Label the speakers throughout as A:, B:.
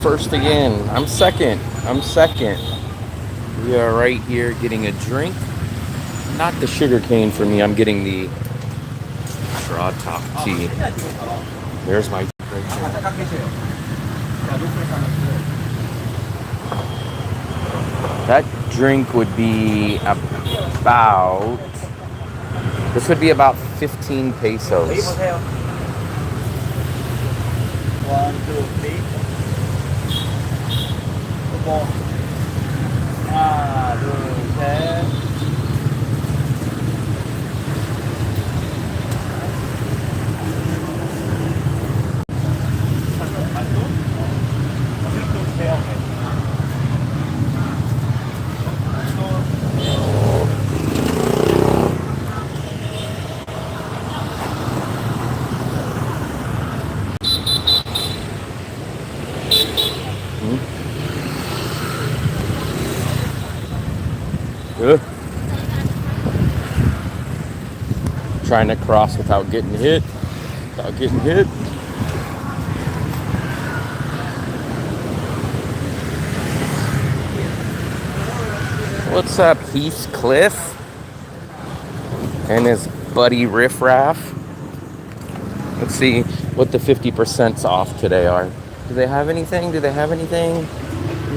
A: First again. I'm second. We are right here getting a drink. Not the sugar cane for me. I'm getting the straw top tea. There's my drink right there. That drink would be about... This would be about 15 pesos. 1, 2, 3. 4. 1, 2, 3. Trying to cross without getting hit. What's up, Heathcliff and his buddy Riff Raff? Let's see what the 50% off today are. Do they have anything?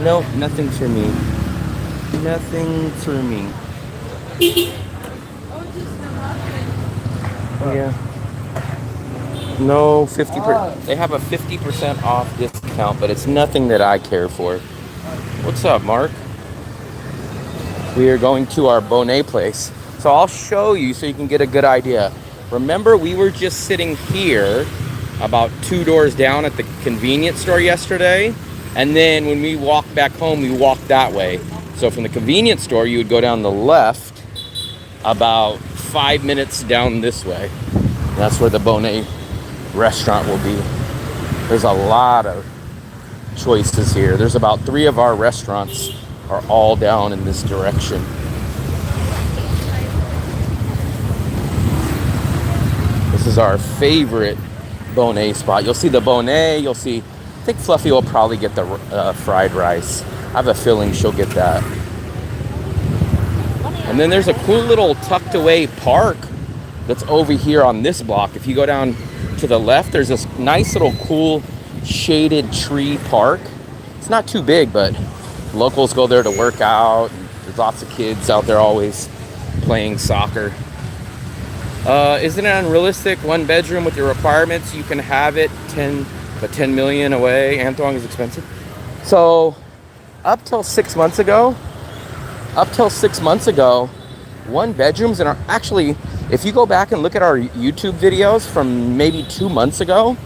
A: Nope, nothing for me. Yeah. No, 50%. They have a 50% off discount, but it's nothing that I care for. What's up, Mark? We are going to our Bonet place. So I'll show you so you can get a good idea. Remember, we were just sitting here about 2 doors down at the convenience store yesterday. And then when we walked back home, we walked that way. So from the convenience store, you would go down the left about 5 minutes down this way. That's where the Bonet restaurant will be. There's a lot of choices here. There's about 3 of our restaurants are all down in this direction. This is our favorite Bonet spot. You'll see the Bonet, I think Fluffy will probably get the fried rice. I have a feeling she'll get that. And then there's a cool little tucked away park that's over here on this block. If you go down to the left, there's this nice little cool shaded tree park. It's not too big, but locals go there to work out. There's lots of kids out there always playing soccer. Isn't it unrealistic? 1 bedroom with your requirements, you can have it 10 million away. Antong is expensive. So up till 6 months ago, 1 bedrooms, and actually, if you go back and look at our YouTube videos from maybe 2 months ago,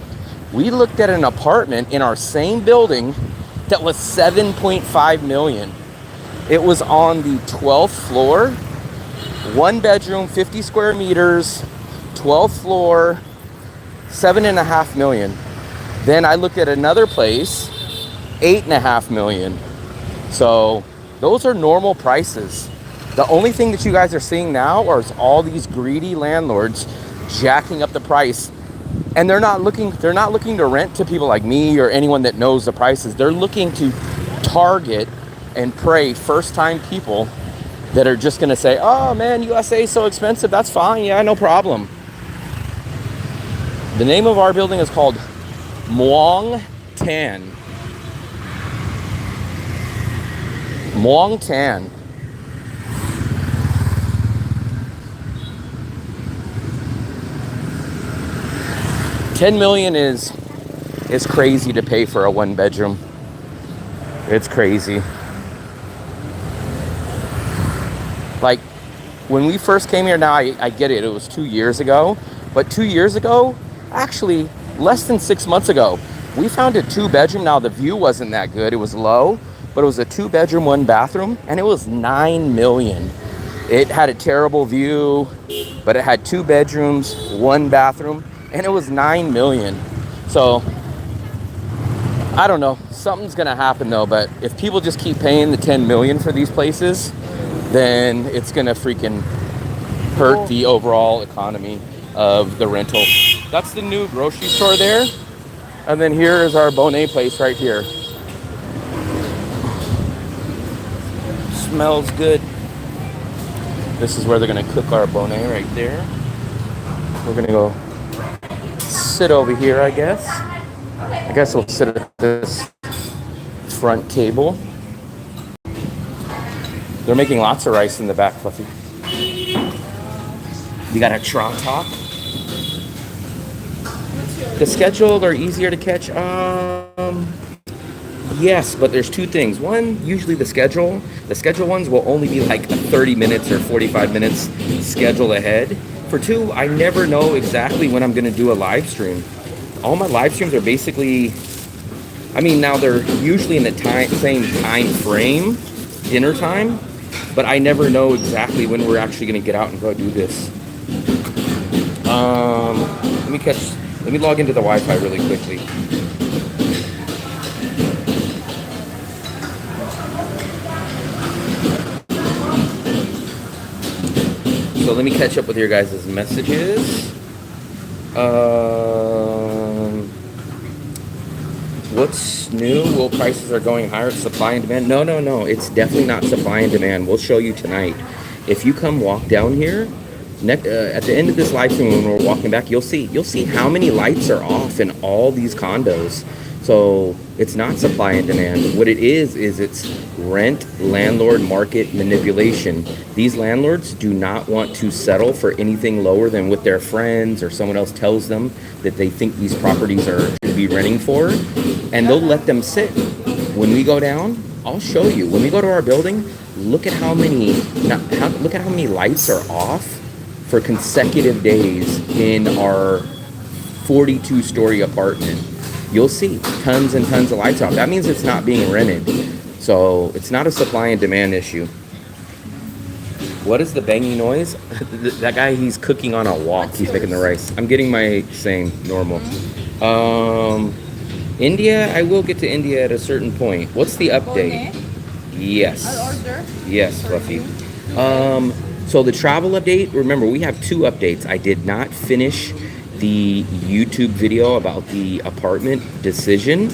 A: we looked at an apartment in our same building that was 7.5 million. It was on the 12th floor, 1 bedroom, 50 square meters, 12th floor, 7.5 million. Then I looked at another place, 8.5 million. So those are normal prices. The only thing that you guys are seeing now are all these greedy landlords jacking up the price. And they're not looking to rent to people like me or anyone that knows the prices. They're looking to target and prey first-time people that are just going to say, oh man, USA is so expensive. That's fine. Yeah, no problem. The name of our building is called Muang Tan. Muang Tan. $10 million is crazy to pay for a 1 bedroom. It's crazy. Like, when we first came here, now I get it, it was 2 years ago. But 2 years ago, actually less than 6 months ago, we found a 2 bedroom. Now the view wasn't that good, it was low, but it was a 2 bedroom, 1 bathroom, and it was 9 million. It had a terrible view, but it had 2 bedrooms, 1 bathroom, and it was 9 million. So I don't know, something's gonna happen though. But if people just keep paying the 10 million for these places, then it's gonna freaking hurt the overall economy of the rental. That's the new grocery store there, and then here is our Bonet place right here. smells good. This is where they're gonna cook our bonnet right there. We're gonna go sit over here, I guess. I guess we'll sit at this front table. They're making lots of rice in the back, Fluffy. We got a trot-top. The scheduled are easier to catch. Yes, but there's two things. One, usually the schedule ones will only be like 30 minutes or 45 minutes schedule ahead. For two, I never know exactly when I'm going to do a live stream. All my live streams are basically, I mean, now they're usually in the same time frame, dinner time, but I never know exactly when we're actually going to get out and go do this. Let me log into the Wi-Fi really quickly. So let me catch up with your guys' messages. What's new? Well, prices are going higher. Supply and demand. No. It's definitely not supply and demand. We'll show you tonight. If you come walk down here, at the end of this live stream when we're walking back, you'll see how many lights are off in all these condos. So it's not supply and demand. What it is it's rent, landlord, market manipulation. These landlords do not want to settle for anything lower than what their friends or someone else tells them that they think these properties should be renting for, and they'll let them sit. When we go down, I'll show you. When we go to our building, look at how many lights are off for consecutive days in our 42-story apartment. You'll see tons and tons of lights off. That means it's not being rented. So it's not a supply and demand issue. What is the banging noise? That guy, he's cooking on a wok. He's making the rice. I'm getting my same normal. India, I will get to India at a certain point. What's the update? Yes.
B: I'll order.
A: Yes, Fluffy. So the travel update, remember we have two updates. I did not finish the YouTube video about the apartment decision.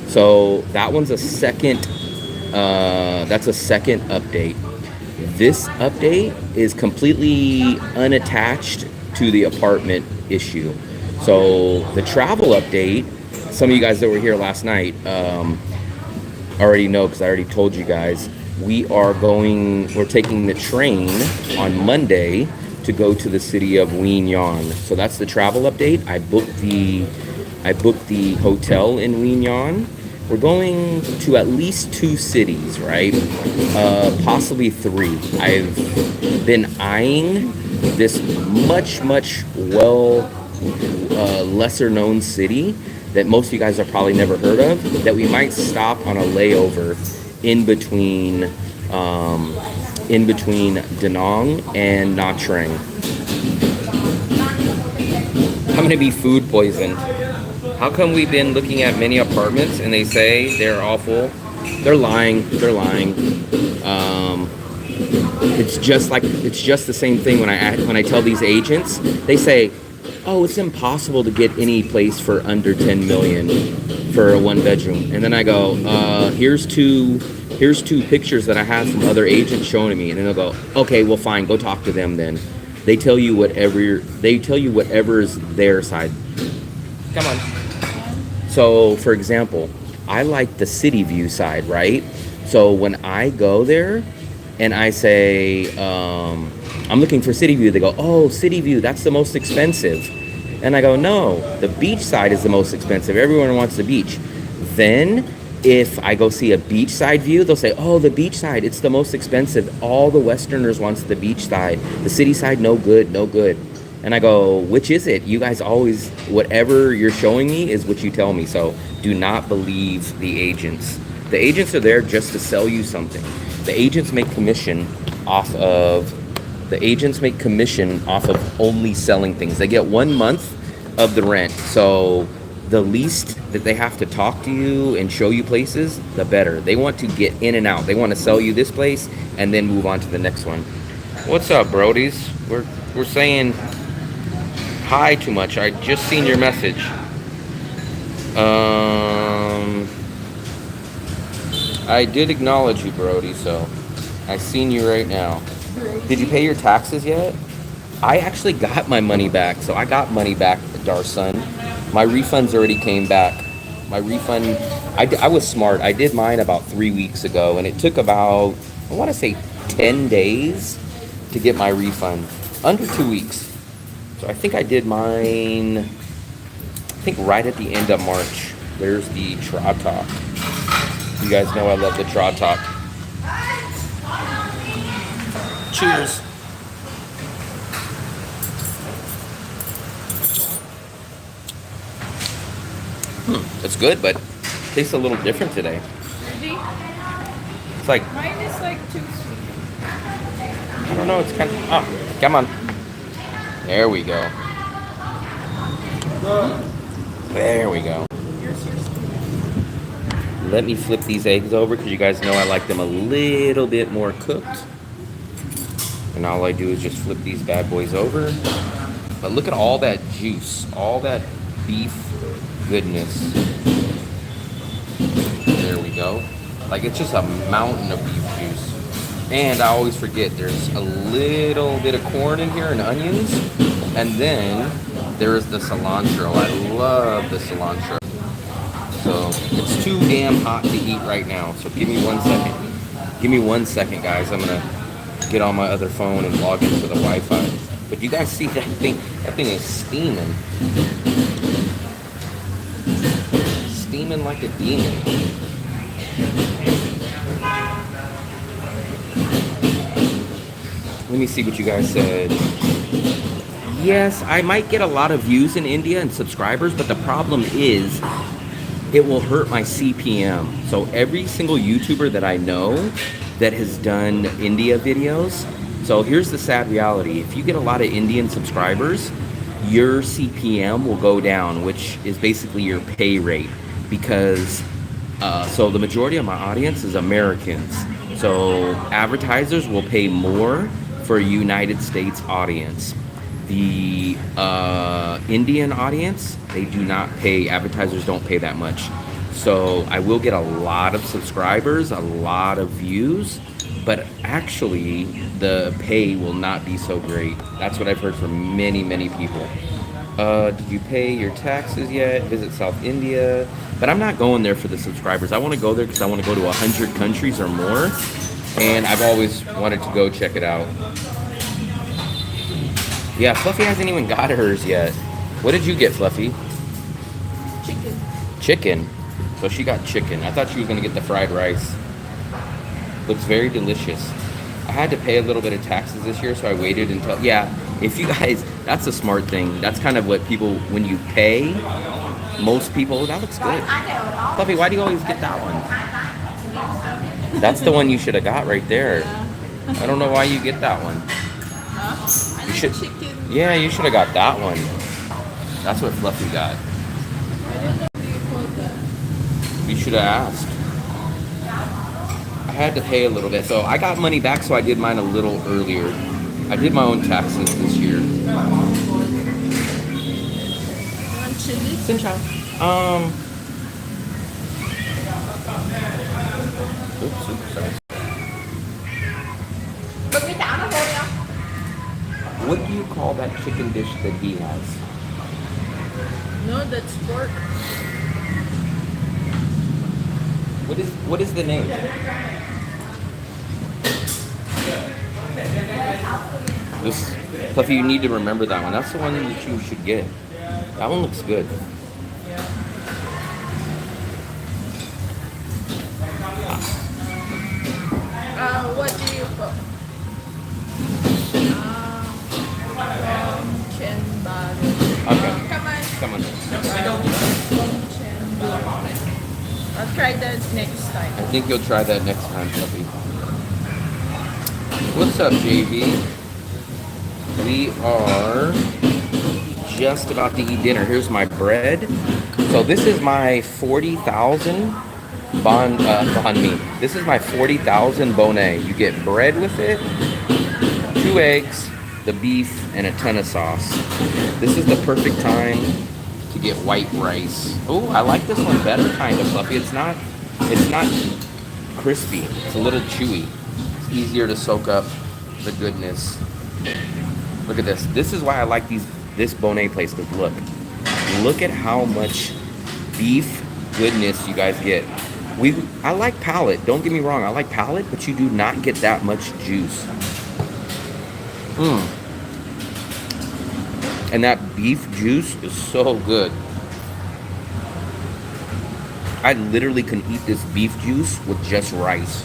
A: So that one's a second, that's a second update. This update is completely unattached to the apartment issue. So the travel update, some of you guys that were here last night already know, because I already told you guys, we're taking the train on Monday to go to the city of Weignan. So that's the travel update. I booked the hotel in Weignan. We're going to at least 2 cities, right? Possibly 3. I've been eyeing this much lesser known city that most of you guys have probably never heard of, that we might stop on a layover in between Da Nang and Nha Trang. I'm gonna be food poisoned. How come we've been looking at many apartments and they say they're awful? They're lying. It's just the same thing when I tell these agents. They say, "Oh, it's impossible to get any place for under 10 million for a 1-bedroom." And then I go, here's two pictures that I have from other agents showing me, and then they'll go, "Okay, well fine, go talk to them then." They tell you whatever is their side. Come on. So, for example, I like the city view side, right? So when I go there and I say, I'm looking for city view, they go, "Oh, city view, that's the most expensive." And I go, "No, the beach side is the most expensive. Everyone wants the beach." Then if I go see a beachside view, they'll say, "Oh, the beach side, it's the most expensive. All the Westerners wants the beach side. The city side, no good." And I go, "Which is it? You guys always, whatever you're showing me is what you tell me." So do not believe the agents. The agents are there just to sell you something. The agents make commission off of only selling things. They get 1 month of the rent. So the least that they have to talk to you and show you places, the better. They want to get in and out. They want to sell you this place and then move on to the next one. What's up, Brodies? We're saying hi too much. I just seen your message. I did acknowledge you, Brody, so I seen you right now. Did you pay your taxes yet? I actually got my money back. So I got money back, Darson. My refunds already came back. My refund, I was smart. I did mine about 3 weeks ago, and it took about, I want to say 10 days to get my refund. Under 2 weeks. So I think I did mine, I think right at the end of March. There's the Trod Talk. You guys know I love the Trod Talk. Cheers. It's good, but tastes a little different today.
B: Really?
A: It's like,
B: Mine is like too sweet.
A: I don't know, it's kind of, oh, come on. There we go. There we go. Let me flip these eggs over because you guys know I like them a little bit more cooked. And all I do is just flip these bad boys over. But look at all that juice, all that beef goodness. There we go. Like it's just a mountain of beef juice. And I always forget there's a little bit of corn in here and onions. And then there is the cilantro. I love the cilantro. So it's too damn hot to eat right now. So give me 1 second. Give me 1 second, guys. I'm gonna get on my other phone and log into the Wi-Fi. But you guys see that thing? That thing is steaming. Steaming like a demon. Let me see what you guys said. Yes, I might get a lot of views in India and subscribers, but the problem is it will hurt my CPM. So every single YouTuber that I know that has done India videos, so here's the sad reality. If you get a lot of Indian subscribers, your CPM will go down, which is basically your pay rate. Because, so the majority of my audience is Americans. So advertisers will pay more for a United States audience. The Indian audience, they do not pay, advertisers don't pay that much. So I will get a lot of subscribers, a lot of views, but actually the pay will not be so great. That's what I've heard from many, many people. Did you pay your taxes yet? Visit South India. But I'm not going there for the subscribers. I want to go there because I want to go to 100 countries or more. And I've always wanted to go check it out. Yeah, Fluffy hasn't even got hers yet. What did you get, Fluffy?
B: Chicken.
A: Chicken. So she got chicken. I thought she was going to get the fried rice. Looks very delicious. I had to pay a little bit of taxes this year, so I waited until... Yeah, if you guys... That's a smart thing. That's kind of what people... When you pay, most people... That looks good. Fluffy, why do you always get that one? That's the one you should have got right there. I don't know why you get that one.
B: Huh?
A: You should...
B: Chicken.
A: Yeah, you should have got that one. That's what Fluffy got.
B: I don't know what you call that.
A: You should have asked. I had to pay a little bit. So I got money back, so I did mine a little earlier. I did my own taxes this year.
B: You want chili?
A: Xin chào. Oops, sorry. What do you call that chicken dish that he has?
B: No, that's pork.
A: What is the name? This, Fluffy, you need to remember that one. That's the one that you should get. That one looks good.
B: What do you call?
A: Okay.
B: Come on. I'll try that next time.
A: I think you'll try that next time, Fluffy. What's up, JV? We are just about to eat dinner. Here's my bread. So this is my 40,000 banh mi. This is my 40,000 bonnet. You get bread with it, 2 eggs, the beef, and a ton of sauce. This is the perfect time to get white rice. Oh, I like this one better, kind of, Fluffy. It's not crispy. It's a little chewy. easier to soak up the goodness. Look at this. This is why I like this Bonet place. Because look at how much beef goodness you guys get. I like palate. Don't get me wrong. I like palate, but you do not get that much juice. And that beef juice is so good. I literally can eat this beef juice with just rice.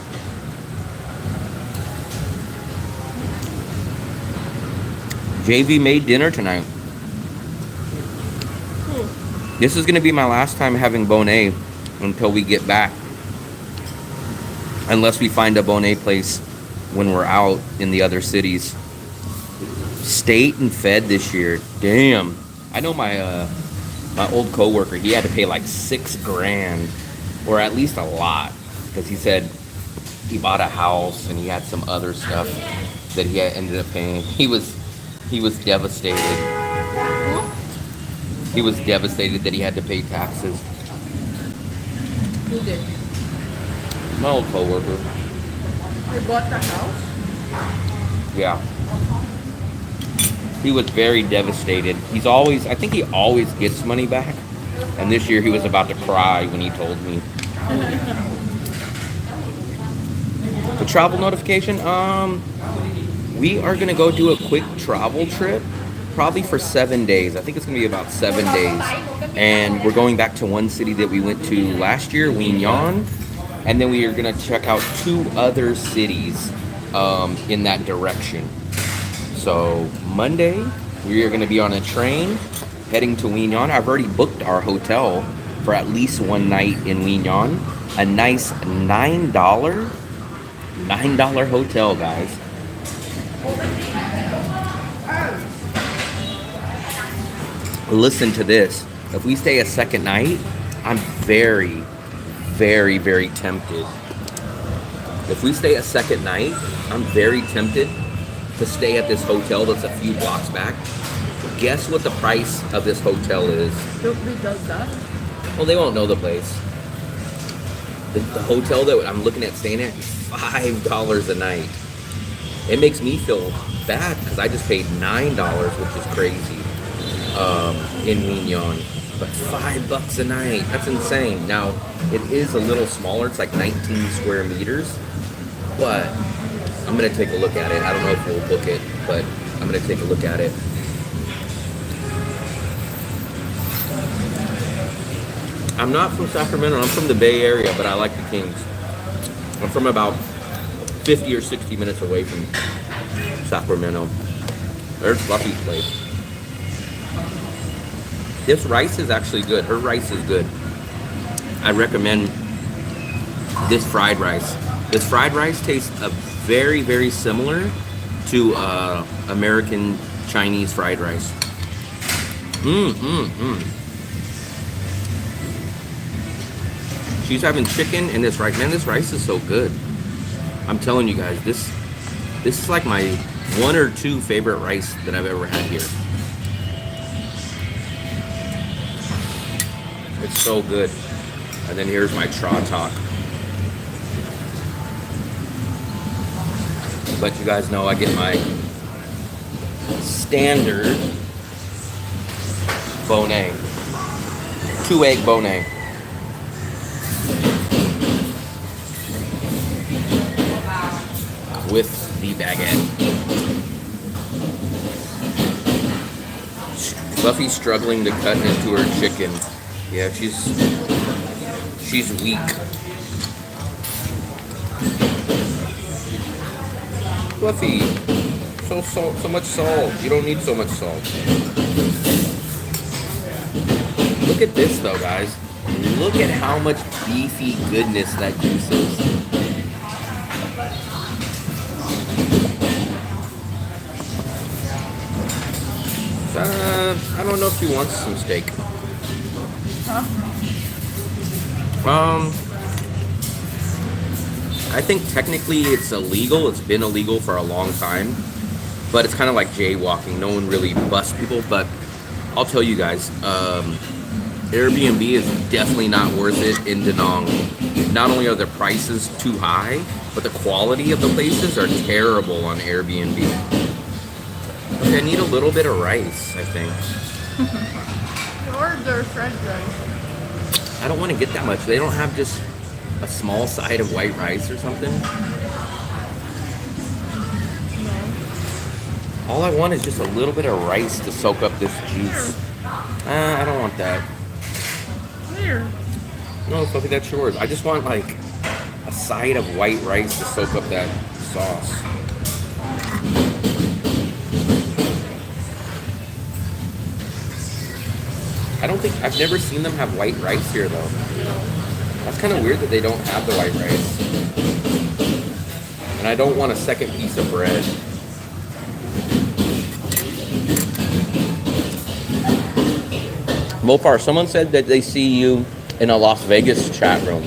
A: JV made dinner tonight. This is gonna be my last time having Bonet until we get back. Unless we find a Bonet place when we're out in the other cities. State and Fed this year. Damn. I know my old coworker, he had to pay like $6,000, or at least a lot, because he said he bought a house and he had some other stuff that he ended up paying. He was devastated. He was devastated that he had to pay taxes.
B: Who did?
A: My old coworker.
B: He bought the house?
A: Yeah. He was very devastated. I think he always gets money back. And this year he was about to cry when he told me. The travel notification, we are gonna go do a quick travel trip, probably for 7 days. I think it's gonna be about 7 days. And we're going back to one city that we went to last year, Wien. And then we are gonna check out 2 other cities in that direction. So Monday, we are going to be on a train heading to Wien. I've already booked our hotel for at least one night in Wien. A nice $9 hotel, guys. Listen to this. If we stay a second night, I'm very, very, very tempted. If we stay a second night, I'm very tempted to stay at this hotel that's a few blocks back. Guess what the price of this hotel is?
B: Nobody does that.
A: Well, they won't know the place. The hotel that I'm looking at staying at is $5 a night. It makes me feel bad because I just paid $9, which is crazy, in Wien. But $5 a night, that's insane. Now, it is a little smaller. It's like 19 square meters, but I'm going to take a look at it. I don't know if we'll book it, but I'm going to take a look at it. I'm not from Sacramento. I'm from the Bay Area, but I like the Kings. I'm from about 50 or 60 minutes away from Sacramento. There's Fluffy's place. This rice is actually good. Her rice is good. I recommend this fried rice. This fried rice tastes very, very similar to American Chinese fried rice. She's having chicken and this rice. Man, this rice is so good. I'm telling you guys, this is like my 1 or 2 favorite rice that I've ever had here. It's so good. And then here's my Traw-Talk. Let you guys know I get my standard Bonet. 2-egg Bonet. With the baguette. Fluffy's struggling to cut into her chicken. Yeah, she's weak. Fluffy, so much salt. You don't need so much salt. Look at this though, guys. Look at how much beefy goodness that juice is. I don't know if she wants some steak.
B: Huh?
A: I think technically it's illegal. It's been illegal for a long time. But it's kind of like jaywalking. No one really busts people. But I'll tell you guys, Airbnb is definitely not worth it in Da Nang. Not only are the prices too high, but the quality of the places are terrible on Airbnb. Okay, I need a little bit of rice, I think.
B: Or their fried rice.
A: I don't want to get that much. They don't have just a small side of white rice or something.
B: No.
A: All I want is just a little bit of rice to soak up this juice. I don't want that.
B: Here.
A: No, Sophie, that's yours. I just want like a side of white rice to soak up that sauce. I've never seen them have white rice here though. That's kind of weird that they don't have the white rice. And I don't want a second piece of bread. Mopar, someone said that they see you in a Las Vegas chat room.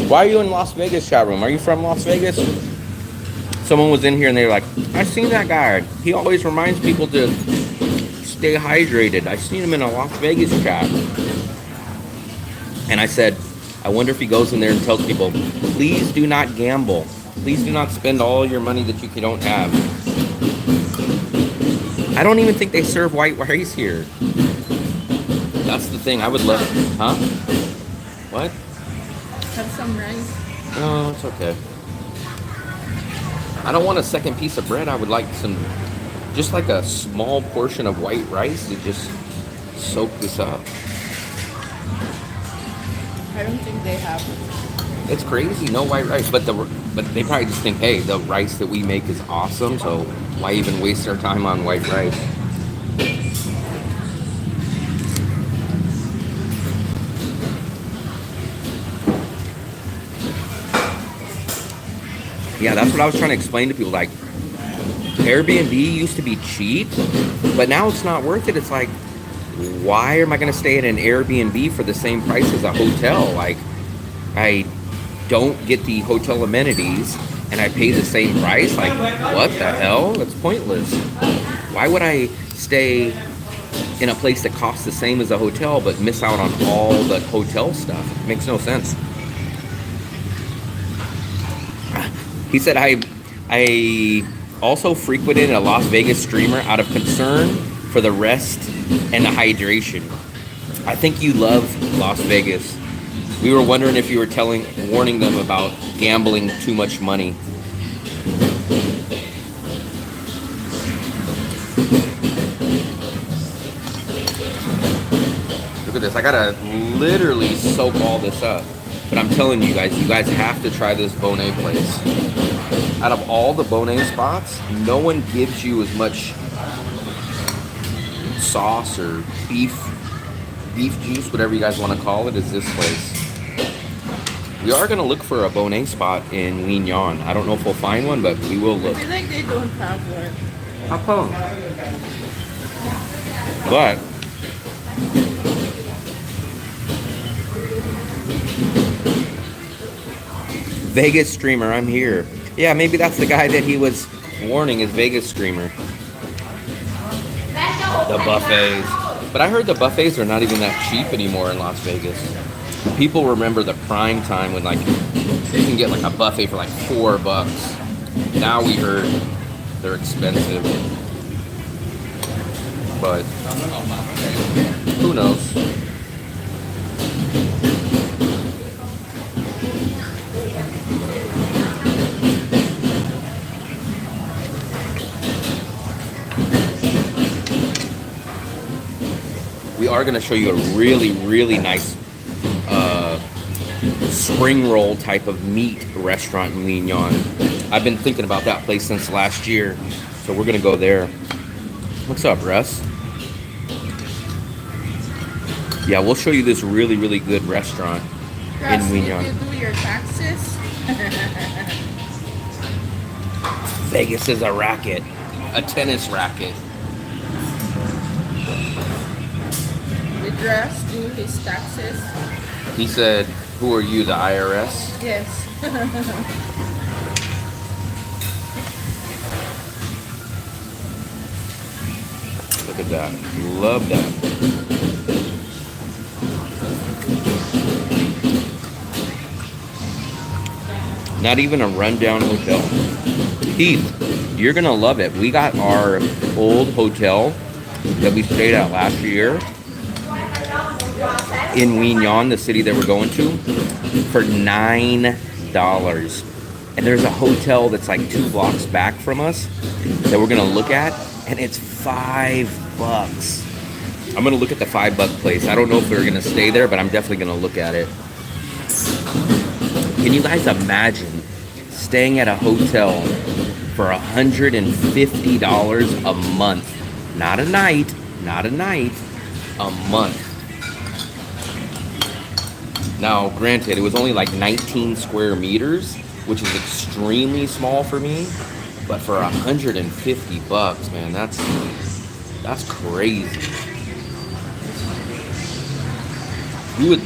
A: Why are you in Las Vegas chat room? Are you from Las Vegas? Someone was in here and they were like, I've seen that guy. He always reminds people to stay hydrated. I've seen him in a Las Vegas chat. And I said, I wonder if he goes in there and tells people, please do not gamble. Please do not spend all your money that you don't have. I don't even think they serve white rice here. That's the thing. I would love... Huh? What?
B: Have some rice.
A: No, it's okay. I don't want a second piece of bread. I would like just like a small portion of white rice to just soak this up.
B: I don't think they have.
A: It's crazy, no white rice. But they probably just think, hey, the rice that we make is awesome, so why even waste our time on white rice? Yeah, that's what I was trying to explain to people. Like, Airbnb used to be cheap, but now it's not worth it. It's like, why am I going to stay at an Airbnb for the same price as a hotel? Like, I don't get the hotel amenities and I pay the same price. Like, what the hell? That's pointless. Why would I stay in a place that costs the same as a hotel but miss out on all the hotel stuff? It makes no sense. He said, I also frequented a Las Vegas streamer out of concern for the rest and the hydration. I think you love Las Vegas. We were wondering if you were warning them about gambling too much money. Look at this. I gotta literally soak all this up. But I'm telling you guys have to try this Bonet place. Out of all the Bonet spots, no one gives you as much sauce or beef juice, whatever you guys want to call it, as this place. We are going to look for a Bonet spot in Lignon. I don't know if we'll find one, but we will look.
B: I feel like they don't have one.
A: How come? But Vegas streamer, I'm here. Yeah, maybe that's the guy that he was warning as Vegas streamer. The buffets. But I heard the buffets are not even that cheap anymore in Las Vegas. People remember the prime time when like they can get like a buffet for like $4. Now we heard they're expensive. But who knows? We are going to show you a really, really nice spring roll type of meat restaurant in Lignon. I've been thinking about that place since last year, so we're going to go there. What's up, Russ? Yeah, we'll show you this really, really good restaurant in Lignon.
B: You do your taxes?
A: Vegas is a racket, a tennis racket.
B: Dress, do his taxes.
A: He said, who are you, the IRS?
B: Yes.
A: Look at that. Love that. Not even a rundown hotel. Heath, you're gonna love it. We got our old hotel that we stayed at last year in Wignon, the city that we're going to, for $9. And there's a hotel that's like 2 blocks back from us that we're gonna look at, and it's $5. I'm gonna look at the $5 place. I don't know if we're gonna stay there, but I'm definitely gonna look at it. Can you guys imagine staying at a hotel for $150 a month? Not a night, a month. Now, granted, it was only like 19 square meters, which is extremely small for me, but for $150, man, that's crazy. You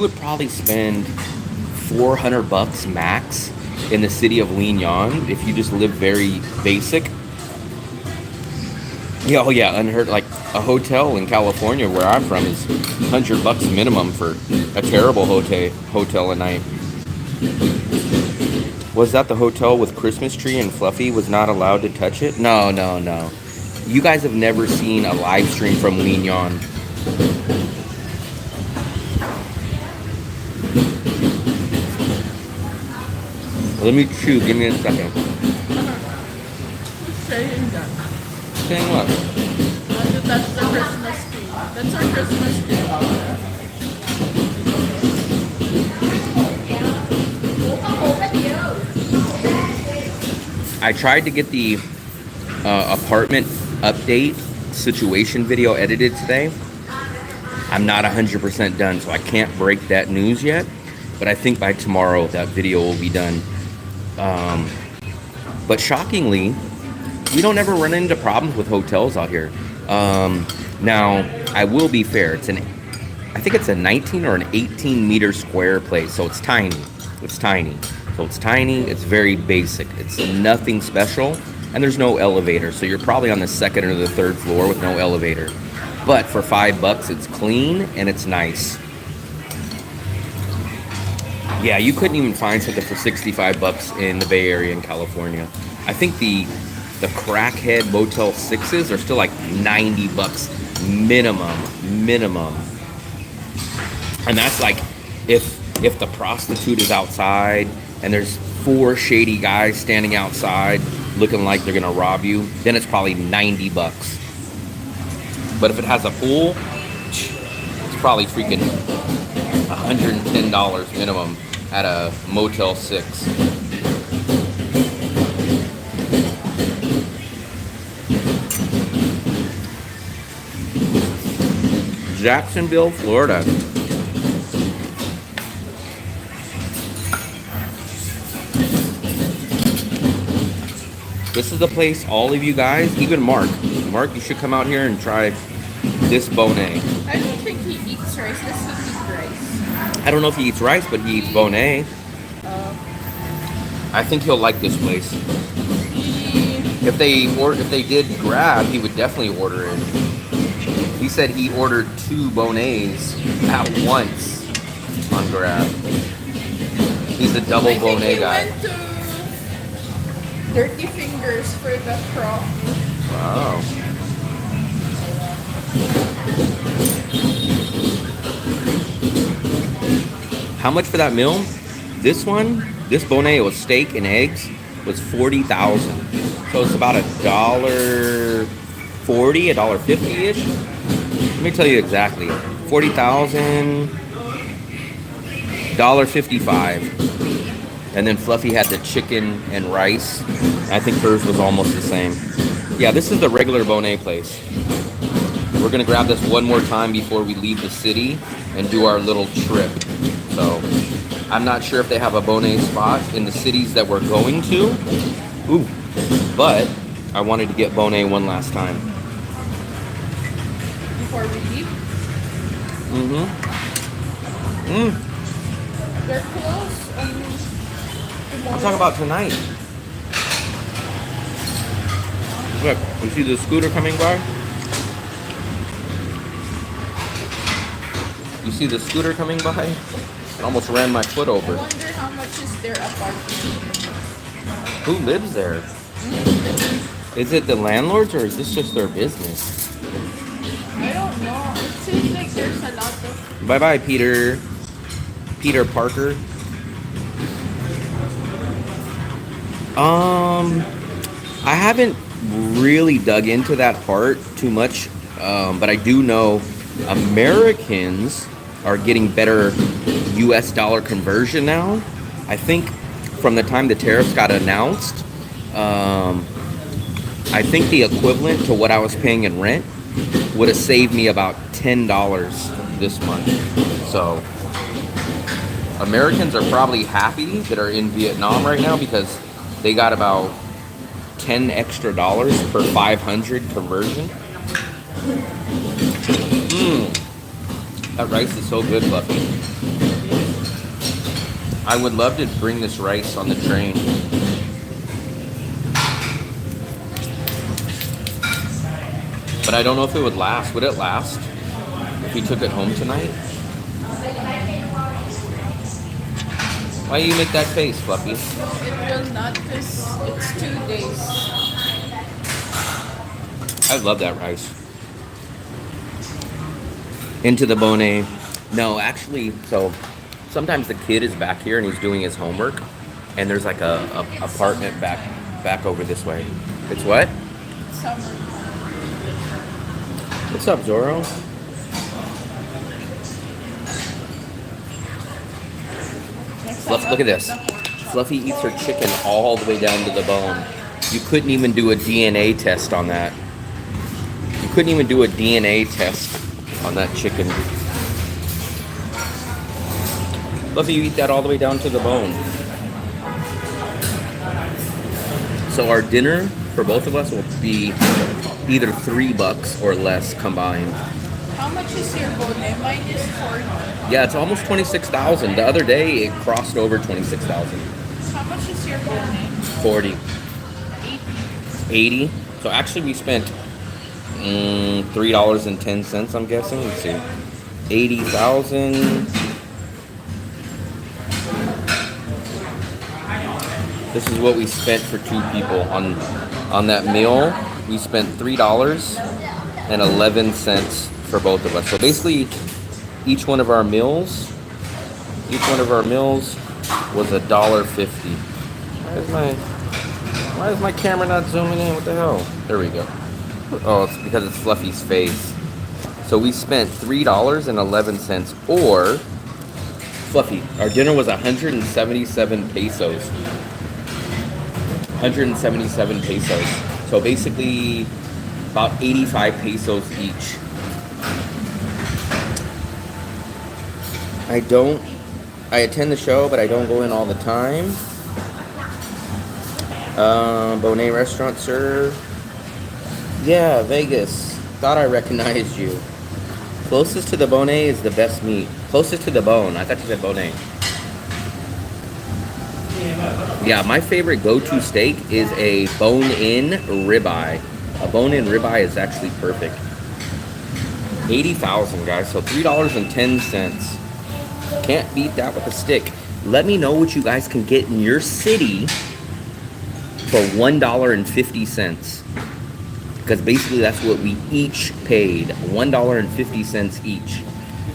A: would probably spend $400 max in the city of Wignon if you just live very basic. Yeah, oh yeah, unheard. Like a hotel in California where I'm from is $100 minimum for a terrible hotel a night. Was that the hotel with Christmas tree and Fluffy was not allowed to touch it? No. You guys have never seen a live stream from Wignon. Let me chew. Give me a second.
B: Saying that.
A: Saying what?
B: That's the Christmas tree. That's our Christmas tree.
A: I tried to get the apartment update situation video edited today. I'm not 100% done, so I can't break that news yet. But I think by tomorrow that video will be done. But shockingly, we don't ever run into problems with hotels out here. Now, I will be fair. I think it's a 19 or an 18 meter square place, so it's tiny. It's very basic. It's nothing special, and there's no elevator. So you're probably on the 2nd or the 3rd floor with no elevator. But for $5, it's clean and it's nice. Yeah, you couldn't even find something for $65 in the Bay Area in California. I think the crackhead Motel 6s are still like $90 minimum. And that's like if the prostitute is outside and there's 4 shady guys standing outside looking like they're gonna rob you, then it's probably $90. But if it has a pool, it's probably freaking $110 minimum at a Motel 6. Jacksonville, Florida. This is the place all of you guys, even Mark, you should come out here and try this bonnet.
B: I don't think he eats rice. This is rice.
A: I don't know if he eats rice, but he eats bonnet. I think he'll like this place. If they did Grab, he would definitely order it. He said he ordered 2 bonnets at once on Grab. He's a double bonnet guy.
B: Went to Dirty Fingers for the crop.
A: Wow. How much for that meal? This bonnet with steak and eggs was $40,000. So it's about $1.40, $1.50-ish. Let me tell you exactly. $40,000, $1.55. And then Fluffy had the chicken and rice. I think hers was almost the same. Yeah, this is the regular bonnet place. We're gonna grab this one more time before we leave the city and do our little trip. So I'm not sure if they have a bonnet spot in the cities that we're going to. Ooh, but I wanted to get bonnet one last time.
B: Before we leave? They're close.
A: I'm talking about tonight. Look, you see the scooter coming by? You see the scooter coming by? It almost ran my foot over.
B: I wonder how much is their apartment.
A: Who lives there? Is it the landlords or is this just their business?
B: I don't know. It seems like there's a lot of.
A: Bye bye, Peter. Peter Parker. I haven't really dug into that part too much, but I do know Americans are getting better US dollar conversion now. I think from the time the tariffs got announced, I think the equivalent to what I was paying in rent would have saved me about $10 this month. So Americans are probably happy that are in Vietnam right now because they got about $10 extra per 500 conversion. That rice is so good, Fluffy. I would love to bring this rice on the train. But I don't know if it would last. Would it last if we took it home tonight? Why do you make that face, Fluffy?
B: It will not because it's 2 days.
A: I love that rice. Into the bone. No, actually, so sometimes the kid is back here and he's doing his homework, and there's like a apartment back over this way. It's what?
B: Summer.
A: What's up, Zorro? Look at this. Fluffy eats her chicken all the way down to the bone. You couldn't even do a DNA test on that. You couldn't even do a DNA test on that chicken. Fluffy, you eat that all the way down to the bone. So our dinner for both of us will be either $3 or less combined.
B: How much is your bone? Mine is 40.
A: Yeah, it's almost 26,000. The other day it crossed over 26,000.
B: How much is your bone?
A: 40.
B: 80.
A: 80. So actually we spent $3.10, I'm guessing. Let's see. 80,000. This is what we spent for 2 people on that meal. We spent $3.11 for both of us. So basically each one of our meals was $1.50. Why is my camera not zooming in? What the hell? There we go. Oh, it's because it's Fluffy's face. So we spent $3.11, or Fluffy, our dinner was 177 pesos. 177 pesos. So basically about 85 pesos each. I attend the show, but I don't go in all the time. Bonet restaurant, sir. Yeah, Vegas. Thought I recognized you. Closest to the Bonet is the best meat. Closest to the bone. I thought you said Bonet. Yeah, my favorite go-to steak is a bone-in ribeye. A bone-in ribeye is actually perfect. 80,000, guys. So $3.10. Can't beat that with a stick. Let me know what you guys can get in your city for $1.50. Because basically that's what we each paid. $1.50 each.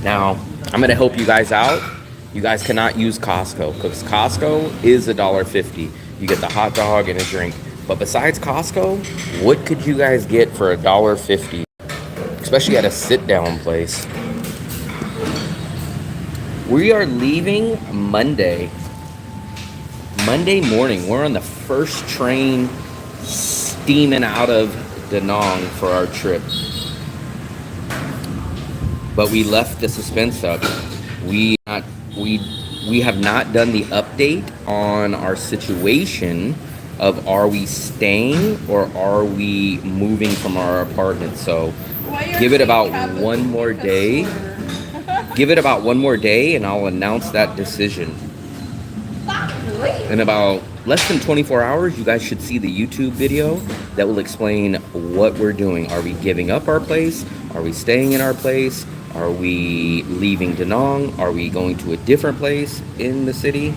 A: Now, I'm going to help you guys out. You guys cannot use Costco, because Costco is $1.50. You get the hot dog and a drink. But besides Costco, what could you guys get for $1.50? Especially at a sit-down place. We are leaving Monday morning. We're on the first train steaming out of Da Nang for our trip. But we left the suspense up. We have not done the update on our situation of are we staying or are we moving from our apartment. So give it about one more day. Give it about one more day and I'll announce that decision. In about less than 24 hours, you guys should see the YouTube video that will explain what we're doing. Are we giving up our place? Are we staying in our place? Are we leaving Da Nang? Are we going to a different place in the city?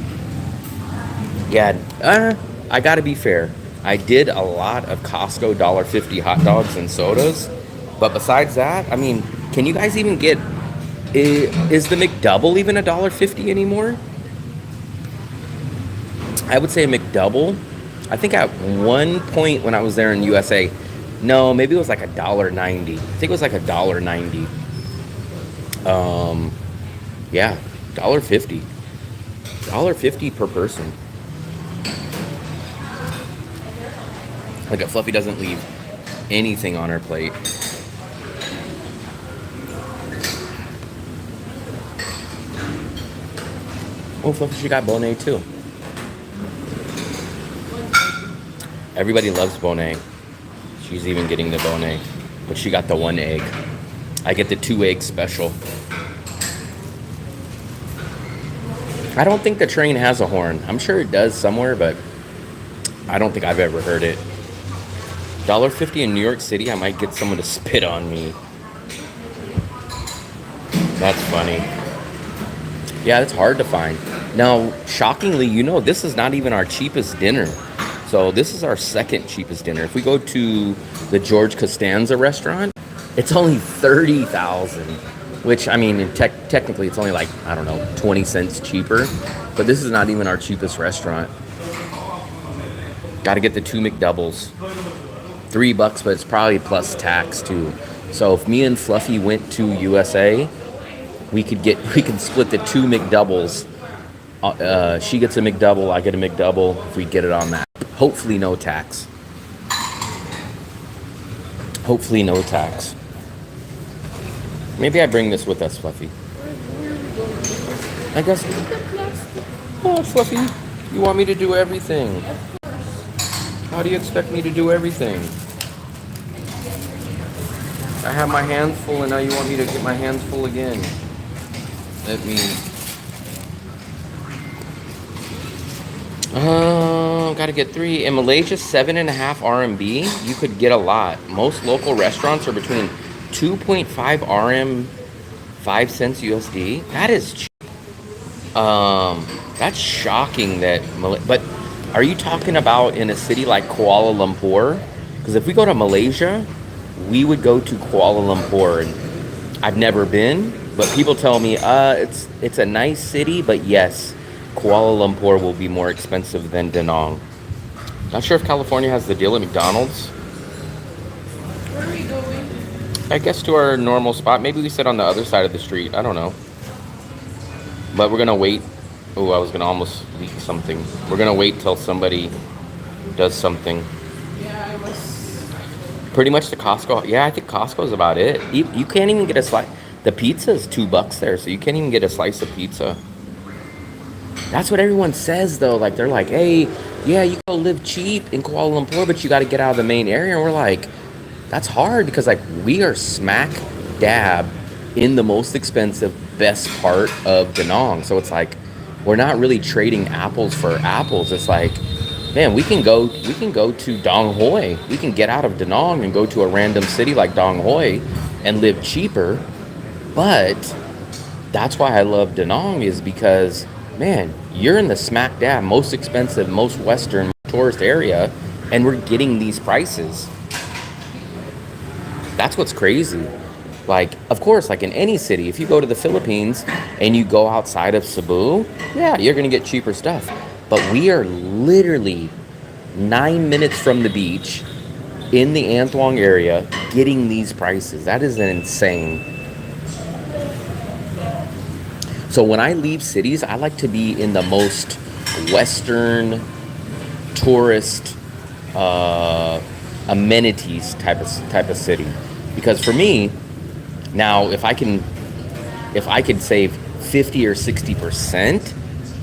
A: Yeah, I gotta be fair. I did a lot of Costco $1.50 hot dogs and sodas, but besides that, I mean, can you guys even get? Is the McDouble even $1.50 anymore? I would say a McDouble. I think at one point when I was there in USA, no, maybe it was like $1.90. I think it was like $1.90. Yeah, $1.50. $1.50 per person. Like a Fluffy doesn't leave anything on her plate. Oh, Fluffy, she got Bonet too. Everybody loves Bonet. She's even getting the Bonet, but she got the 1 egg. I get the 2 egg special. I don't think the train has a horn. I'm sure it does somewhere, but I don't think I've ever heard it. $1.50 in New York City, I might get someone to spit on me. That's funny. Yeah, it's hard to find. Now, shockingly, you know, this is not even our cheapest dinner. So this is our second cheapest dinner. If we go to the George Costanza restaurant, it's only $30,000. Which, I mean, technically it's only like, I don't know, 20 cents cheaper. But this is not even our cheapest restaurant. Got to get the 2 McDoubles. $3, but it's probably plus tax too. So if me and Fluffy went to USA, we could split the 2 McDoubles. She gets a McDouble, I get a McDouble. If we get it on that, hopefully no tax. Hopefully no tax. Maybe I bring this with us, Fluffy. I guess. Oh, Fluffy, you want me to do everything? How do you expect me to do everything? I have my hands full and now you want me to get my hands full again. Let me... gotta get 3. In Malaysia, 7.5 RMB, you could get a lot. Most local restaurants are between 2.5 RM, 5 cents USD. That is cheap. That's shocking that... But are you talking about in a city like Kuala Lumpur? Because if we go to Malaysia, we would go to Kuala Lumpur. And I've never been, but people tell me it's a nice city, but yes, Kuala Lumpur will be more expensive than Da Nang. Not sure if California has the deal at McDonald's.
B: Where are we going?
A: I guess to our normal spot. Maybe we sit on the other side of the street. I don't know. But we're gonna wait. Oh, I was gonna almost leak something. We're gonna wait till somebody does something.
B: Yeah, I was...
A: Pretty much the Costco. Yeah, I think Costco's about it. You can't even get a slice. The pizza is $2 there, so you can't even get a slice of pizza. That's what everyone says, though. Like, they're like, hey, yeah, you go live cheap in Kuala Lumpur, but you got to get out of the main area. And we're like, that's hard because, like, we are smack dab in the most expensive, best part of Da Nang. So it's like, we're not really trading apples for apples. It's like, man, we can go to Dong Hoi. We can get out of Da Nang and go to a random city like Dong Hoi and live cheaper. But that's why I love Da Nang, is because, man, you're in the smack dab, most expensive, most Western tourist area, and we're getting these prices. That's what's crazy. Like, of course, like in any city, if you go to the Philippines and you go outside of Cebu, yeah, you're going to get cheaper stuff. But we are literally 9 minutes from the beach in the Antwong area getting these prices. That is insane. So when I leave cities, I like to be in the most Western tourist amenities type of city. Because for me, now if I could save 50 or 60%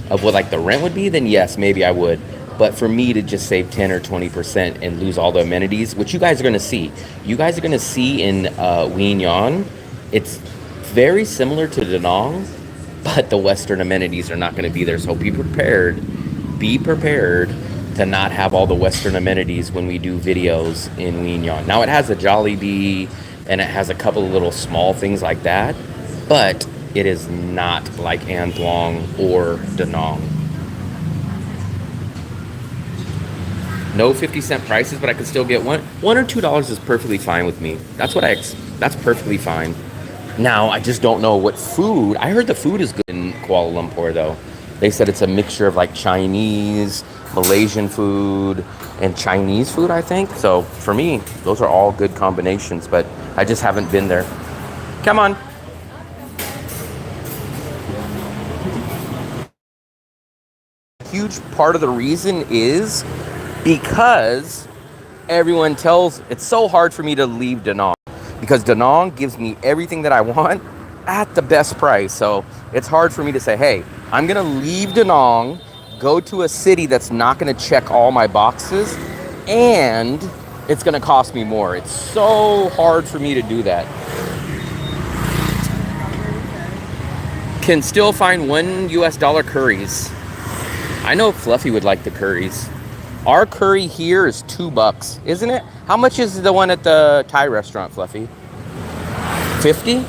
A: of what like the rent would be, then yes, maybe I would. But for me to just save 10 or 20% and lose all the amenities, which you guys are going to see. You guys are going to see in Wien Yon, it's very similar to Da Nang, but the Western amenities are not going to be there. So be prepared to not have all the Western amenities when we do videos in Wien Yon. Now it has a Jollibee and it has a couple of little small things like that, but it is not like Antwong or Da Nang. no 50-cent prices, but I could still get $1 or $2 is perfectly fine with me. That's that's perfectly fine. Now, I just don't know what food. I heard the food is good in Kuala Lumpur, though. They said it's a mixture of like Chinese, Malaysian food, and Chinese food, I think. So for me, those are all good combinations, but I just haven't been there. Come on. Huge part of the reason is because everyone tells it's so hard for me to leave Da Nang, because Da Nang gives me everything that I want at the best price. So it's hard for me to say, hey, I'm gonna leave Da Nang, go to a city that's not gonna check all my boxes, and it's gonna cost me more. It's so hard for me to do that. Can still find $1 curries. I know Fluffy would like the curries. Our curry here is $2, isn't it? How much is the one at the Thai restaurant, Fluffy? 50?
B: Yeah.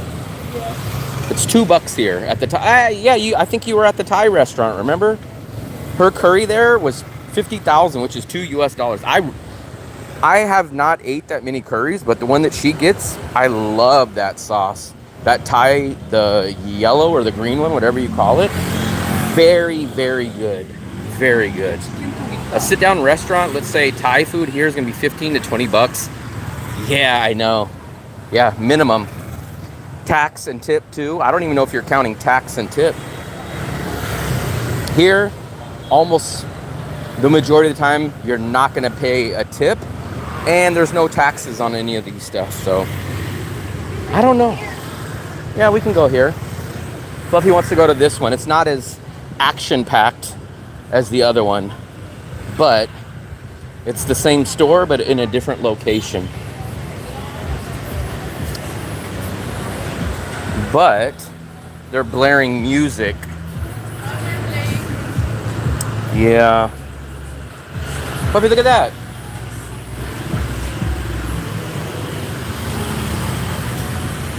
A: It's $2 here at the Thai. Yeah, I think you were at the Thai restaurant. Remember? Her curry there was 50,000, which is $2. I have not ate that many curries, but the one that she gets, I love that sauce. That Thai, the yellow or the green one, whatever you call it, very, very good. Very good. A sit-down restaurant, let's say Thai food here is going to be 15 to 20 bucks. Yeah, I know. Yeah, minimum. Tax and tip too. I don't even know if you're counting tax and tip. Here, almost the majority of the time, you're not going to pay a tip, and there's no taxes on any of these stuff. So, I don't know. Yeah, we can go here. Fluffy wants to go to this one. It's not as action-packed as the other one, but it's the same store, but in a different location. But they're blaring music. Yeah. Puppy, look at that.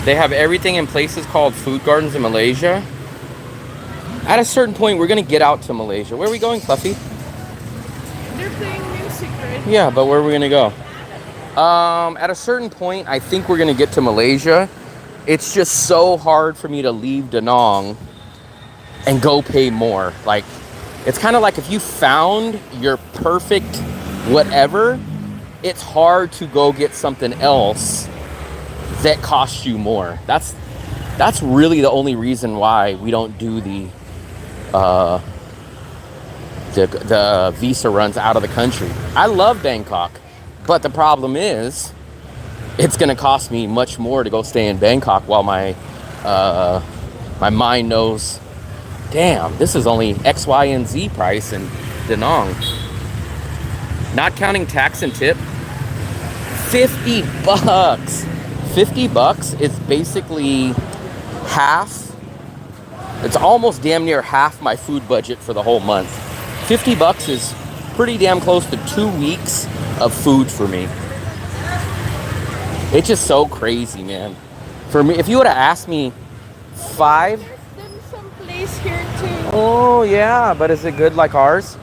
A: They have everything in places called food gardens in Malaysia. At a certain point, we're going to get out to Malaysia. Where are we going, Fluffy?
B: They're playing music, right?
A: Yeah, but where are we going to go? At a certain point, I think we're going to get to Malaysia. It's just so hard for me to leave Da Nang and go pay more. Like, it's kind of like if you found your perfect whatever, it's hard to go get something else that costs you more. That's really the only reason why we don't do the visa runs out of the country. I love Bangkok, but the problem is it's going to cost me much more to go stay in Bangkok while my mind knows, damn, this is only X, Y, and Z price in Da Nang. Not counting tax and tip, $50. $50 is basically half. It's almost damn near half my food budget for the whole month. $50 is pretty damn close to 2 weeks of food for me. It's just so crazy, man. For me, if you would have asked me five.
B: There's some place here too.
A: Oh yeah, but is it good like ours?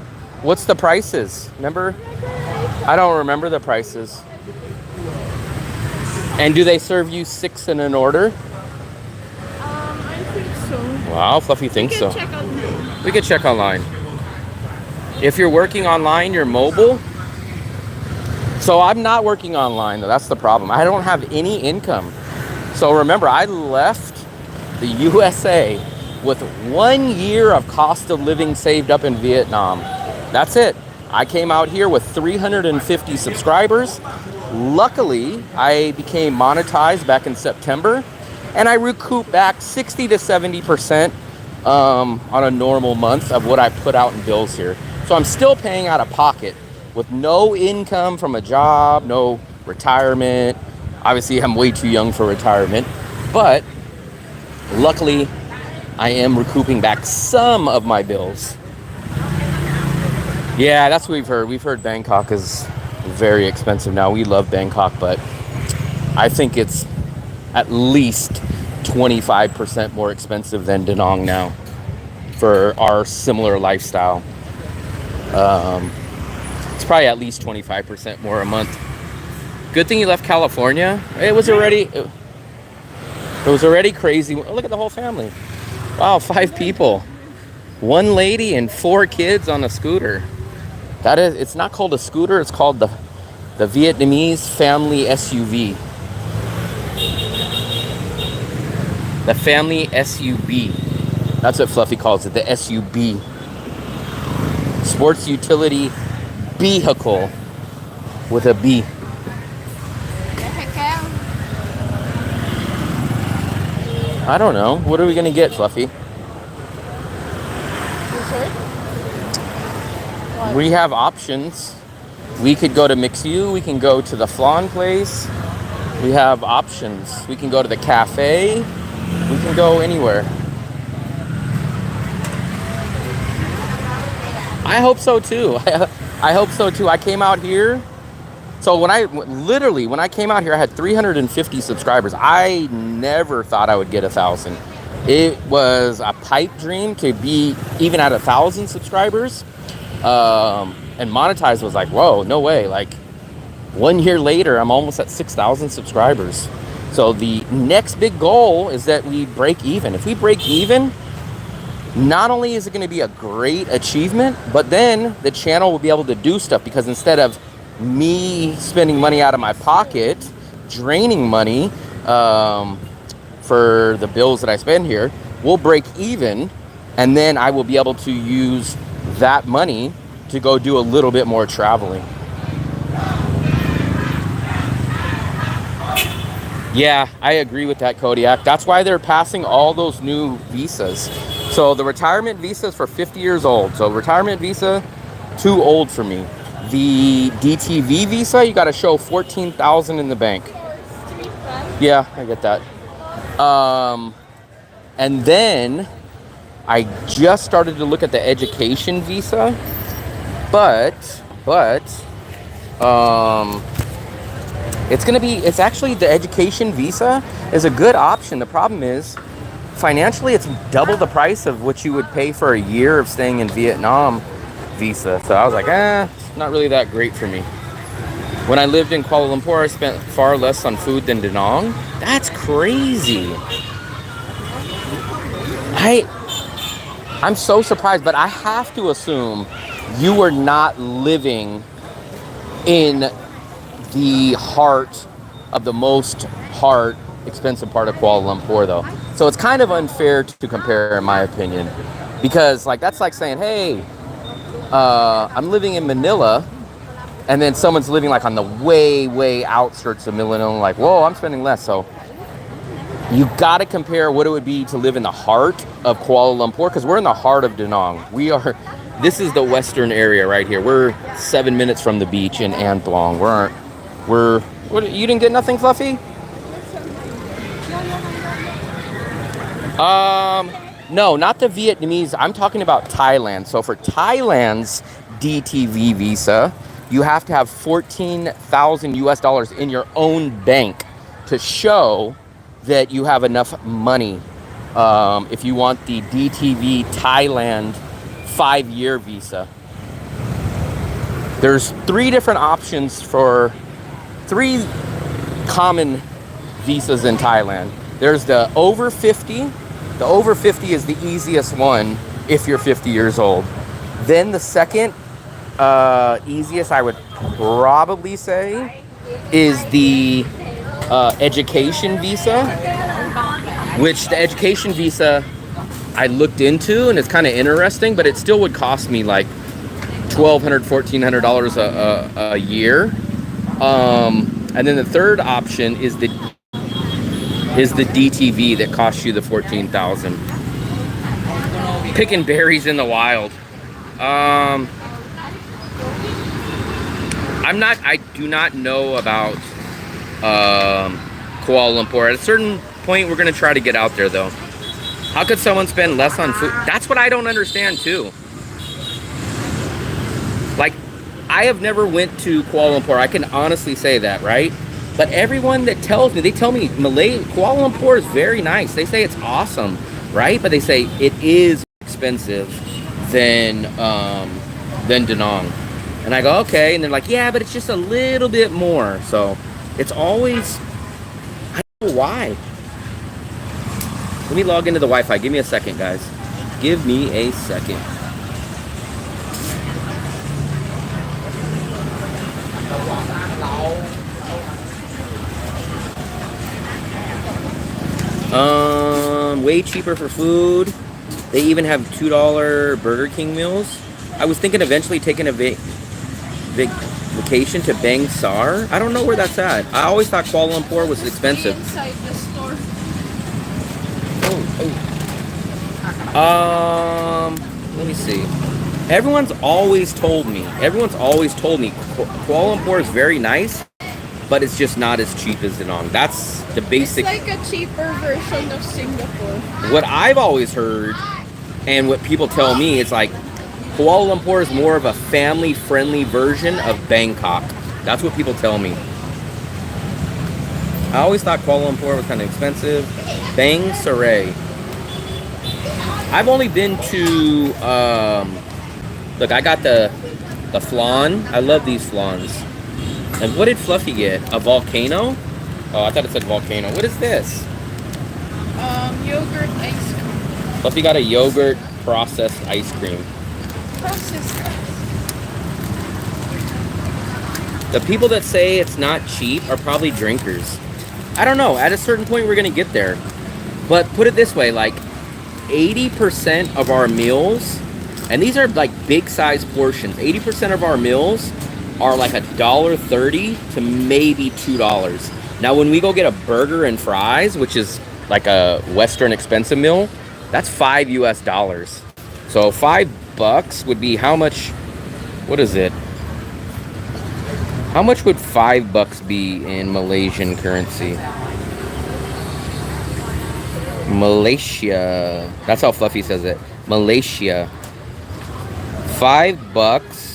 A: What's the prices? Remember? I don't remember the prices. And do they serve you 6 in an order?
B: I think so.
A: Wow, Fluffy thinks so.
B: Check online.
A: We could check online. If you're working online, you're mobile. So I'm not working online, though. That's the problem. I don't have any income. So remember, I left the USA with 1 year of cost of living saved up in Vietnam. That's it. I came out here with 350 subscribers. Luckily, I became monetized back in September, and I recouped back 60 to 70% on a normal month of what I put out in bills here. So I'm still paying out of pocket with no income from a job, no retirement. Obviously, I'm way too young for retirement, but luckily, I am recouping back some of my bills. Yeah, that's what we've heard. We've heard Bangkok is very expensive now. We love Bangkok, but I think it's at least 25% more expensive than Da Nang now for our similar lifestyle. It's probably at least 25% more a month. Good thing you left California. It was already crazy. Look at the whole family. Wow, 5 people. 1 lady and 4 kids on a scooter. It's not called a scooter, it's called the Vietnamese family SUV. The family SUV. That's what Fluffy calls it, the SUV. Sports utility vehicle with a B. I don't know. What are we gonna get, Fluffy? We have options. We could go to Mixu. We can go to the flan place. We have options. We can go to the cafe. We can go anywhere. I hope so too. I hope so too. I came out here. So when I came out here, I had 350 subscribers. I never thought I would get 1,000. It was a pipe dream to be even at 1,000 subscribers. And monetize was like, whoa, no way. Like 1 year later, I'm almost at 6,000 subscribers. So the next big goal is that we break even. If we break even, not only is it going to be a great achievement, but then the channel will be able to do stuff, because instead of me spending money out of my pocket, draining money for the bills that I spend here, we'll break even, and then I will be able to use that money to go do a little bit more traveling. Yeah, I agree with that, Kodiak. That's why they're passing all those new visas. So the retirement visa is for 50 years old. So retirement visa, too old for me. The DTV visa, you got to show 14,000 in the bank. Yeah, I get that. And then I just started to look at the education visa, but it's actually, the education visa is a good option. The problem is, financially, it's double the price of what you would pay for a year of staying in Vietnam visa. So I was like, it's not really that great for me. When I lived in Kuala Lumpur, I spent far less on food than Da Nang. That's crazy. I'm so surprised, but I have to assume you were not living in the heart of the most expensive part of Kuala Lumpur, though. So it's kind of unfair to compare, in my opinion, because that's like saying, hey, I'm living in Manila, and then someone's living on the way outskirts of Manila, like, whoa, I'm spending less. So you got to compare what it would be to live in the heart of Kuala Lumpur, because we're in the heart of Da Nang. This is the western area right here. We're 7 minutes from the beach in An Thong. You didn't get nothing, Fluffy? No, not the Vietnamese. I'm talking about Thailand. So for Thailand's DTV visa, you have to have 14,000 US dollars in your own bank to show that you have enough money. If you want the DTV Thailand 5-year visa. There's 3 different options for 3 common visas in Thailand. There's the over 50. The over 50 is the easiest one if you're 50 years old. Then the second easiest, I would probably say, is the education visa, which the education visa I looked into, and it's kind of interesting, but it still would cost me like $1,200, $1,400 a year. And then the third option is the DTV that costs you the 14,000. Picking berries in the wild. I do not know about Kuala Lumpur. At a certain point, we're gonna try to get out there though. How could someone spend less on food? That's what I don't understand too. I have never went to Kuala Lumpur. I can honestly say that, right? But everyone that tells me, they tell me Kuala Lumpur is very nice. They say it's awesome, right? But they say it is expensive than Da Nang. And I go, okay. And they're like, yeah, but it's just a little bit more. So it's always, I don't know why. Let me log into the Wi-Fi. Give me a second, guys. Give me a second. Way cheaper for food. They even have $2 Burger King meals. I was thinking eventually taking a vacation to Bang Sar. I don't know where that's at. I always thought Kuala Lumpur was expensive.
B: Inside the store.
A: Let me see. Everyone's always told me Kuala Lumpur is very nice, but it's just not as cheap as Danang. That's the basic.
B: It's like a cheaper version of Singapore.
A: What I've always heard, and what people tell me, is like Kuala Lumpur is more of a family-friendly version of Bangkok. That's what people tell me. I always thought Kuala Lumpur was kind of expensive. Bang Sarai. I've only been to, look, I got the flan. I love these flans. And what did Fluffy get? A volcano? Oh, I thought it said volcano. What is this?
B: Yogurt ice cream.
A: Fluffy got a yogurt processed ice cream.
B: Processed ice.
A: The people that say it's not cheap are probably drinkers. I don't know. At a certain point, we're going to get there. But put it this way, like 80% of our meals, and these are like big size portions, 80% of our meals are like $1.30 to maybe $2. Now, when we go get a burger and fries, which is like a Western expensive meal, that's $5 US. So $5 would be how much? What is it? How much would $5 be in Malaysian currency? Malaysia. That's how Fluffy says it. Malaysia. $5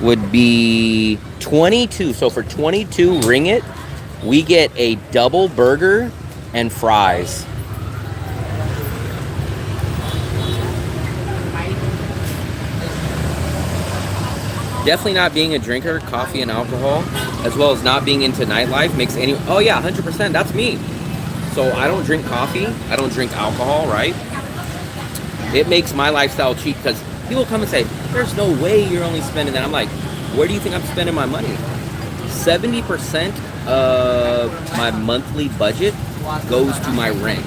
A: would be 22. So for 22 ringgit, we get a double burger and fries. Definitely not being a drinker, coffee and alcohol, as well as not being into nightlife makes any... Oh yeah, 100%, that's me. So I don't drink coffee, I don't drink alcohol, right? It makes my lifestyle cheap because people come and say, there's no way you're only spending that. I'm like, where do you think I'm spending my money? 70% of my monthly budget goes to my rent.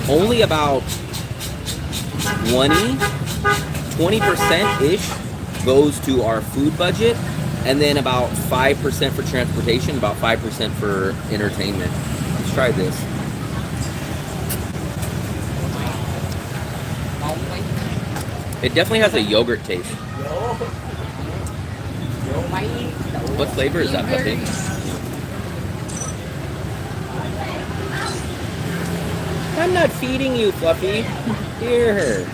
A: Only about 20%-ish goes to our food budget, and then about 5% for transportation, about 5% for entertainment. Let's try this. It definitely has a yogurt taste. What flavor is that, Fluffy? I'm not feeding you, Fluffy. Here.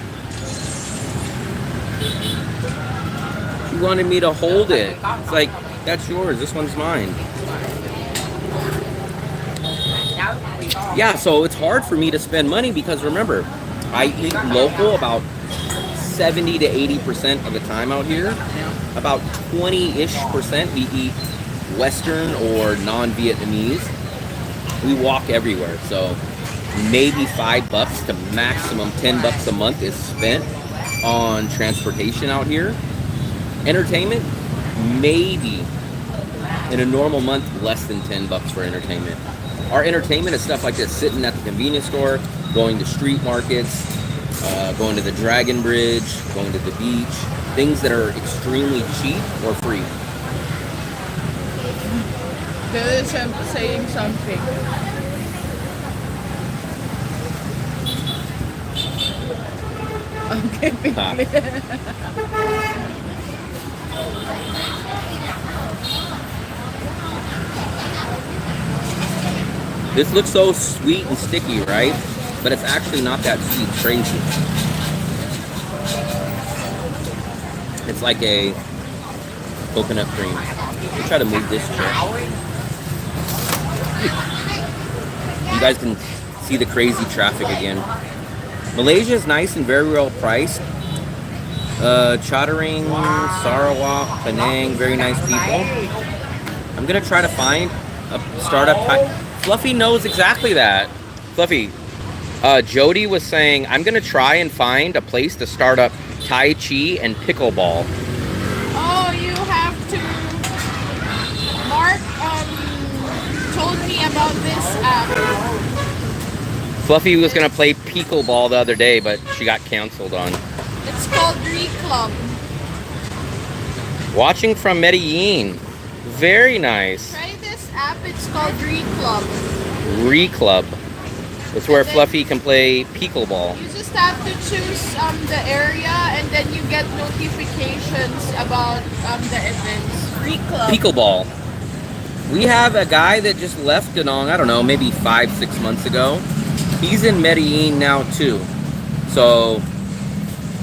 A: She wanted me to hold it. It's like, that's yours. This one's mine. Yeah, so it's hard for me to spend money because remember, I eat local about 70 to 80% of the time out here. About 20-ish% we eat Western or non-Vietnamese. We walk everywhere, so maybe $5 to maximum $10 a month is spent on transportation out here. Entertainment, maybe in a normal month less than $10 for entertainment. Our entertainment is stuff like this: sitting at the convenience store, going to street markets, going to the Dragon Bridge, going to the beach, things that are extremely cheap or free.
B: There is saying something. Okay.
A: This looks so sweet and sticky, right? But it's actually not that sweet. It's crazy. It's like a coconut cream. Let me try to move this chair. You guys can see the crazy traffic again. Malaysia is nice and very well priced. Chattering, Sarawak, Penang, very nice people. I'm gonna try to find a startup. Fluffy knows exactly that. Fluffy, Jody was saying, I'm gonna try and find a place to start up Tai Chi and pickleball.
B: Oh, you have to. Mark told me about this app.
A: Fluffy was gonna play pickleball the other day, but she got canceled on.
B: It's called Club.
A: Watching from Medellin. Very nice.
B: Try this app. It's called Club.
A: Club. It's where Fluffy can play pickleball.
B: You just have to choose the area, and then you get notifications about the events. Club.
A: Pickleball. We have a guy that just left Danong, I don't know, maybe 5-6 months ago. He's in Medellin now too. So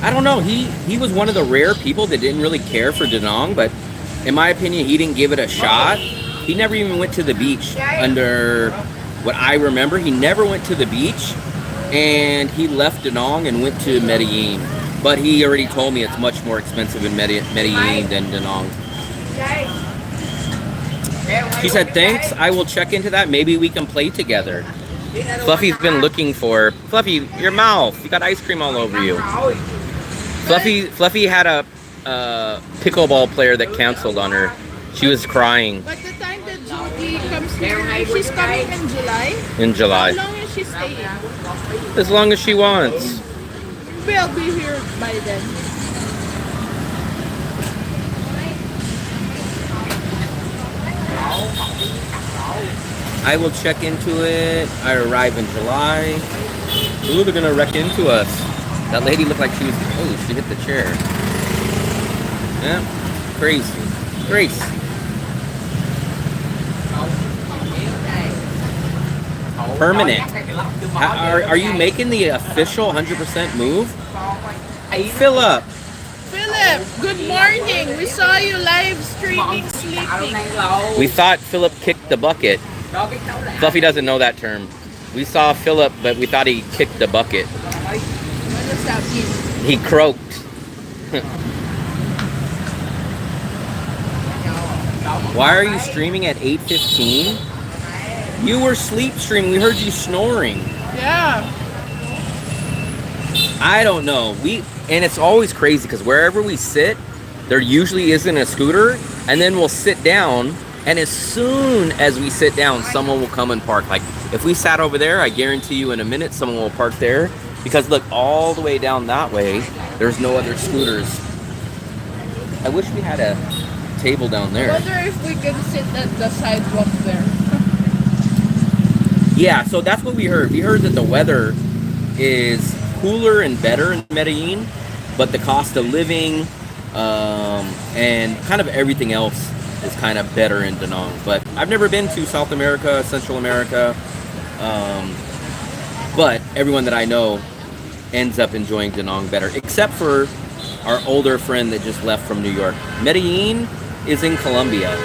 A: I don't know. He was one of the rare people that didn't really care for Danong, but in my opinion, he didn't give it a shot. He never even went to the beach. Under what I remember, he never went to the beach, and he left Danong and went to Medellin. But he already told me it's much more expensive in Medellin than Danong. She said, thanks, I will check into that. Maybe we can play together. Fluffy's been looking for... Fluffy, your mouth. You got ice cream all over you. Fluffy had a pickleball player that canceled on her. She was crying.
B: But the time that Judy comes here, she's coming in July?
A: In July.
B: How long is she staying?
A: As long as she wants.
B: We'll be here by then.
A: I will check into it. I arrive in July. Ooh, they're gonna wreck into us. That lady looked like she was... Oh, she hit the chair. Yeah, crazy. Grace. Permanent. Are you making the official 100% move? Philip.
B: Philip, good morning. We saw you live streaming sleeping.
A: We thought Philip kicked the bucket. Fluffy doesn't know that term. We saw Philip, but we thought he kicked the bucket.
B: What does that mean?
A: He croaked. Why are you streaming at 8:15? You were sleep streaming. We heard you snoring.
B: Yeah.
A: I don't know. And it's always crazy because wherever we sit, there usually isn't a scooter, and then we'll sit down, and as soon as we sit down, someone will come and park. Like if we sat over there, I guarantee you in a minute someone will park there, because look, all the way down that way, there's no other scooters. I wish we had a table down there.
B: I wonder if we can sit at the sidewalk there.
A: Yeah, so that's what we heard. We heard that the weather is cooler and better in Medellin, but the cost of living and kind of everything else is kind of better in Danong. But I've never been to South America, Central America, but everyone that I know ends up enjoying Danong better, except for our older friend that just left from New York. Medellin is in Colombia.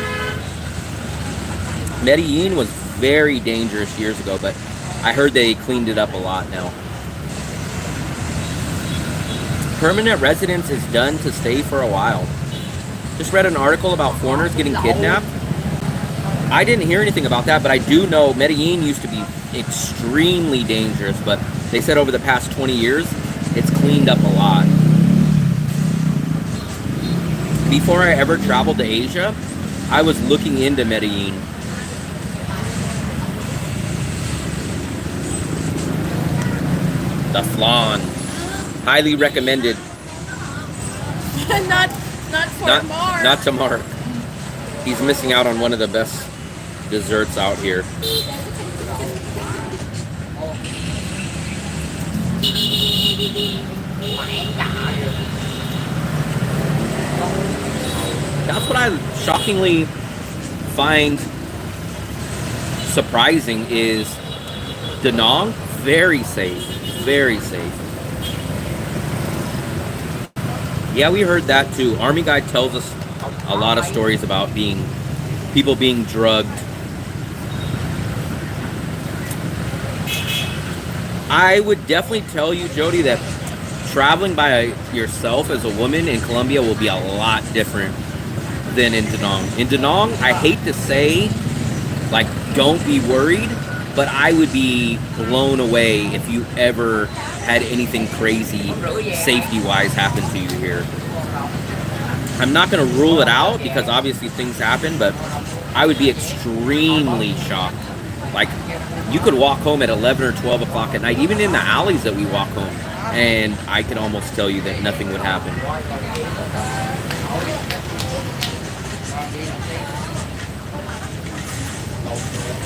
A: Medellin was very dangerous years ago, but I heard they cleaned it up a lot now. Permanent residence is done to stay for a while. Just read an article about foreigners getting kidnapped. I didn't hear anything about that, but I do know Medellin used to be extremely dangerous, but they said over the past 20 years, it's cleaned up a lot. Before I ever traveled to Asia, I was looking into Medellin. The flan. Highly recommended.
B: not for Mark.
A: Not to Mark. He's missing out on one of the best desserts out here. That's what I shockingly find surprising is Danong, very safe, very safe. Yeah, we heard that too. Army Guy tells us a lot of stories about people being drugged. I would definitely tell you, Jody, that traveling by yourself as a woman in Colombia will be a lot different than in Da Nang. In Da Nang, I hate to say, like, don't be worried, but I would be blown away if you ever had anything crazy safety-wise happen to you here. I'm not going to rule it out because obviously things happen, but I would be extremely shocked. Like, you could walk home at 11 or 12 o'clock at night, even in the alleys that we walk home, and I can almost tell you that nothing would happen.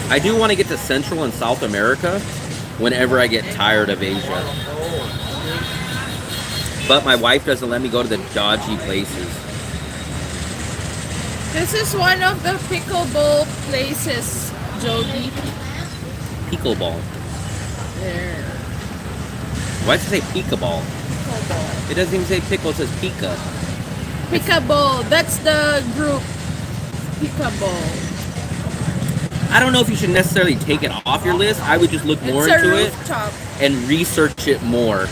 A: I do want to get to Central and South America whenever I get tired of Asia. But my wife doesn't let me go to the dodgy places.
B: This is one of the pickleball places, Jody.
A: Pickleball.
B: There.
A: Why does it say peekaball?
B: Pickleball.
A: It doesn't even say pickle, it says pika.
B: Pickleball. That's the group. Pickleball.
A: I don't know if you should necessarily take it off your list. I would just look more into it and research it more.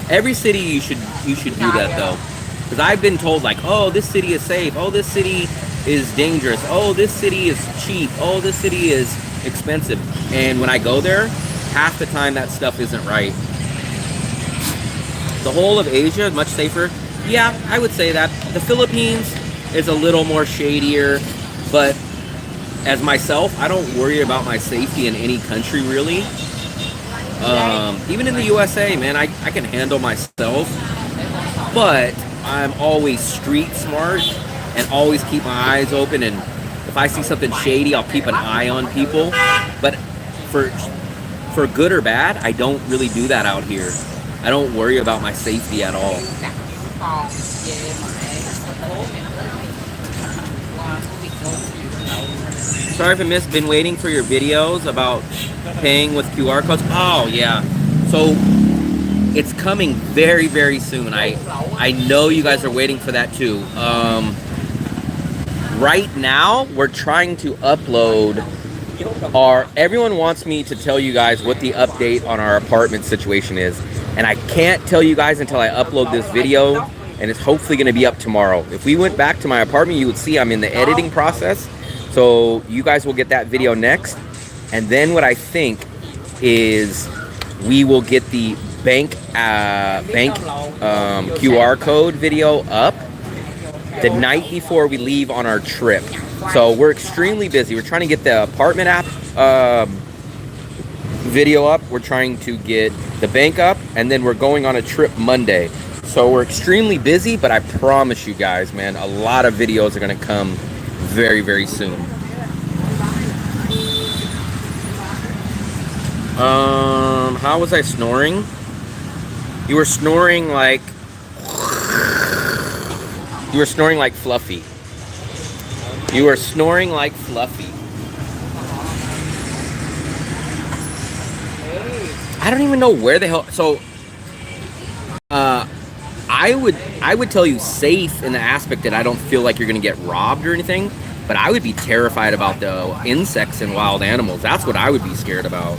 A: Every city you should do that though. Because I've been told like, oh, this city is safe. Oh, this city is dangerous. Oh, this city is cheap. Oh, this city is expensive. And when I go there, half the time that stuff isn't right. The whole of Asia is much safer. Yeah, I would say that. The Philippines is a little more shadier, but as myself, I don't worry about my safety in any country really. Even in the USA, man, I can handle myself, but I'm always street smart and always keep my eyes open, and if I see something shady, I'll keep an eye on people. But for good or bad, I don't really do that out here. I don't worry about my safety at all. Sorry if I missed, been waiting for your videos about paying with QR codes. Oh yeah, so it's coming very, very soon. I know you guys are waiting for that too. Right now, we're trying to upload everyone wants me to tell you guys what the update on our apartment situation is. And I can't tell you guys until I upload this video, and it's hopefully gonna be up tomorrow. If we went back to my apartment, you would see I'm in the editing process. So you guys will get that video next. And then what I think is we will get the bank QR code video up the night before we leave on our trip. So we're extremely busy. We're trying to get the apartment app video up. We're trying to get the bank up, and then we're going on a trip Monday. So we're extremely busy, but I promise you guys, man, a lot of videos are gonna come very, very soon. How was I snoring? You were snoring like Fluffy. You were snoring like Fluffy. I don't even know where the hell. So, I would tell you safe in the aspect that I don't feel like you're gonna get robbed or anything, but I would be terrified about the insects and wild animals. That's what I would be scared about.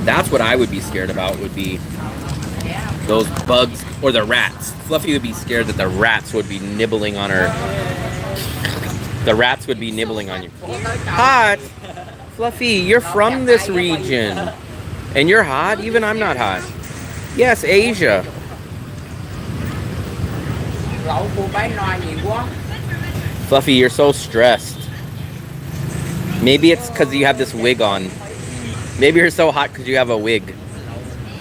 A: That's what I would be scared about, would be those bugs or the rats. Fluffy would be scared that the rats would be nibbling on her. The rats would be nibbling on you. Hot! Fluffy, you're from this region. And you're hot? Even I'm not hot. Yes, Asia. Fluffy, you're so stressed. Maybe it's because you have this wig on. Maybe you're so hot because you have a wig.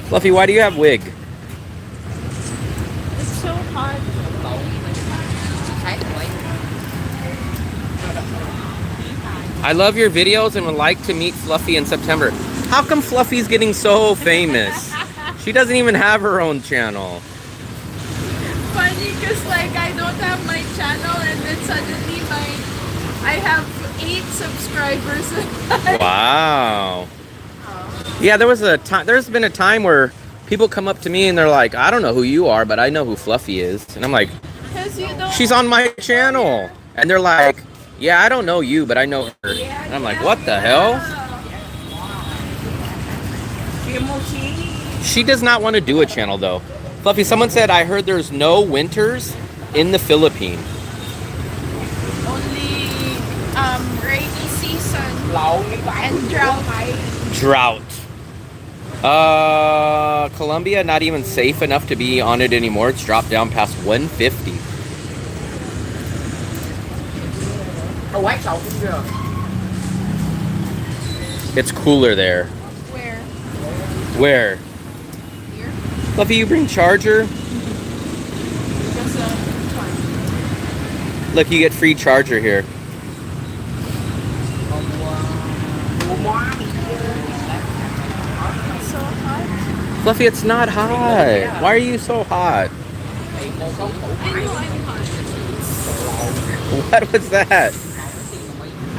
A: Fluffy, why do you have wig?
B: It's so hot.
A: I love your videos and would like to meet Fluffy in September. How come Fluffy's getting so famous? She doesn't even have her own channel.
B: Funny because like I don't have my channel, and then suddenly I have 8 subscribers.
A: Wow. Yeah, there's been a time where people come up to me and they're like, I don't know who you are, but I know who Fluffy is. And I'm like,
B: You don't
A: she's on my channel. And they're like, Yeah, I don't know you, but I know her. And I'm like, what the hell? She does not want to do a channel though. Fluffy, someone said, I heard there's no winters in the Philippines.
B: Only rainy season and drought.
A: Colombia, not even safe enough to be on it anymore. It's dropped down past 150. It's cooler there. Where?
B: Here?
A: Fluffy, you bring charger? Look, you get free charger here.
B: So hot.
A: Fluffy, it's not hot. Why are you so hot?
B: I know I'm hot.
A: What was that?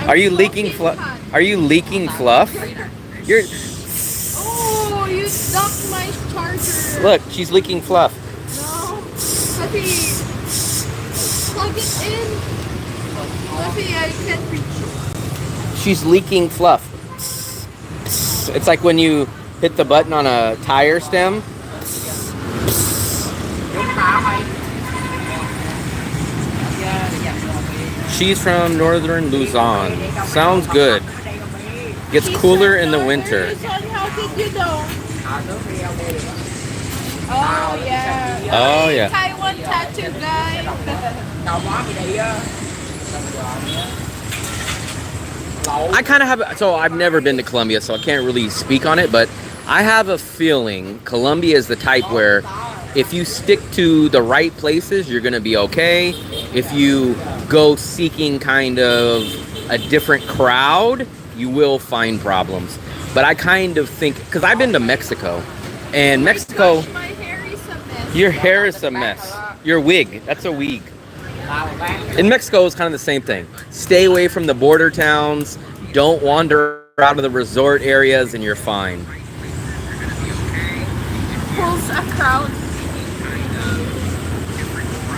A: Are you leaking fluff? Are you leaking fluff? You're.
B: Oh, you dumped my charger.
A: Look, she's leaking fluff.
B: No. Fluffy. Plug it in. Fluffy, I can't reach it.
A: She's leaking fluff. It's like when you hit the button on a tire stem. She's from northern Luzon. Sounds good. Gets cooler in the winter.
B: How did you know? Oh, yeah.
A: Oh, yeah.
B: Taiwan tattoo guy.
A: I kind of have, so I've never been to Colombia, so I can't really speak on it, but I have a feeling Colombia is the type where if you stick to the right places, you're going to be okay. If you go seeking kind of a different crowd, you will find problems. But I kind of think, because I've been to Mexico, and Mexico,
B: My hair is a mess.
A: your hair is a mess. Your wig, that's a wig. In Mexico, it's kind of the same thing. Stay away from the border towns. Don't wander out of the resort areas, and you're fine.
B: Pulls a crowd.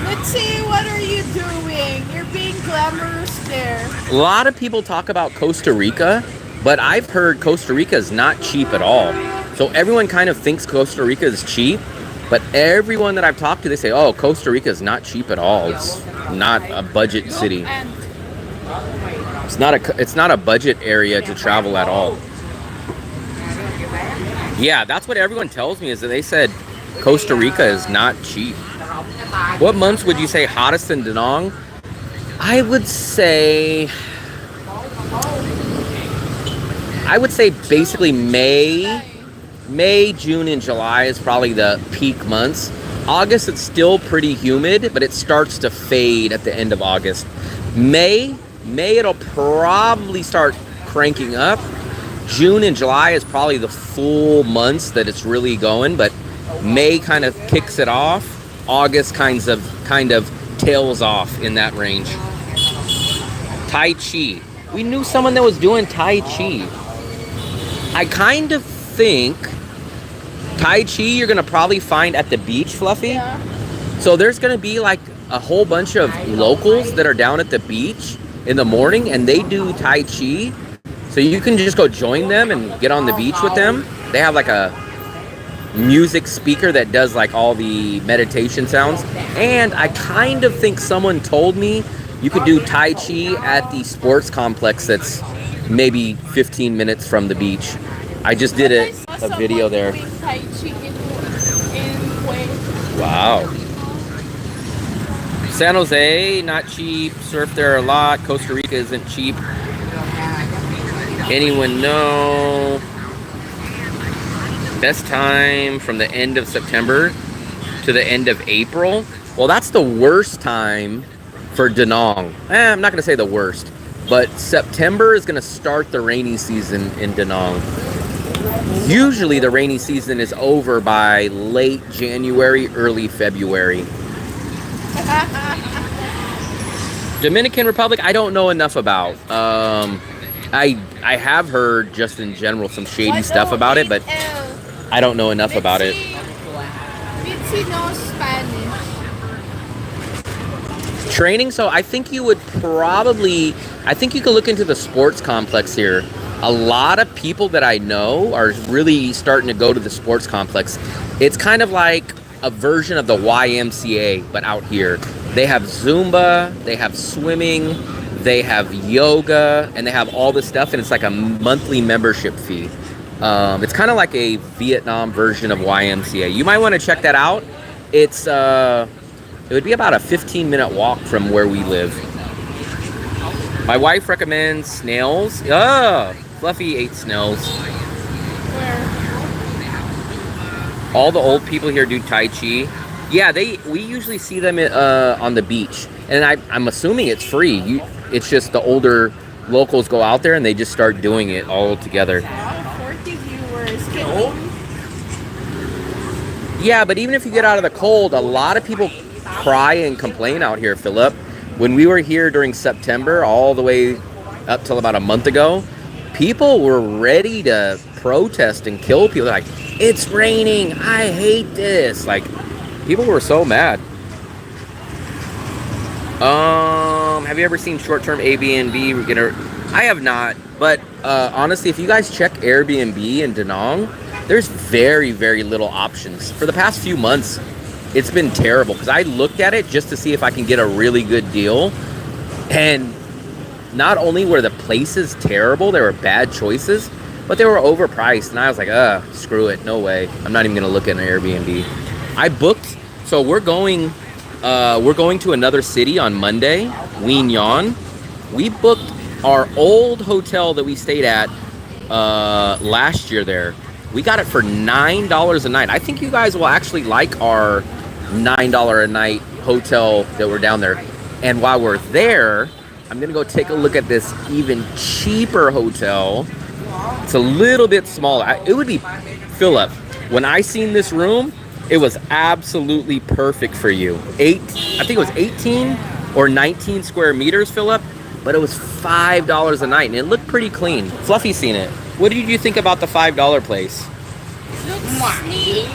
B: Let's see, what are you doing? You're being glamorous there.
A: A lot of people talk about Costa Rica, but I've heard Costa Rica is not cheap at all. So everyone kind of thinks Costa Rica is cheap, but everyone that I've talked to, they say, oh, Costa Rica is not cheap at all. It's not a budget city.
B: And
A: It's not a budget area to travel at all. Yeah, that's what everyone tells me, is that they said Costa Rica is not cheap. What months would you say hottest in Da Nang? I would say basically May, June, and July is probably the peak months. August, it's still pretty humid, but it starts to fade at the end of August. May, it'll probably start cranking up. June and July is probably the full months that it's really going, but May kind of kicks it off. August kind of tails off in that range. Tai Chi. We knew someone that was doing Tai Chi. I kind of think Tai Chi you're gonna probably find at the beach, Fluffy.
B: yeah.
A: So there's gonna be like a whole bunch of locals that are down at the beach in the morning, and they do Tai Chi. So you can just go join them and get on the beach with them. They have like a music speaker that does like all the meditation sounds. And I kind of think someone told me you could do Tai Chi at the sports complex that's maybe 15 minutes from the beach. I just did a video there.
B: Tai Chi in Kuwait.
A: Wow. San Jose, not cheap. Surf there a lot. Costa Rica isn't cheap. Anyone know? Best time from the end of September to the end of April? Well, that's the worst time for Da Nang. I'm not going to say the worst, but September is going to start the rainy season in Da Nang. Usually the rainy season is over by late January, early February. Dominican Republic, I don't know enough about. I have heard just in general some shady stuff about it, but I don't know enough about it.
B: Mitzi knows Spanish.
A: Training, so I think you would probably I think you can look into the sports complex here. A lot of people that I know are really starting to go to the sports complex. It's kind of like a version of the YMCA, but out here. They have Zumba, they have swimming, they have yoga, and they have all this stuff, and it's like a monthly membership fee. It's kind of like a Vietnam version of YMCA. You might want to check that out. It would be about a 15-minute walk from where we live. My wife recommends snails. Oh, Fluffy ate snails.
B: Where?
A: All the old people here do Tai Chi. Yeah, we usually see them on the beach, and I'm assuming it's free. It's just the older locals go out there and they just start doing it all together.
B: 40 viewers.
A: Yeah, but even if you get out of the cold, a lot of people cry and complain out here, Philip. When we were here during September, all the way up till about a month ago, people were ready to protest and kill people. They're like, it's raining, I hate this. Like, people were so mad. Have you ever seen short-term Airbnb? I have not, but honestly, if you guys check Airbnb in Da Nang, there's very, very little options. For the past few months, it's been terrible because I looked at it just to see if I can get a really good deal. And not only were the places terrible, they were bad choices, but they were overpriced. And I was like, screw it. No way. I'm not even going to look at an Airbnb. I booked. So we're going to another city on Monday, Wien Yan. We booked our old hotel that we stayed at last year there. We got it for $9 a night. I think you guys will actually like our $9 a night hotel that we're down there. And while we're there, I'm gonna go take a look at this even cheaper hotel. It's a little bit smaller. It would be, Philip, when I seen this room, it was absolutely perfect for you. I think it was 18 or 19 square meters, Philip, but it was $5 a night and it looked pretty clean. Fluffy seen it. What did you think about the $5 place?
B: Looks neat.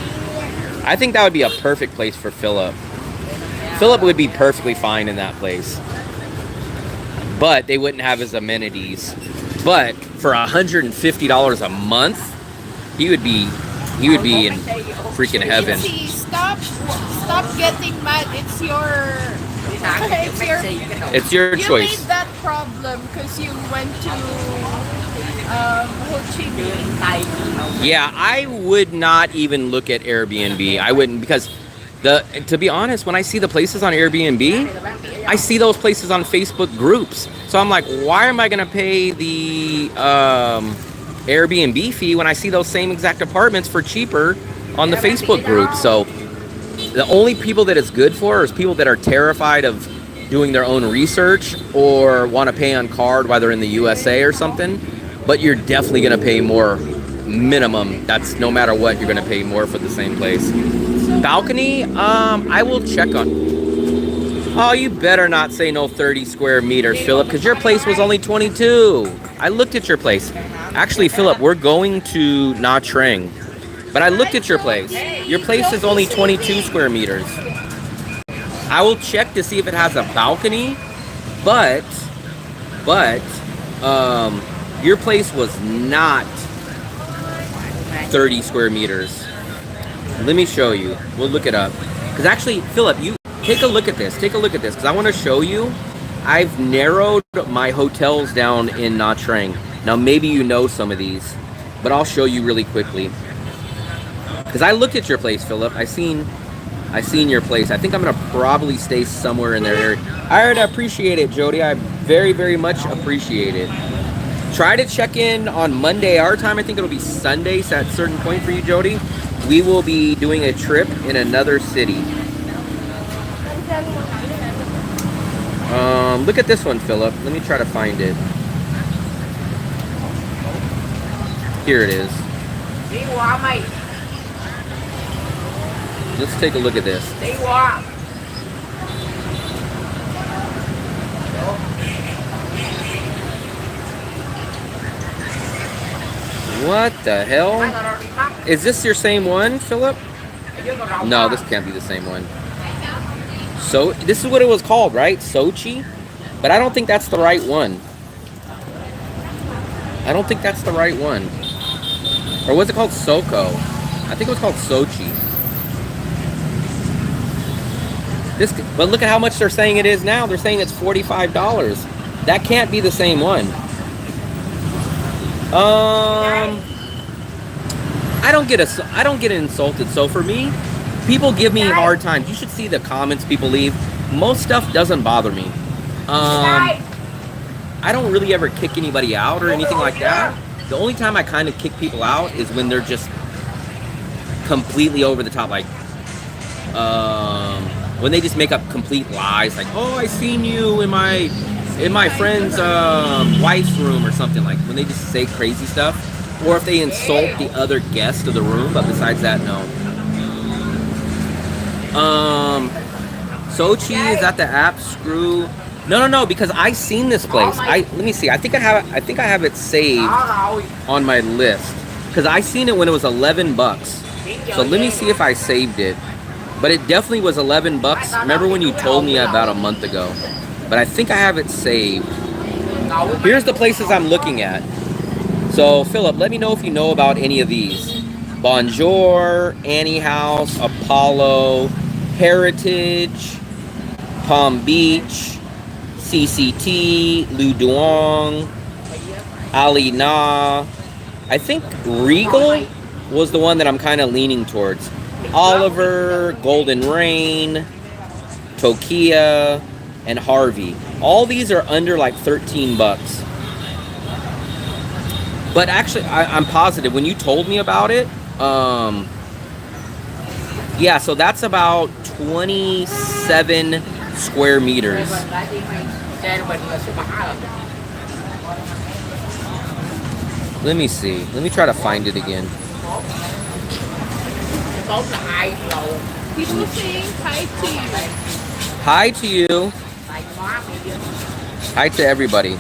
A: I think that would be a perfect place for Philip. Philip would be perfectly fine in that place. But they wouldn't have his amenities. But for $150 a month, he would be in freaking heaven.
B: See, stop getting mad. It's
A: your
B: you
A: choice.
B: made that problem because you went to Ho Chi Minh.
A: Yeah, I would not even look at Airbnb. I wouldn't, because to be honest, when I see the places on Airbnb, I see those places on Facebook groups. So I'm like, why am I gonna pay the Airbnb fee when I see those same exact apartments for cheaper on the Facebook group? So the only people that it's good for is people that are terrified of doing their own research or want to pay on card while they're in the USA or something. But you're definitely going to pay more minimum. That's no matter what, you're going to pay more for the same place. Balcony, I will check on. Oh, you better not say no 30 square meters, Philip, because your place was only 22. I looked at your place. Actually, Philip, we're going to Nha Trang. But I looked at your place. Your place is only 22 square meters. I will check to see if it has a balcony, but your place was not 30 square meters. Let me show you. We'll look it up. Because actually, Philip, you take a look at this. Take a look at this, because I want to show you. I've narrowed my hotels down in Nha Trang. Now, maybe you know some of these, but I'll show you really quickly. Because I looked at your place, Philip. I seen your place. I think I'm gonna probably stay somewhere in there. I would appreciate it, Jody. I very, very much appreciate it. Try to check in on Monday our time. I think it'll be Sunday at a certain point for you, Jody. We will be doing a trip in another city. Look at this one, Philip. Let me try to find it. Here it is. Let's take a look at this. What the hell? Is this your same one, Philip? No, this can't be the same one. So, this is what it was called, right? Sochi? But I don't think that's the right one. I don't think that's the right one. Or was it called Soko? I think it was called Sochi. But look at how much they're saying it is now. They're saying it's $45. That can't be the same one. I don't get insulted. So for me, people give me hard times. You should see the comments people leave. Most stuff doesn't bother me. I don't really ever kick anybody out or anything like that. The only time I kind of kick people out is when they're just completely over the top, like when they just make up complete lies, like, oh, I seen you in my friend's wife's room or something, like when they just say crazy stuff, or if they insult the other guest of the room. But besides that, no. Sochi, is that the app? Screw. No, because I seen this place. Let me see. I think I have it saved on my list because I seen it when it was $11. So let me see if I saved it. But it definitely was $11. Remember when you told me about a month ago? But I think I have it saved. Here's the places I'm looking at. So Philip, let me know if you know about any of these. Bonjour, Annie House, Apollo, Heritage, Palm Beach, CCT, Lu Duong, Ali Na. I think Regal was the one that I'm kind of leaning towards. Oliver, Golden Rain, Tokia, and Harvey. All these are under like $13. But actually, I'm positive when you told me about it. Yeah, so that's about 27 square meters. Let me see. Let me try to find it again.
B: People saying hi to you.
A: Hi to you. Hi to everybody.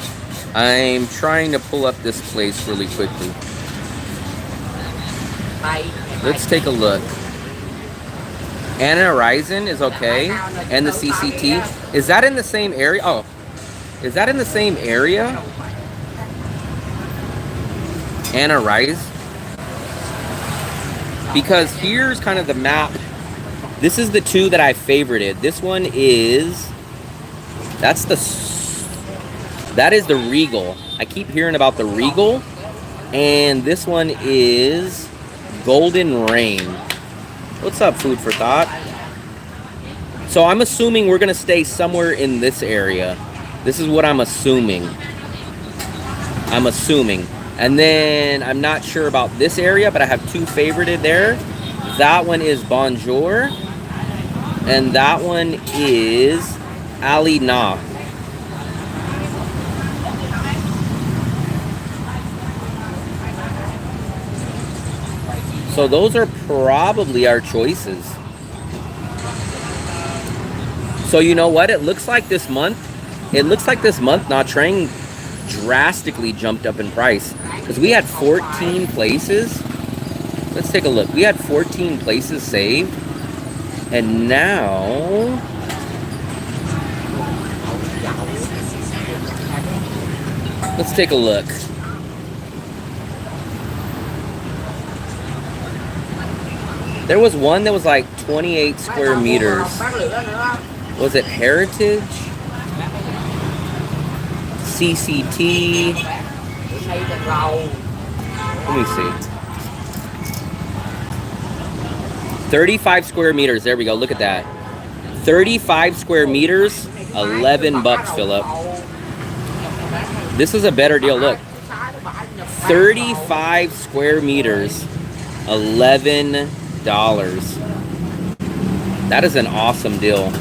A: I'm trying to pull up this place really quickly. Let's take a look. Anna Horizon is okay. And the CCT. Is that in the same area? Oh. Is that in the same area? Anna Rise? Because here's kind of the map. This is the two that I favorited. This one is... That is the Regal. I keep hearing about the Regal. And this one is Golden Rain. What's up, Food for Thought? So I'm assuming we're going to stay somewhere in this area. This is what I'm assuming. And then I'm not sure about this area, but I have two favorited there. That one is Bonjour. And that one is Ali Na. So those are probably our choices. So you know what? It looks like this month Nha Trang drastically jumped up in price. Because we had 14 places. Let's take a look. We had 14 places saved. And now... let's take a look. There was one that was like 28 square meters. Was it Heritage? CCT? Let me see. 35 square meters. There we go. Look at that. 35 square meters. $11, Philip. This is a better deal. Look. 35 square meters. $11. That is an awesome deal.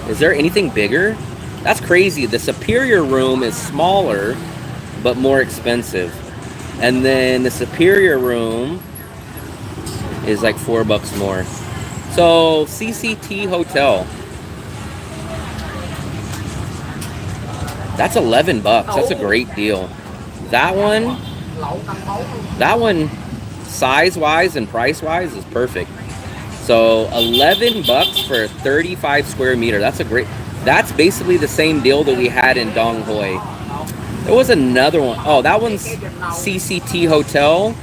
A: Is there anything bigger? That's crazy. The Superior room is smaller, but more expensive. And then the Superior room is like $4 more. So CCT Hotel. That's $11. That's a great deal. That one size-wise and price-wise is perfect. So $11 for a 35 square meter. That's basically the same deal that we had in Dong Hoi. There was another one. Oh, that one's CCT Hotel.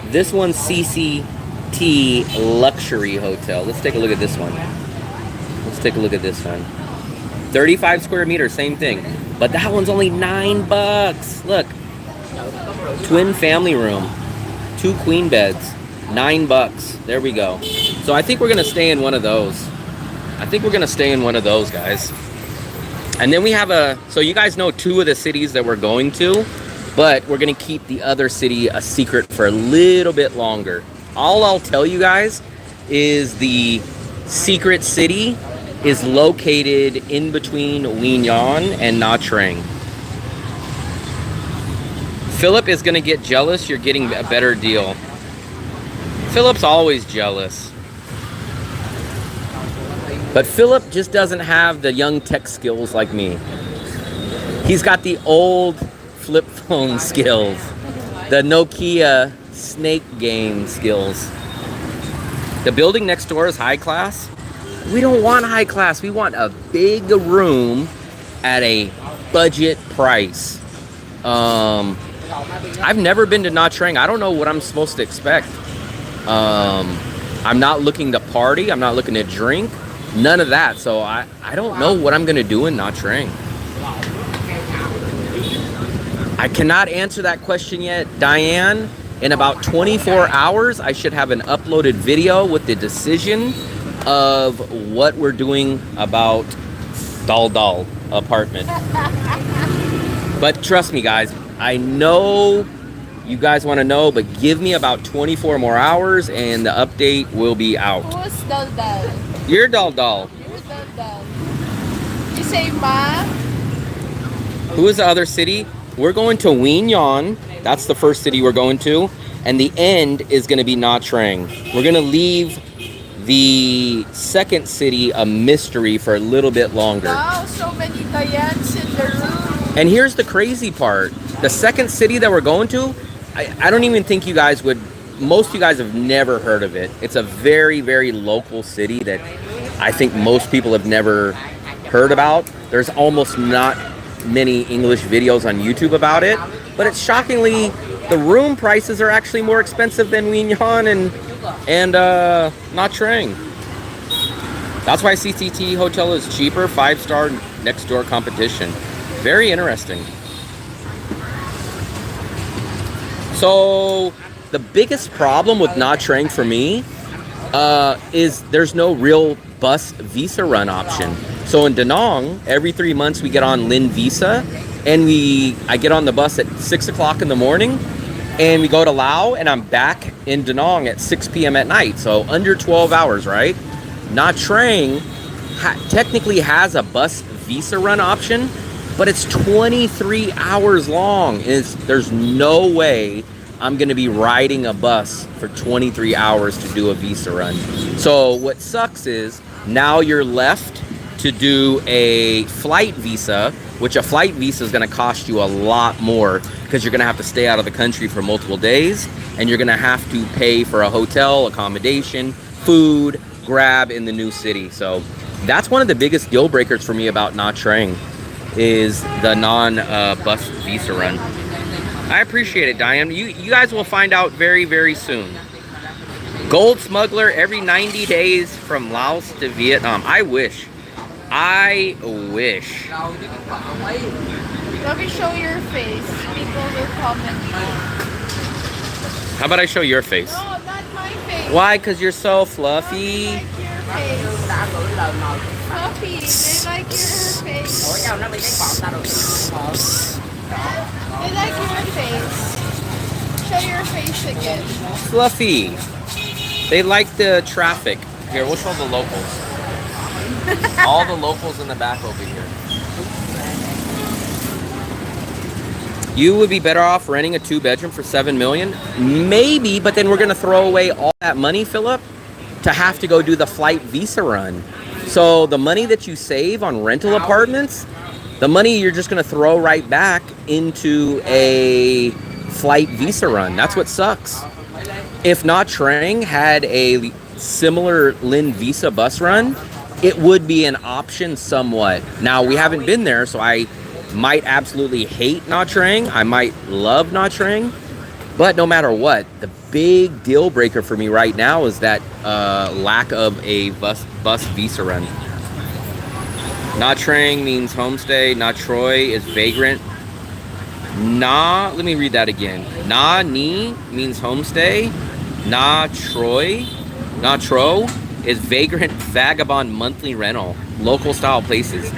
A: This one's CCT Luxury Hotel. Let's take a look at this one. Let's take a look at this one. 35 square meters, same thing. But that one's only $9. Look. Twin family room. 2 queen beds. $9. There we go. So I think we're gonna stay in one of those. I think we're gonna stay in one of those, guys. And then we have so you guys know 2 of the cities that we're going to, but we're gonna keep the other city a secret for a little bit longer. All I'll tell you guys is the secret city is located in between Nguyen Nhân and Nha Trang. Philip is gonna get jealous. You're getting a better deal. Philip's always jealous. But Philip just doesn't have the young tech skills like me. He's got the old flip phone skills, the Nokia snake game skills. The building next door is high class. We don't want high class. We want a big room at a budget price. I've never been to Nha Trang. I don't know what I'm supposed to expect. I'm not looking to party. I'm not looking to drink. None of that. So I don't know what I'm going to do in Nha Trang. I cannot answer that question yet, Diane. In about 24 hours, I should have an uploaded video with the decision of what we're doing about Dal apartment. But trust me, guys, I know you guys want to know, but give me about 24 more hours and the update will be out.
B: Who's Dal?
A: You're Dal.
B: You're Dal. You say Ma?
A: Who is the other city? We're going to Nguyen Nhân. That's the first city we're going to. And the end is going to be Nha Trang. We're going to leave the second city a mystery for a little bit longer.
B: Wow, so many Dianes in the room.
A: And here's the crazy part. The second city that we're going to, I don't even think you guys would, most of you guys have never heard of it. It's a very, very local city that I think most people have never heard about. There's almost not many English videos on YouTube about it, but it's shockingly, the room prices are actually more expensive than Nguyen Nhân and Nha Trang. That's why CCT Hotel is cheaper, 5-star next door competition. Very interesting. So the biggest problem with Nha Trang for me is there's no real bus visa run option. So in Da Nang, every 3 months we get on Lin Visa, and I get on the bus at 6 o'clock in the morning, and we go to Lao, and I'm back in Da Nang at 6 p.m. at night. So under 12 hours, right? Nha Trang technically has a bus visa run option, but it's 23 hours long. There's no way I'm gonna be riding a bus for 23 hours to do a visa run. So what sucks is now you're left to do a flight visa, which a flight visa is gonna cost you a lot more because you're gonna have to stay out of the country for multiple days, and you're gonna have to pay for a hotel, accommodation, food, grab in the new city. So that's one of the biggest deal breakers for me about Nha Trang, is the non-bus visa run. I appreciate it, Diane. You guys will find out very, very soon. Gold smuggler every 90 days from Laos to Vietnam. I wish. I wish.
B: Let me show your face. People will comment.
A: How about I show your face?
B: No, not my face.
A: Why? Because you're so fluffy.
B: They like your face. Fluffy, they like your face. They like your face. Show your face again.
A: Fluffy. They like the traffic. Here, we'll show the locals. All the locals in the back over here. You would be better off renting a 2-bedroom for $7 million? Maybe, but then we're gonna throw away all that money, Philip, to have to go do the flight visa run. So the money that you save on rental apartments, the money you're just gonna throw right back into a flight visa run. That's what sucks. If Nha Trang had a similar Lin Visa bus run, it would be an option somewhat. Now, we haven't been there, so I might absolutely hate Nha Trang. I might love Nha Trang. But no matter what, the big deal breaker for me right now is that lack of a bus visa run. Nha Trang means homestay. Nha Troi is vagrant. Let me read that again. Nha Ni means homestay. Nha Tro is vagrant vagabond monthly rental. Local style places.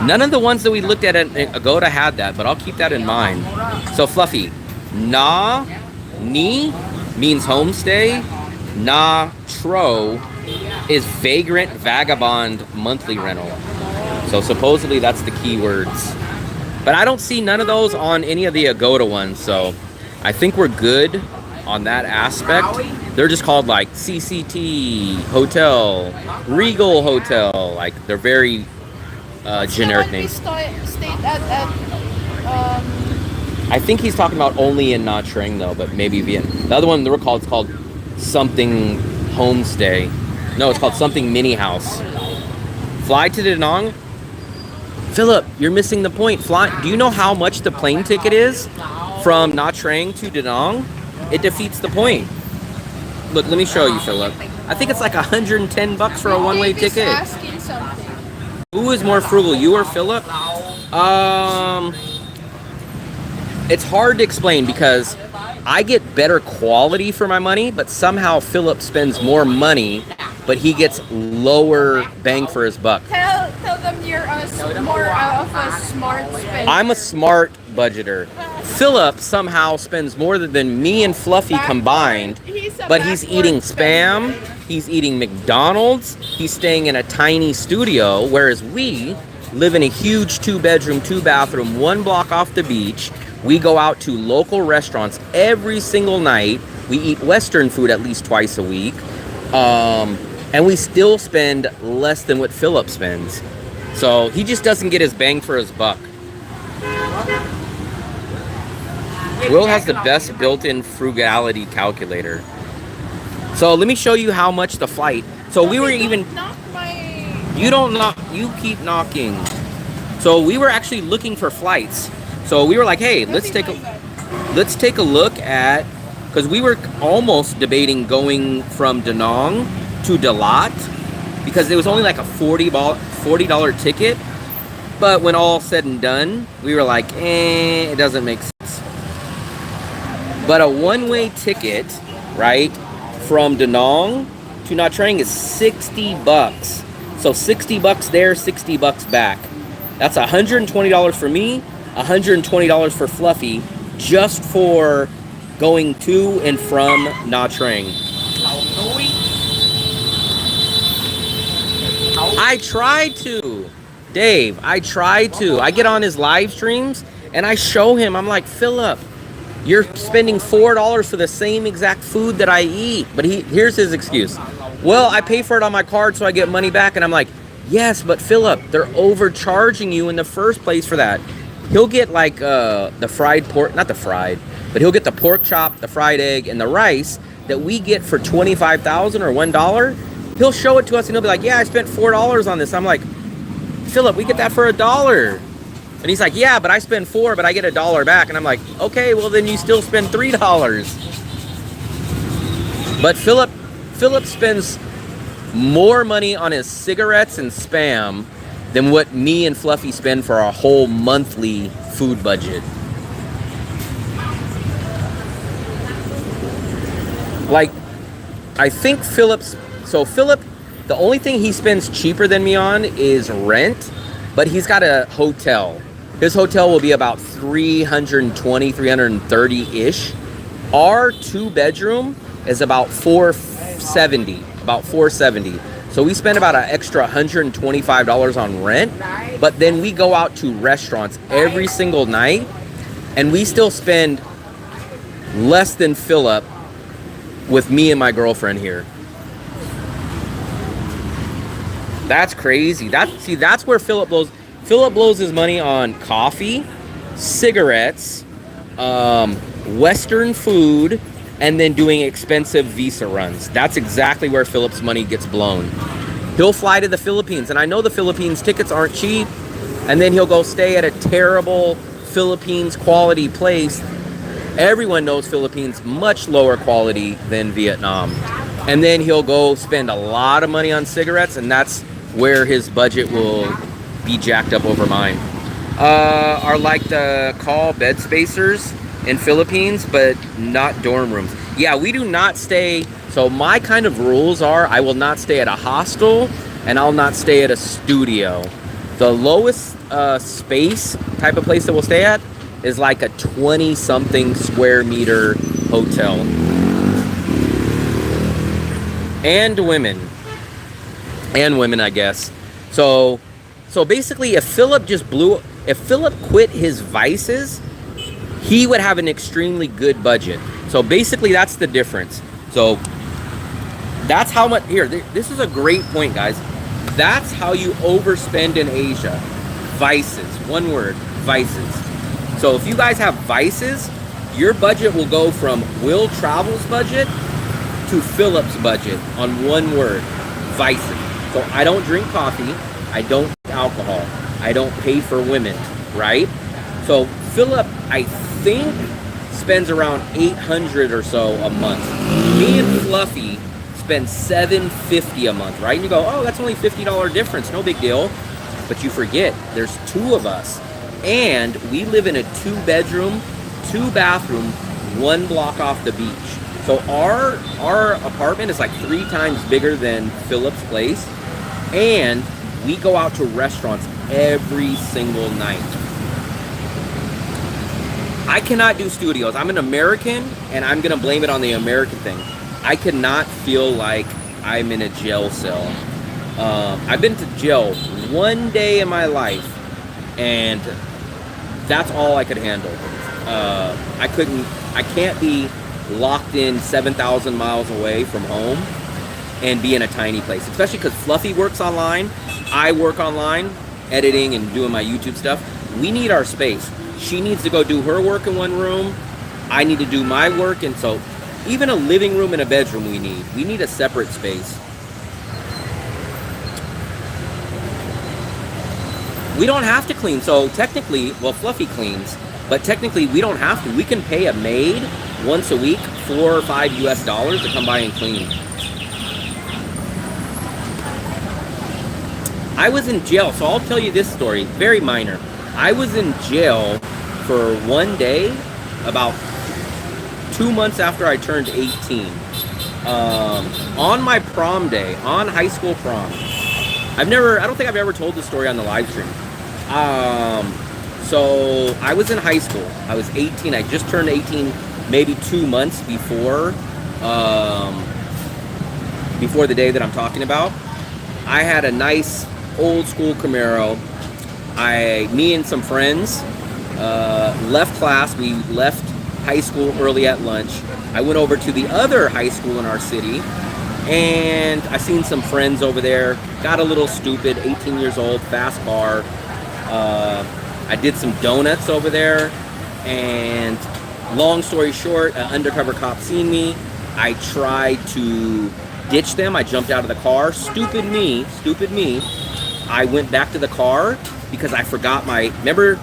A: None of the ones that we looked at Agoda had that, but I'll keep that in mind. So Fluffy, Nha Ni means homestay. Nha Tro is vagrant vagabond monthly rental. So supposedly that's the keywords. But I don't see none of those on any of the Agoda ones, so I think we're good on that aspect. They're just called like CCT Hotel, Regal Hotel. Like they're very generic names. I think he's talking about only in Nha Trang though, but maybe Vietnam. The other one it's called something homestay. No, it's called something mini house. Fly to Da Nang. Philip, you're missing the point. Do you know how much the plane ticket is from Nha Trang to Da Nang? It defeats the point. Look, let me show you, Philip. I think it's like $110 for a one-way ticket.
B: Asking something.
A: Who is more frugal, you or Philip? It's hard to explain because I get better quality for my money, but somehow Philip spends more money, but he gets lower bang for his buck.
B: Tell them you're more of a smart spender.
A: I'm a smart budgeter. Philip somehow spends more than me and Fluffy combined, but he's eating Spam, he's eating McDonald's, he's staying in a tiny studio, whereas we live in a huge 2-bedroom, 2-bathroom, 1 block off the beach. We go out to local restaurants every single night. We eat Western food at least twice a week. And we still spend less than what Philip spends. So he just doesn't get his bang for his buck. Will has the best built-in frugality calculator. So let me show you how much the flight. So we were even... You don't knock, you keep knocking. So we were actually looking for flights. So we were like, hey, let's take a look at, because we were almost debating going from Da Nang to Dalat, because it was only like a $40 ticket. But when all said and done, we were like, it doesn't make sense. But a one-way ticket, right, from Da Nang to Nha Trang is $60. So $60 there, $60 back. That's $120 for me, $120 for Fluffy, just for going to and from Nha Trang. I try to, Dave. I try to. I get on his live streams and I show him. I'm like, Philip, you're spending $4 for the same exact food that I eat. But here's his excuse. Well, I pay for it on my card, so I get money back. And I'm like, yes, but Philip, they're overcharging you in the first place for that. He'll get like the fried pork, not the fried, but he'll get the pork chop, the fried egg, and the rice that we get for $25,000 or $1. He'll show it to us and he'll be like, yeah, I spent $4 on this. I'm like, Philip, we get that for $1. And he's like, yeah, but I spend $4, but I get $1 back. And I'm like, okay, well then you still spend $3. But Philip spends more money on his cigarettes and Spam than what me and Fluffy spend for our whole monthly food budget. Like, I think Philip, the only thing he spends cheaper than me on is rent, but he's got a hotel. His hotel will be about $320, $330-ish. Our 2-bedroom is about $470. So we spend about an extra $125 on rent, but then we go out to restaurants every single night, and we still spend less than Philip with me and my girlfriend here. That's crazy. That's where Philip blows. Philip blows his money on coffee, cigarettes, Western food, and then doing expensive visa runs. That's exactly where Philip's money gets blown. He'll fly to the Philippines, and I know the Philippines tickets aren't cheap, And then he'll go stay at a terrible Philippines quality place. Everyone knows Philippines much lower quality than Vietnam. And then he'll go spend a lot of money on cigarettes, and that's where his budget will be jacked up over mine. Are like the call bed spacers in Philippines, but not dorm rooms. Yeah, we do not stay. So my kind of rules are I will not stay at a hostel and I'll not stay at a studio. The lowest space type of place that we'll stay at is like a 20-something square meter hotel. And women, I guess. So basically, if Philip quit his vices, he would have an extremely good budget. So basically, that's the difference. So that's how much. Here, this is a great point, guys. That's how you overspend in Asia. Vices. One word, vices. So if you guys have vices, your budget will go from Will Travel's budget to Philip's budget on one word, vices. So I don't drink coffee, I don't drink alcohol, I don't pay for women, right? So Philip, I think, spends around $800 or so a month. Me and Fluffy spend $750 a month, right? And you go, oh, that's only $50 difference, no big deal. But you forget, there's two of us, and we live in a 2-bedroom, 2-bathroom, 1 block off the beach. So our apartment is like 3 times bigger than Philip's place, and we go out to restaurants every single night. I cannot do studios. I'm an American, and I'm gonna blame it on the American thing. I cannot feel like I'm in a jail cell. I've been to jail 1 day in my life, and that's all I could handle. I can't be locked in 7,000 miles away from home and be in a tiny place, especially because Fluffy works online, I work online, editing and doing my YouTube stuff. We need our space. She needs to go do her work in one room, I need to do my work, and so even a living room and a bedroom we need a separate space. We don't have to clean, so technically, well, Fluffy cleans, but technically we don't have to. We can pay a maid once a week, $4 or $5 US to come by and clean. I was in jail, so I'll tell you this story, very minor. I was in jail for 1 day, about 2 months after I turned 18. On my prom day, on high school prom. I don't think I've ever told this story on the live stream. So I was in high school. I was 18. I just turned 18 maybe 2 months before the day that I'm talking about. I had a nice old school Camaro. Me and some friends left class. We left high school early at lunch. I went over to the other high school in our city, and I seen some friends over there. Got a little stupid, 18 years old, fast car. I did some donuts over there, and long story short, an undercover cop seen me. I tried to ditch them. I jumped out of the car. Stupid me. I went back to the car because I forgot remember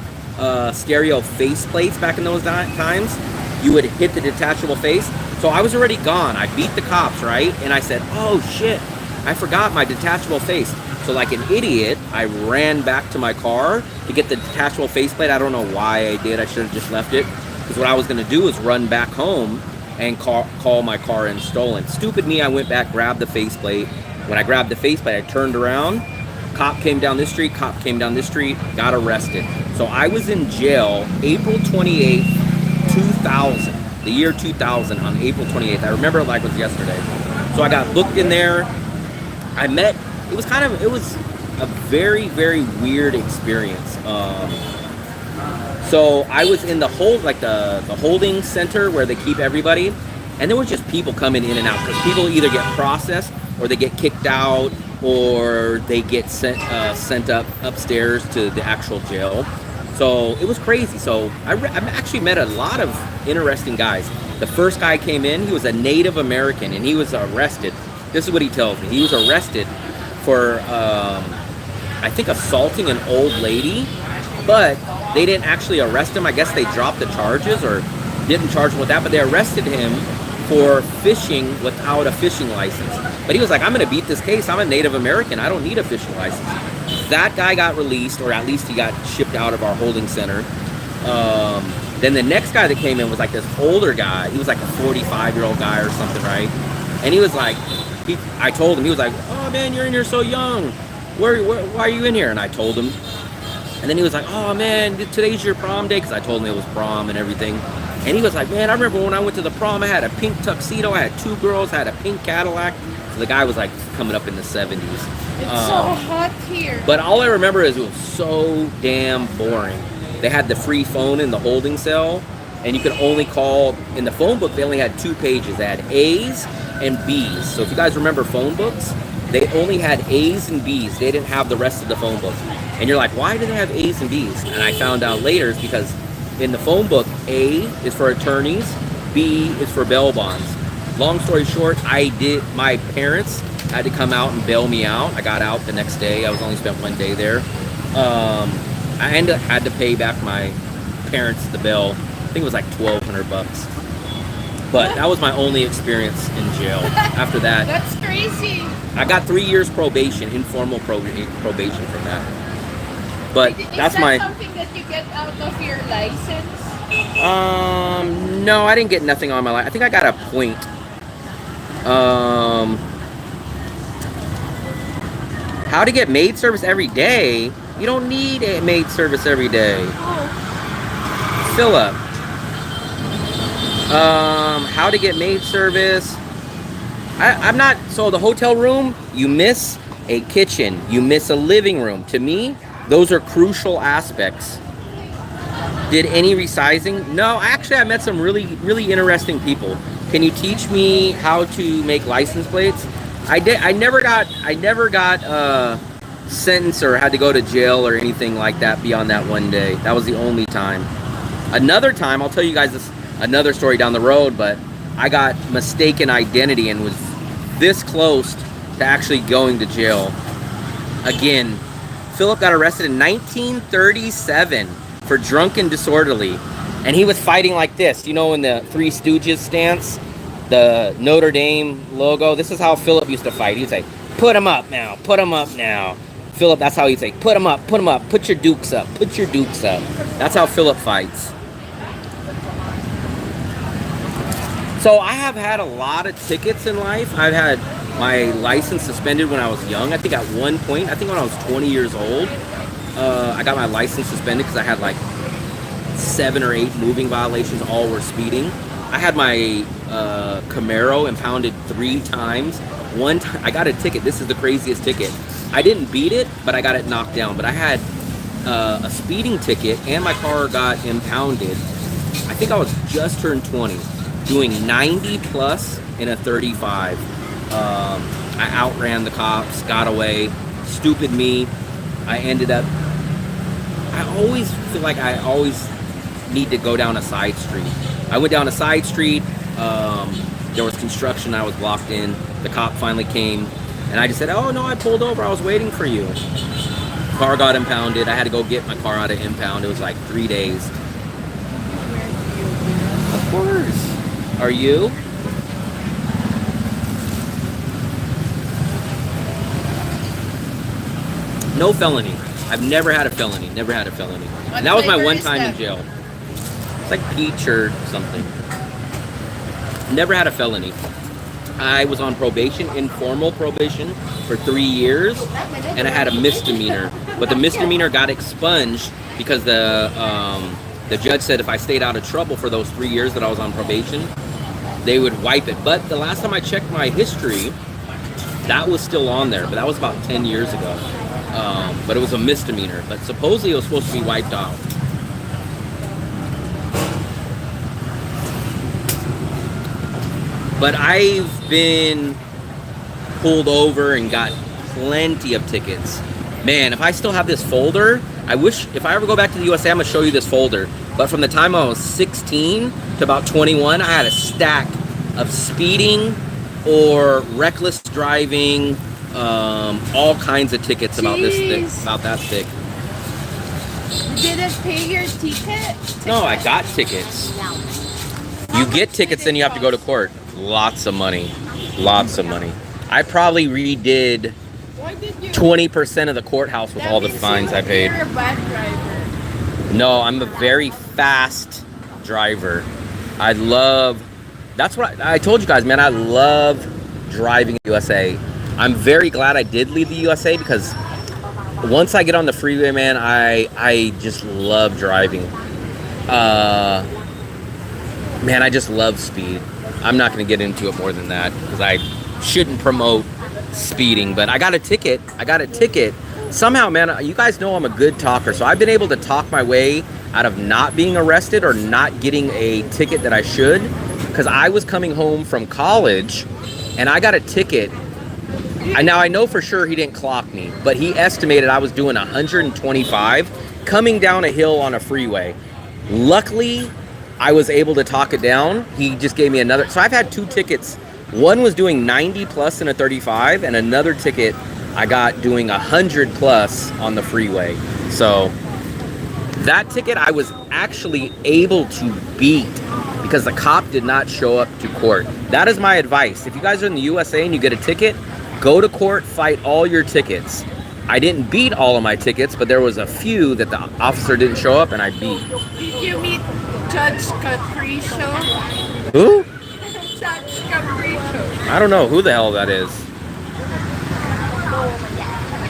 A: stereo face plates back in those times? You would hit the detachable face. So I was already gone. I beat the cops, right? And I said, oh shit, I forgot my detachable face. So like an idiot, I ran back to my car to get the detachable faceplate. I don't know why I did. I should have just left it. Because what I was going to do was run back home and call my car in stolen. Stupid me, I went back, grabbed the faceplate. When I grabbed the faceplate, I turned around. Cop came down this street, got arrested. So I was in jail April 28th, 2000. The year 2000 on April 28th. I remember it like it was yesterday. So I got booked in there. It was a very, very weird experience. So I was in the holding center where they keep everybody, and there was just people coming in and out because people either get processed or they get kicked out or they get sent up upstairs to the actual jail. So it was crazy. So I actually met a lot of interesting guys. The first guy came in, he was a Native American, and he was arrested. This is what he tells me. He was arrested for I think, assaulting an old lady, but they didn't actually arrest him. I guess they dropped the charges or didn't charge him with that, but they arrested him for fishing without a fishing license. But he was like, I'm going to beat this case. I'm a Native American. I don't need a fishing license. That guy got released, or at least he got shipped out of our holding center. Then the next guy that came in was like this older guy. He was like a 45-year-old guy or something, right? And he was like, I told him, he was like, oh man, you're in here so young. Why are you in here? And I told him. And then he was like, oh man, today's your prom day, because I told him it was prom and everything. And he was like, man, I remember when I went to the prom, I had a pink tuxedo, I had 2 girls, I had a pink Cadillac. So the guy was like coming up in the 70s.
B: It's so hot here.
A: But all I remember is it was so damn boring. They had the free phone in the holding cell, and you could only call, in the phone book, they only had 2 pages. They had A's and B's. So if you guys remember phone books, they only had A's and B's. They didn't have the rest of the phone book. And you're like, why do they have A's and B's? And I found out later it's because in the phone book, A is for attorneys, B is for bail bonds. Long story short, my parents had to come out and bail me out. I got out the next day. I was only spent 1 day there. I had to pay back my parents the bail. I think it was like $1,200. But that was my only experience in jail. After that,
B: that's crazy.
A: I got 3 years probation, informal probation from that. But that's my. Is
B: that something that you get out of your license?
A: No, I didn't get nothing on my license. I think I got a point. How to get maid service every day? You don't need a maid service every day.
B: Oh.
A: Philip. How to get maid service? I'm not. So the hotel room, you miss a kitchen, you miss a living room. To me, those are crucial aspects. Did any resizing? No, actually, I met some really, really interesting people. Can you teach me how to make license plates? I did. I never got sentenced or had to go to jail or anything like that beyond that 1 day. That was the only time. Another time, I'll tell you guys another story down the road, but I got mistaken identity and was this close to actually going to jail. Again, Philip got arrested in 1937 for drunk and disorderly, and he was fighting like this, you know, in the Three Stooges stance, the Notre Dame logo. This is how Philip used to fight. He'd say, put him up now, put him up now. Philip, that's how he'd say, put him up, put your dukes up, put your dukes up. That's how Philip fights. So I have had a lot of tickets in life. I've had my license suspended when I was young. I think at one point, when I was 20 years old, I got my license suspended because I had like 7 or 8 moving violations. All were speeding. I had my Camaro impounded 3 times. One time, I got a ticket. This is the craziest ticket. I didn't beat it, but I got it knocked down. But I had a speeding ticket, and my car got impounded. I think I was just turned 20, doing 90 plus in a 35. I outran the cops, got away. Stupid me. I ended up. I always feel like I always need to go down a side street. I went down a side street. There was construction. I was blocked in. The cop finally came, and I just said, "Oh no, I pulled over. I was waiting for you." Car got impounded. I had to go get my car out of impound. It was like 3 days. Of course. Are you? No felony. I've never had a felony. Never had a felony. And that was my one time in jail. It's like peach or something. Never had a felony. I was on probation, informal probation, for 3 years, and I had a misdemeanor. But the misdemeanor got expunged because the judge said if I stayed out of trouble for those 3 years that I was on probation, they would wipe it. But the last time I checked my history, that was still on there. But that was about 10 years ago. But it was a misdemeanor. But supposedly it was supposed to be wiped out. But I've been pulled over and got plenty of tickets. Man, if I still have this folder, I wish, if I ever go back to the USA, I'm going to show you this folder. But from the time I was 16 to about 21, I had a stack of speeding or reckless driving, all kinds of tickets about this thick,
B: Jeez.
A: about that thick.
B: You didn't pay your ticket?
A: No, I got tickets. You get tickets, then you have to go to court. Lots of money. Lots of money. I probably redid
B: Why did you?
A: 20% of the courthouse with
B: That
A: all the
B: means
A: fines I paid.
B: You're a bad driver.
A: No, I'm a very fast driver. That's what I told you guys, man. I love driving in the USA. I'm very glad I did leave the USA because once I get on the freeway, man, I just love driving. Man, I just love speed. I'm not going to get into it more than that because I shouldn't promote speeding, but I got a ticket. Somehow, man, you guys know I'm a good talker, so I've been able to talk my way out of not being arrested or not getting a ticket that I should, because I was coming home from college and I got a ticket. Now I know for sure he didn't clock me, but he estimated I was doing 125 coming down a hill on a freeway. Luckily, I was able to talk it down. He just gave me another. So I've had 2 tickets. One was doing 90 plus in a 35, and another ticket I got doing 100 plus on the freeway. So that ticket I was actually able to beat because the cop did not show up to court. That is my advice. If you guys are in the USA and you get a ticket, go to court, fight all your tickets. I didn't beat all of my tickets, but there was a few that the officer didn't show up and I beat.
B: Did you meet Judge Capricio?
A: Who?
B: Judge Capricio.
A: I don't know who the hell that is.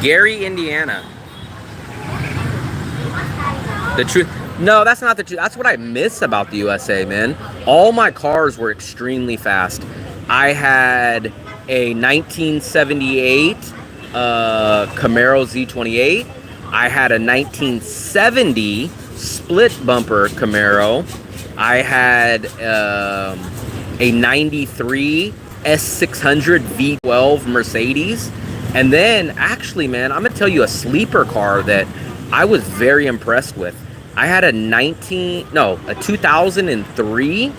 A: Gary, Indiana. The truth. No, that's not the truth. That's what I miss about the USA, man. All my cars were extremely fast. I had a 1978 Camaro Z28. I had a 1970 split bumper Camaro. I had a 93 S600 V12 Mercedes. And then, actually, man, I'm gonna tell you a sleeper car that I was very impressed with. I had a 2003.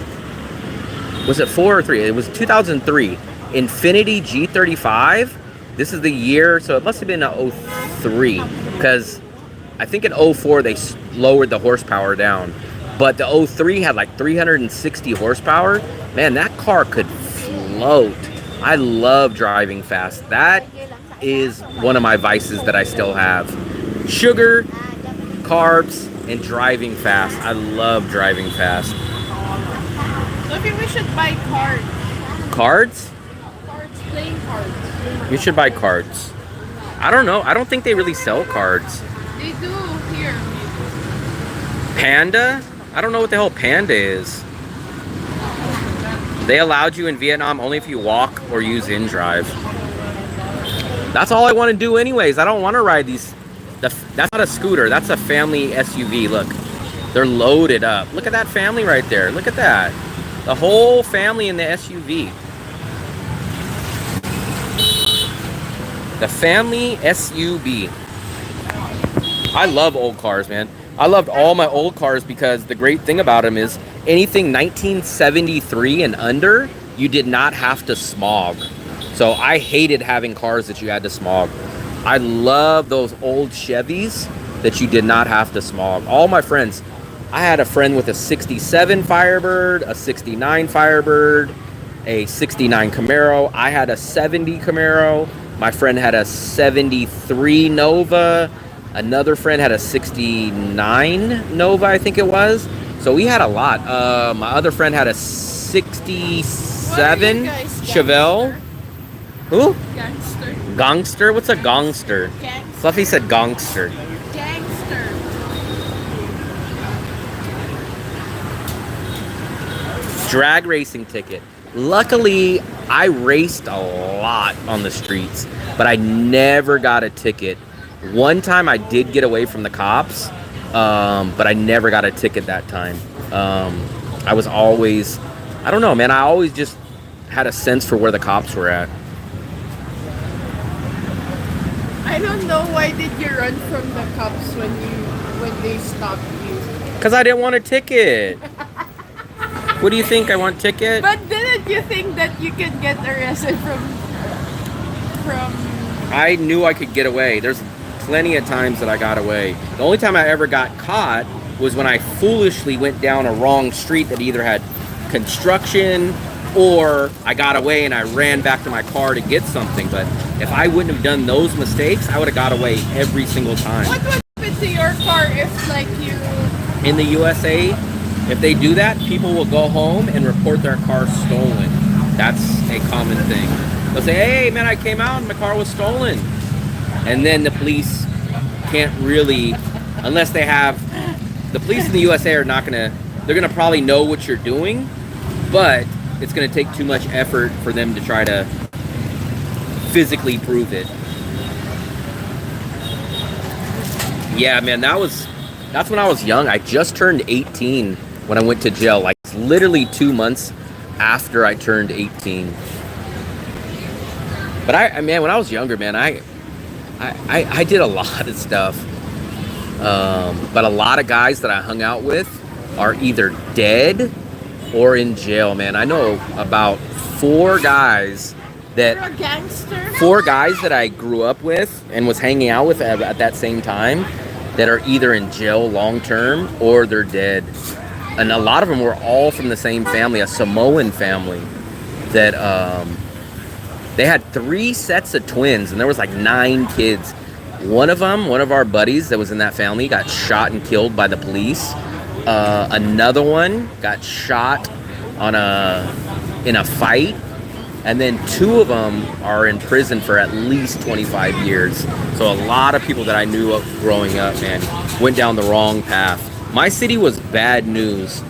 A: Was it 4 or 3? It was 2003 Infiniti G35. This is the year, so it must have been a 03 because I think in 04 they lowered the horsepower down. But the 03 had like 360 horsepower. Man, that car could float. I love driving fast. That is one of my vices that I still have. Sugar, carbs, and driving fast. I love driving fast.
B: Maybe we should buy cards.
A: Cards?
B: Cards, playing cards.
A: You should buy cards. I don't know. I don't think they really sell cards.
B: They do here.
A: Panda? I don't know what the hell Panda is. They allowed you in Vietnam only if you walk or use InDrive. That's all I want to do anyways. I don't want to ride these. That's not a scooter. That's a family SUV. Look. They're loaded up. Look at that family right there. Look at that. The whole family in the SUV. The family SUV. I love old cars, man. I loved all my old cars because the great thing about them is anything 1973 and under, you did not have to smog. So I hated having cars that you had to smog. I love those old Chevys that you did not have to smog. All my friends, I had a friend with a 67 Firebird, a 69 Firebird, a 69 Camaro. I had a 70 Camaro. My friend had a 73 Nova. Another friend had a 69 Nova, I think it was. So we had a lot. My other friend had a 67 Chevelle. Who?
B: Gangster.
A: Gangster? What's a gangster?
B: Gangster.
A: Fluffy said gangster.
B: Gangster.
A: Drag racing ticket. Luckily, I raced a lot on the streets, but I never got a ticket. One time I did get away from the cops, but I never got a ticket that time. I was always, I don't know, man, I always just had a sense for where the cops were at.
B: I don't know, why did you run from the cops when they stopped you?
A: Because I didn't want a ticket. What do you think? I want a ticket?
B: But didn't you think that you could get arrested from
A: I knew I could get away. There's plenty of times that I got away. The only time I ever got caught was when I foolishly went down a wrong street that either had construction or I got away and I ran back to my car to get something. But if I wouldn't have done those mistakes, I would have got away every single time.
B: What would happen to your car if, like, you...
A: In the USA, if they do that, people will go home and report their car stolen. That's a common thing. They'll say, hey, man, I came out and my car was stolen. And then the police can't really, unless they have, the police in the USA are not gonna, they're gonna probably know what you're doing, but it's gonna take too much effort for them to try to physically prove it. Yeah, man, that's when I was young. I just turned 18 when I went to jail. Like, literally 2 months after I turned 18. But I man, when I was younger, man, I did a lot of stuff. But a lot of guys that I hung out with are either dead or in jail, man. I know about 4 guys that...
B: You're a gangster?
A: 4 guys that I grew up with and was hanging out with at that same time that are either in jail long term or they're dead. And a lot of them were all from the same family, a Samoan family that they had 3 sets of twins and there was like 9 kids. One of our buddies that was in that family got shot and killed by the police. Another one got shot in a fight. And then 2 of them are in prison for at least 25 years. So a lot of people that I knew of growing up, man, went down the wrong path. My city was bad news.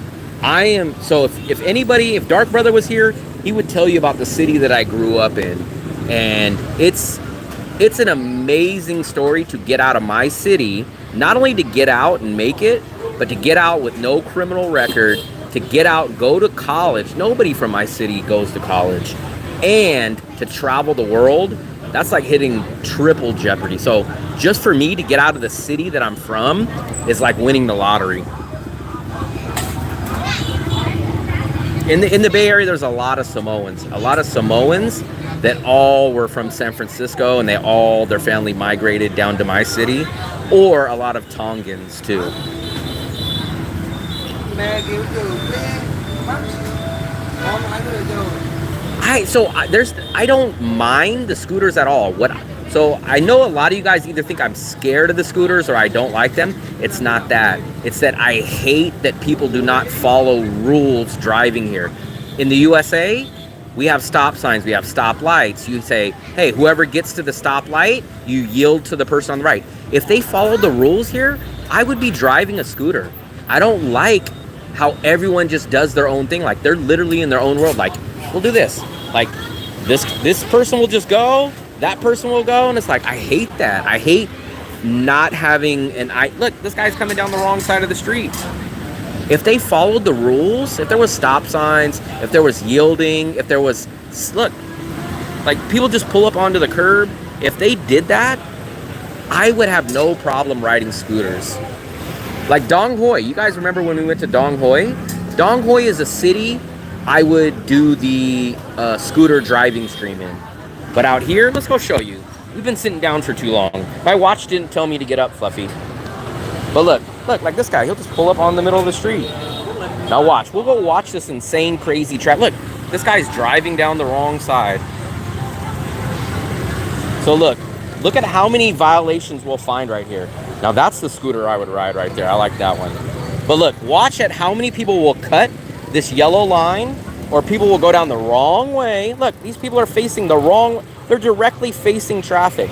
A: So if Dark Brother was here, he would tell you about the city that I grew up in. And it's an amazing story to get out of my city, not only to get out and make it, but to get out with no criminal record, to get out, go to college. Nobody from my city goes to college. And to travel the world, that's like hitting triple jeopardy. So just for me to get out of the city that I'm from is like winning the lottery. In the Bay Area, there's a lot of Samoans. That all were from San Francisco and their family migrated down to my city, or a lot of Tongans too. I don't mind the scooters at all. So I know a lot of you guys either think I'm scared of the scooters or I don't like them. It's not that. It's that I hate that people do not follow rules driving here. In the USA, we have stop signs, we have stop lights. You say, hey, whoever gets to the stoplight, you yield to the person on the right. If they followed the rules here, I would be driving a scooter. I don't like how everyone just does their own thing. Like, they're literally in their own world. Like, we'll do this. Like, this person will just go, that person will go, and it's like, I hate that. I hate not having look, this guy's coming down the wrong side of the street. If they followed the rules, if there was stop signs, if there was yielding, if there was, look, like, people just pull up onto the curb. If they did that, I would have no problem riding scooters. Like Dong Hoi, you guys remember when we went to Dong Hoi? Dong Hoi is a city I would do the scooter driving stream in. But out here, let's go show you. We've been sitting down for too long. My watch didn't tell me to get up, Fluffy. But look, like this guy, he'll just pull up on the middle of the street. Now watch, we'll go watch this insane, crazy traffic. Look, this guy's driving down the wrong side. So look at how many violations we'll find right here. Now that's the scooter I would ride right there. I like that one. But look, watch at how many people will cut this yellow line, or people will go down the wrong way. Look, these people are facing the wrong, they're directly facing traffic.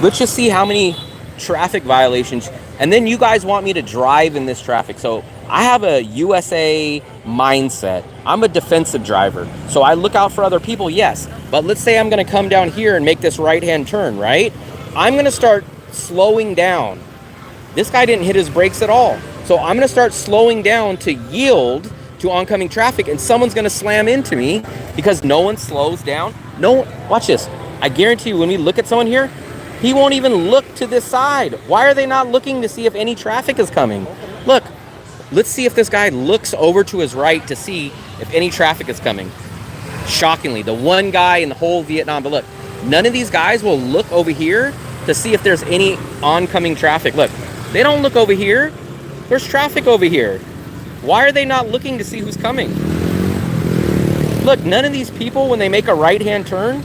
A: Let's just see how many traffic violations. And then you guys want me to drive in this traffic. So I have a USA mindset. I'm a defensive driver. So I look out for other people, yes. But let's say I'm gonna come down here and make this right-hand turn, right? I'm gonna start slowing down. This guy didn't hit his brakes at all. So I'm gonna start slowing down to yield to oncoming traffic, and someone's gonna slam into me because no one slows down. No, watch this. I guarantee you, when we look at someone here, he won't even look to this side. Why are they not looking to see if any traffic is coming? Look, let's see if this guy looks over to his right to see if any traffic is coming. Shockingly, the one guy in the whole Vietnam, but look, None of these guys will look over here to see if there's any oncoming traffic. Look, they don't look over here. There's traffic over here. Why are they not looking to see who's coming? Look, none of these people, when they make a right-hand turn,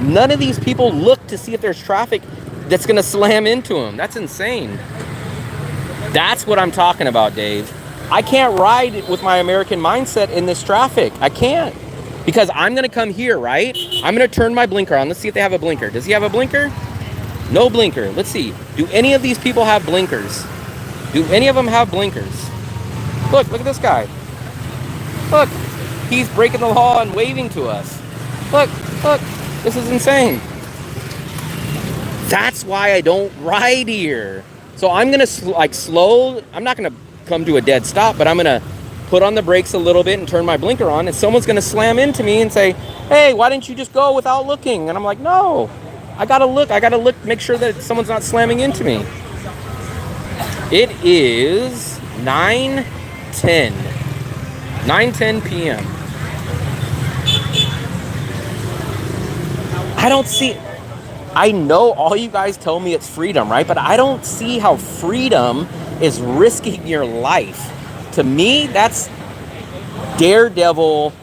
A: none of these people look to see if there's traffic that's gonna slam into them. That's insane. That's what I'm talking about, Dave. I can't ride with my American mindset in this traffic. I can't. Because I'm gonna come here, right? I'm gonna turn my blinker on. Let's see if they have a blinker. Does he have a blinker? No blinker. Let's see. Do any of these people have blinkers? Do any of them have blinkers? Look at this guy. Look, he's breaking the law and waving to us. Look, this is insane. That's why I don't ride here. So I'm gonna slow, I'm not gonna come to a dead stop, but I'm gonna put on the brakes a little bit and turn my blinker on, and someone's gonna slam into me and say, hey, why didn't you just go without looking? And I'm like, no, I gotta look, make sure that someone's not slamming into me. It is 9:10 p.m. I know all you guys tell me it's freedom, right? But I don't see how freedom is risking your life. To me, that's daredevil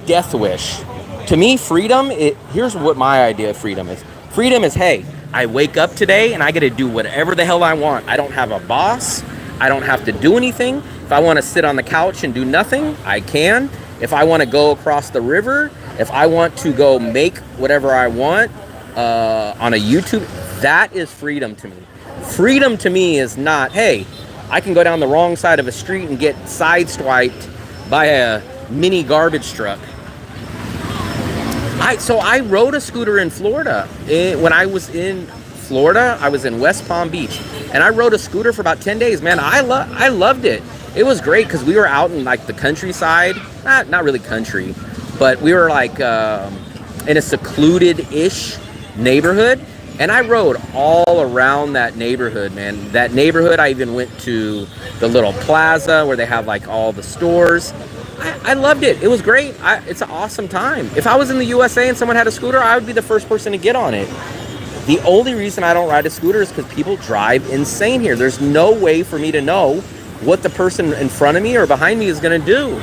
A: death wish. To me, freedom, here's what my idea of freedom is. Freedom is, hey, I wake up today and I get to do whatever the hell I want. I don't have a boss. I don't have to do anything. If I want to sit on the couch and do nothing, I can. If I want to go across the river, if I want to go make whatever I want on a YouTube, that is freedom to me. Freedom to me is not, hey, I can go down the wrong side of a street and get sideswiped by a mini garbage truck. So I rode a scooter in Florida. When I was in Florida, I was in West Palm Beach, and I rode a scooter for about 10 days. Man, I loved it. It was great because we were out in like the countryside, not really country, but we were like in a secluded-ish neighborhood, and I rode all around that neighborhood, man. That neighborhood, I even went to the little plaza where they have like all the stores. I loved it. It was great. It's an awesome time. If I was in the USA and someone had a scooter, I would be the first person to get on it. The only reason I don't ride a scooter is because people drive insane here. There's no way for me to know what the person in front of me or behind me is going to do.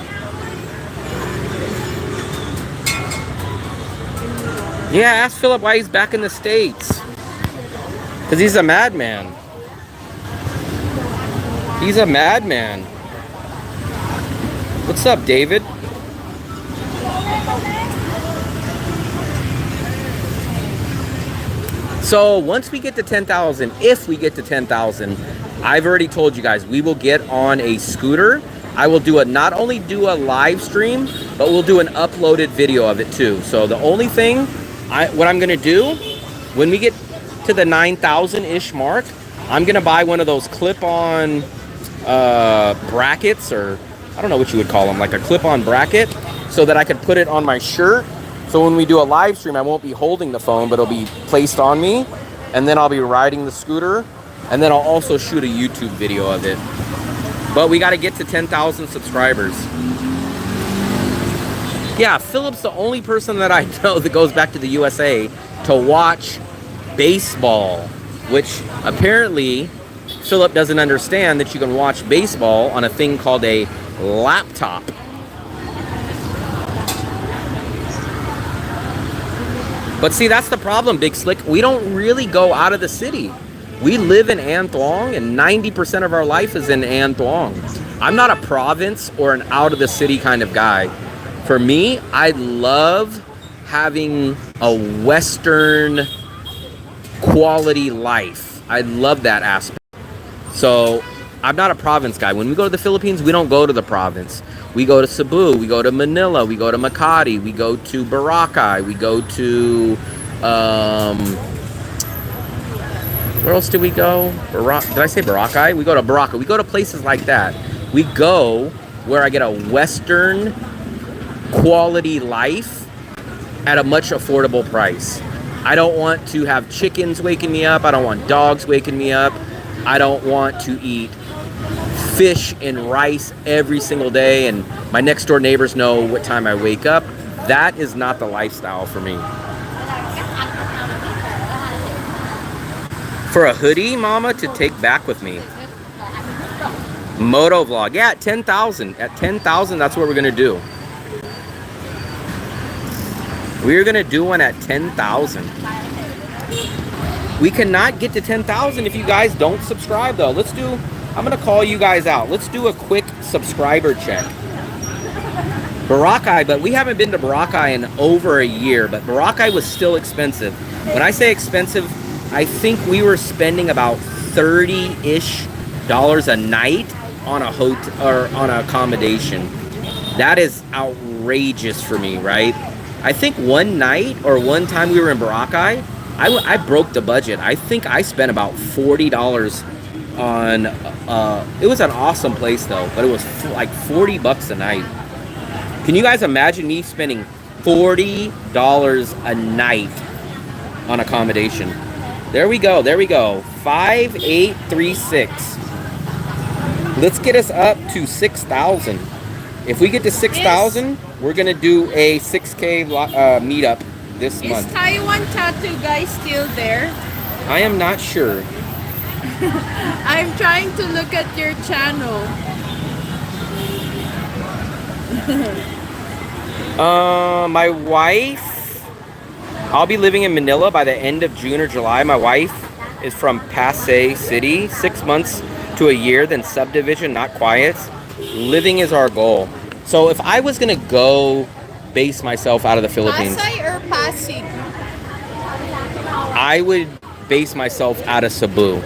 A: Yeah, ask Philip why he's back in the States. Because he's a madman. He's a madman. What's up, David? So once we get to 10,000, if we get to 10,000, I've already told you guys, we will get on a scooter. I will not only do a live stream, but we'll do an uploaded video of it too. So the only thing, what I'm gonna do, when we get to the 9,000-ish mark, I'm gonna buy one of those clip-on brackets, or I don't know what you would call them, like a clip-on bracket, so that I could put it on my shirt. So when we do a live stream, I won't be holding the phone, but it'll be placed on me, and then I'll be riding the scooter, and then I'll also shoot a YouTube video of it. But we got to get to 10,000 subscribers. Yeah, Philip's the only person that I know that goes back to the USA to watch baseball, which apparently Philip doesn't understand that you can watch baseball on a thing called a laptop. But see, that's the problem, Big Slick. We don't really go out of the city. We live in An Thuong, and 90% of our life is in An Thuong. I'm not a province or an out-of-the-city kind of guy. For me, I love having a Western quality life. I love that aspect. So I'm not a province guy. When we go to the Philippines, we don't go to the province. We go to Cebu, we go to Manila, we go to Makati, we go to Boracay, we go to, where else do we go? Did I say Boracay? We go to Boracay. We go to places like that. We go where I get a Western quality life at a much affordable price. I don't want to have chickens waking me up. I don't want dogs waking me up. I don't want to eat fish and rice every single day, and my next door neighbors know what time I wake up. That is not the lifestyle for me. For a hoodie, mama, to take back with me. Moto vlog. Yeah, at 10,000. At 10,000, that's what we're gonna do. We're gonna do one at 10,000. We cannot get to 10,000 if you guys don't subscribe, though. Let's do, I'm gonna call you guys out. Let's do a quick subscriber check. Boracay, but we haven't been to Boracay in over a year, but Boracay was still expensive. When I say expensive, I think we were spending about $30-ish a night on a hotel or on an accommodation. That is outrageous for me, right? I think one night or one time we were in Boracay, I broke the budget. I think I spent about $40 on, it was an awesome place though, but it was like 40 bucks a night. Can you guys imagine me spending $40 a night on accommodation? There we go, there we go. 5836. Let's get us up to 6,000. If we get to 6,000, we're gonna do a 6K meetup this month.
B: Is Taiwan Tattoo Guy still there?
A: I am not sure.
B: I'm trying to look at your channel.
A: My wife, I'll be living in Manila by the end of June or July. My wife is from Pasay City, 6 months to a year, then subdivision, not quiet. Living is our goal. So if I was gonna go base myself out of the Philippines,
B: Pasay or Pasig?
A: I would base myself out of Cebu,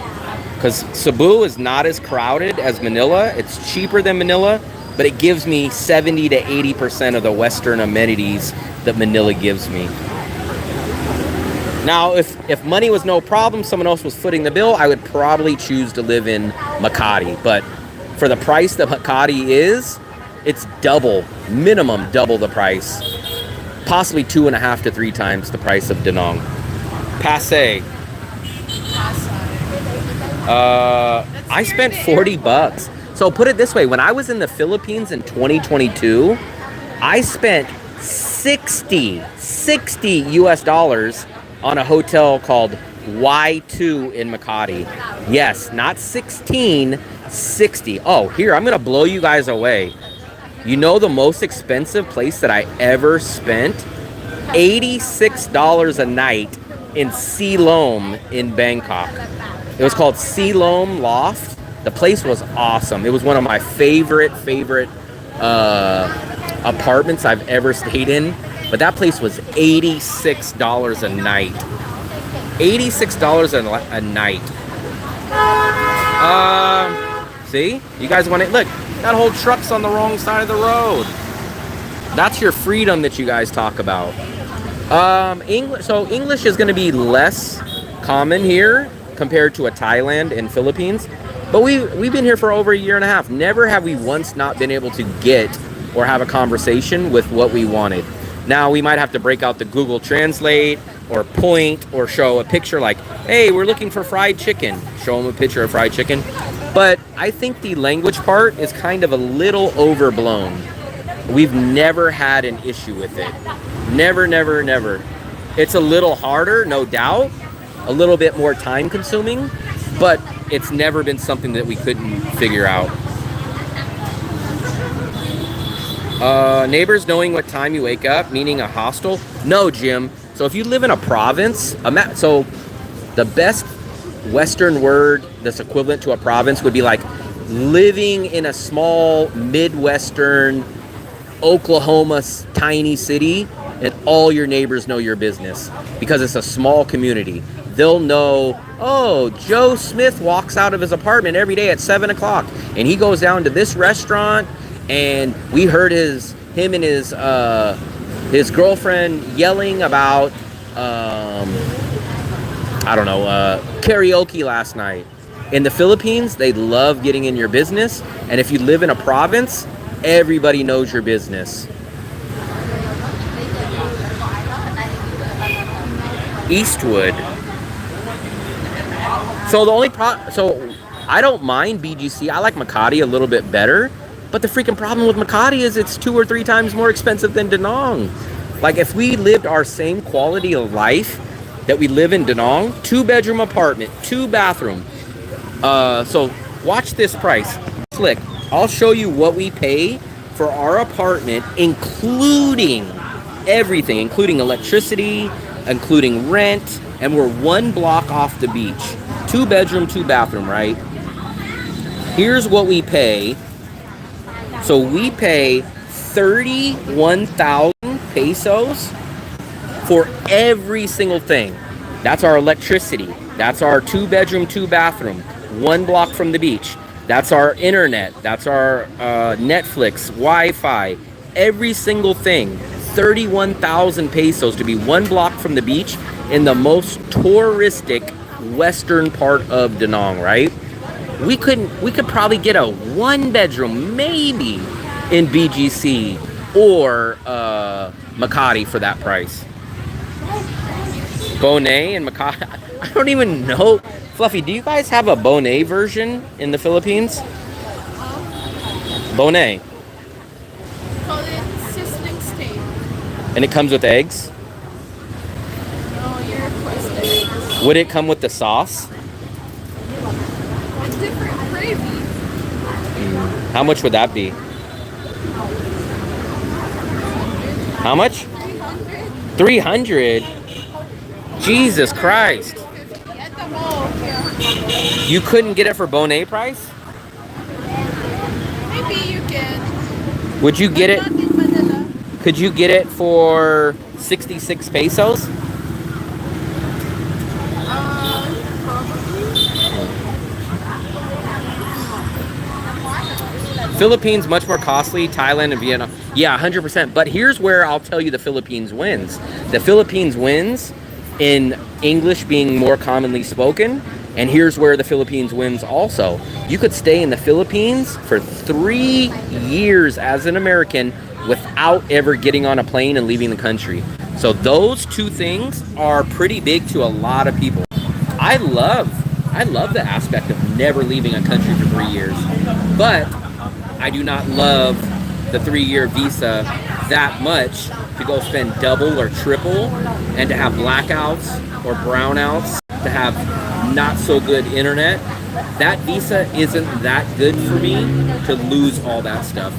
A: because Cebu is not as crowded as Manila. It's cheaper than Manila, but it gives me 70 to 80% of the Western amenities that Manila gives me. Now, if money was no problem, someone else was footing the bill, I would probably choose to live in Makati. But for the price that Makati is, it's double, minimum double the price. Possibly 2.5 to 3 times the price of Danong. Pasay. I spent 40 bucks. So put it this way, when I was in the Philippines in 2022, I spent 60 US dollars on a hotel called Y2 in Makati. Yes, not 16, 60. Oh, here, I'm gonna blow you guys away. You know the most expensive place that I ever spent? $86 a night in Siloam in Bangkok. It was called Siloam Loft. The place was awesome. It was one of my favorite apartments I've ever stayed in. But that place was $86 a night. $86 a night. See? You guys want it? Look, that whole truck's on the wrong side of the road. That's your freedom that you guys talk about. English is going to be less common here compared to a Thailand and Philippines. But we've been here for over a year and a half. Never have we once not been able to get or have a conversation with what we wanted. Now we might have to break out the Google Translate or point or show a picture like, hey, we're looking for fried chicken. Show them a picture of fried chicken. But I think the language part is kind of a little overblown. We've never had an issue with it. Never, never, never. It's a little harder, no doubt. A little bit more time consuming, but it's never been something that we couldn't figure out. Neighbors knowing what time you wake up, meaning a hostel? No, Jim. So if you live in a province, so the best Western word that's equivalent to a province would be like living in a small Midwestern Oklahoma tiny city, and all your neighbors know your business because it's a small community. They'll know, oh, Joe Smith walks out of his apartment every day at 7 o'clock and he goes down to this restaurant, and we heard him and his girlfriend yelling about karaoke last night. In the Philippines, they love getting in your business, and if you live in a province, everybody knows your business. Eastwood. So the only so I don't mind BGC. I like Makati a little bit better, but the freaking problem with Makati is it's 2 or 3 times more expensive than Danong. Like if we lived our same quality of life that we live in Da Nang, 2-bedroom apartment, 2 bathroom. So watch this price. Flick. I'll show you what we pay for our apartment, including everything, including electricity, including rent, and we're 1 block off the beach. 2-bedroom, 2 bathroom, right? Here's what we pay. So we pay 31,000 pesos for every single thing. That's our electricity. That's our 2-bedroom, 2 bathroom, 1 block from the beach. That's our internet. That's our Netflix, Wi-Fi, every single thing. 31,000 pesos to be 1 block from the beach in the most touristic western part of Da Nang, right? We could probably get a 1-bedroom maybe in BGC or Makati for that price. Bonet and Makati. I don't even know. Fluffy, do you guys have a Bonet version in the Philippines? Bonet.
B: Call it sizzling steak.
A: And it comes with eggs?
B: No, you're requesting.
A: Would it come with the sauce?
B: It's different gravy.
A: How much would that be? How much?
B: 300.
A: 300? Jesus Christ.
B: 250 at the mall. Yeah.
A: You couldn't get it for Bonet price?
B: Maybe you can.
A: Would you get it?
B: Not in Manila.
A: Could you get it for 66 pesos?
B: Probably.
A: Philippines much more costly. Thailand and Vietnam. Yeah, 100%. But here's where I'll tell you the Philippines wins. The Philippines wins in English being more commonly spoken. And here's where the Philippines wins also. You could stay in the Philippines for 3 years as an American without ever getting on a plane and leaving the country. So those 2 things are pretty big to a lot of people. I love the aspect of never leaving a country for 3 years. But I do not love the 3-year visa that much to go spend double or triple and to have blackouts or brownouts, to have not so good internet. That visa isn't that good for me to lose all that stuff.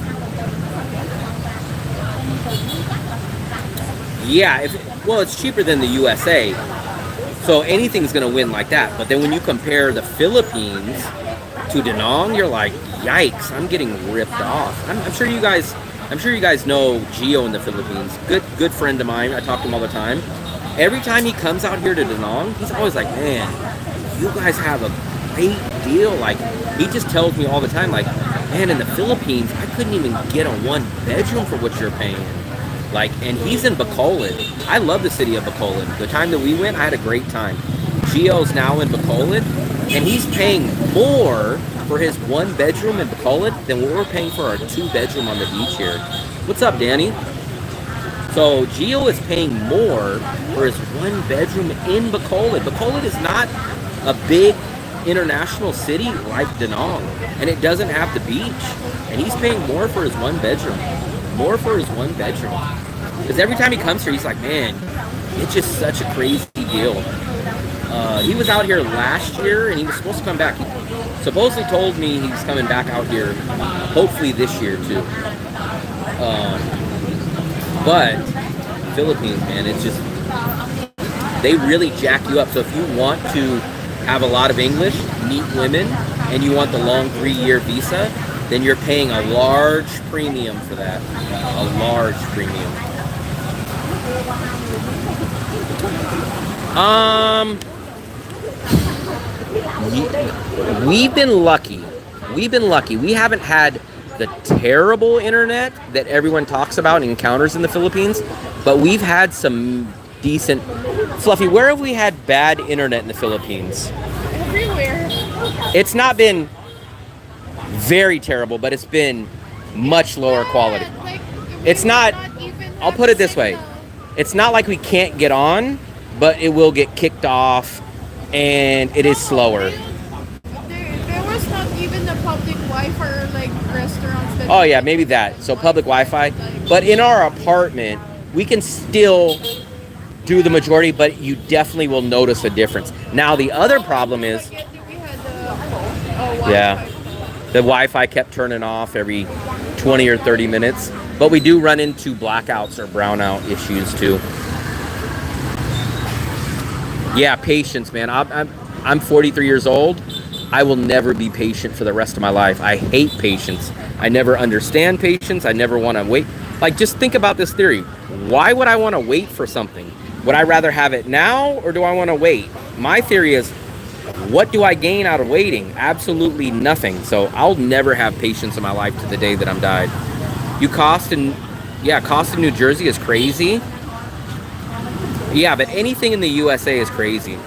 A: Yeah, well, it's cheaper than the USA, so anything's gonna win like that. But then when you compare the Philippines to Da Nang, you're like, yikes! I'm getting ripped off. I'm sure you guys know Gio in the Philippines. Good friend of mine. I talk to him all the time. Every time he comes out here to Da Nang, he's always like, man, you guys have a great deal. Like, he just tells me all the time, like, man, in the Philippines, I couldn't even get a 1-bedroom for what you're paying. Like, and he's in Bacolod. I love the city of Bacolod. The time that we went, I had a great time. Gio's now in Bacolod, and he's paying more for his 1-bedroom in Bacolod than what we're paying for our 2-bedroom on the beach here. What's up, Danny? So Gio is paying more for his 1-bedroom in Bacolod. Bacolod is not a big international city like Da Nang, and it doesn't have the beach. And he's paying more for his 1-bedroom. More for his 1-bedroom. Because every time he comes here, he's like, man, it's just such a crazy deal. He was out here last year, and he was supposed to come back. He supposedly told me he's coming back out here, hopefully this year too. But Philippines, man, it's just, they really jack you up. So if you want to have a lot of English, meet women, and you want the long 3-year visa, then you're paying a large premium for that. A large premium. We've been lucky. We haven't had the terrible internet that everyone talks about and encounters in the Philippines, but we've had some decent. Fluffy, where have we had bad internet in the Philippines?
B: Everywhere.
A: It's not been very terrible, but it's been much lower quality.
B: Like,
A: It's not,
B: even
A: I'll put it this way. It's not like we can't get on, but it will get kicked off and it is slower.
B: There was not even the public Wi-Fi or like restaurants that.
A: Oh yeah, maybe that. So public Wi-Fi. But in our apartment, we can still do the majority, but you definitely will notice a difference. Now, the other problem is, yeah, the Wi-Fi kept turning off every 20 or 30 minutes, but we do run into blackouts or brownout issues too. Yeah, patience, man. I'm 43 years old. I will never be patient for the rest of my life. I hate patience. I never understand patience. I never want to wait. Like, just think about this theory. Why would I want to wait for something? Would I rather have it now, or do I want to wait? My theory is, what do I gain out of waiting? Absolutely nothing. So I'll never have patience in my life to the day that I'm died. Cost in New Jersey is crazy. Yeah, but anything in the USA is crazy.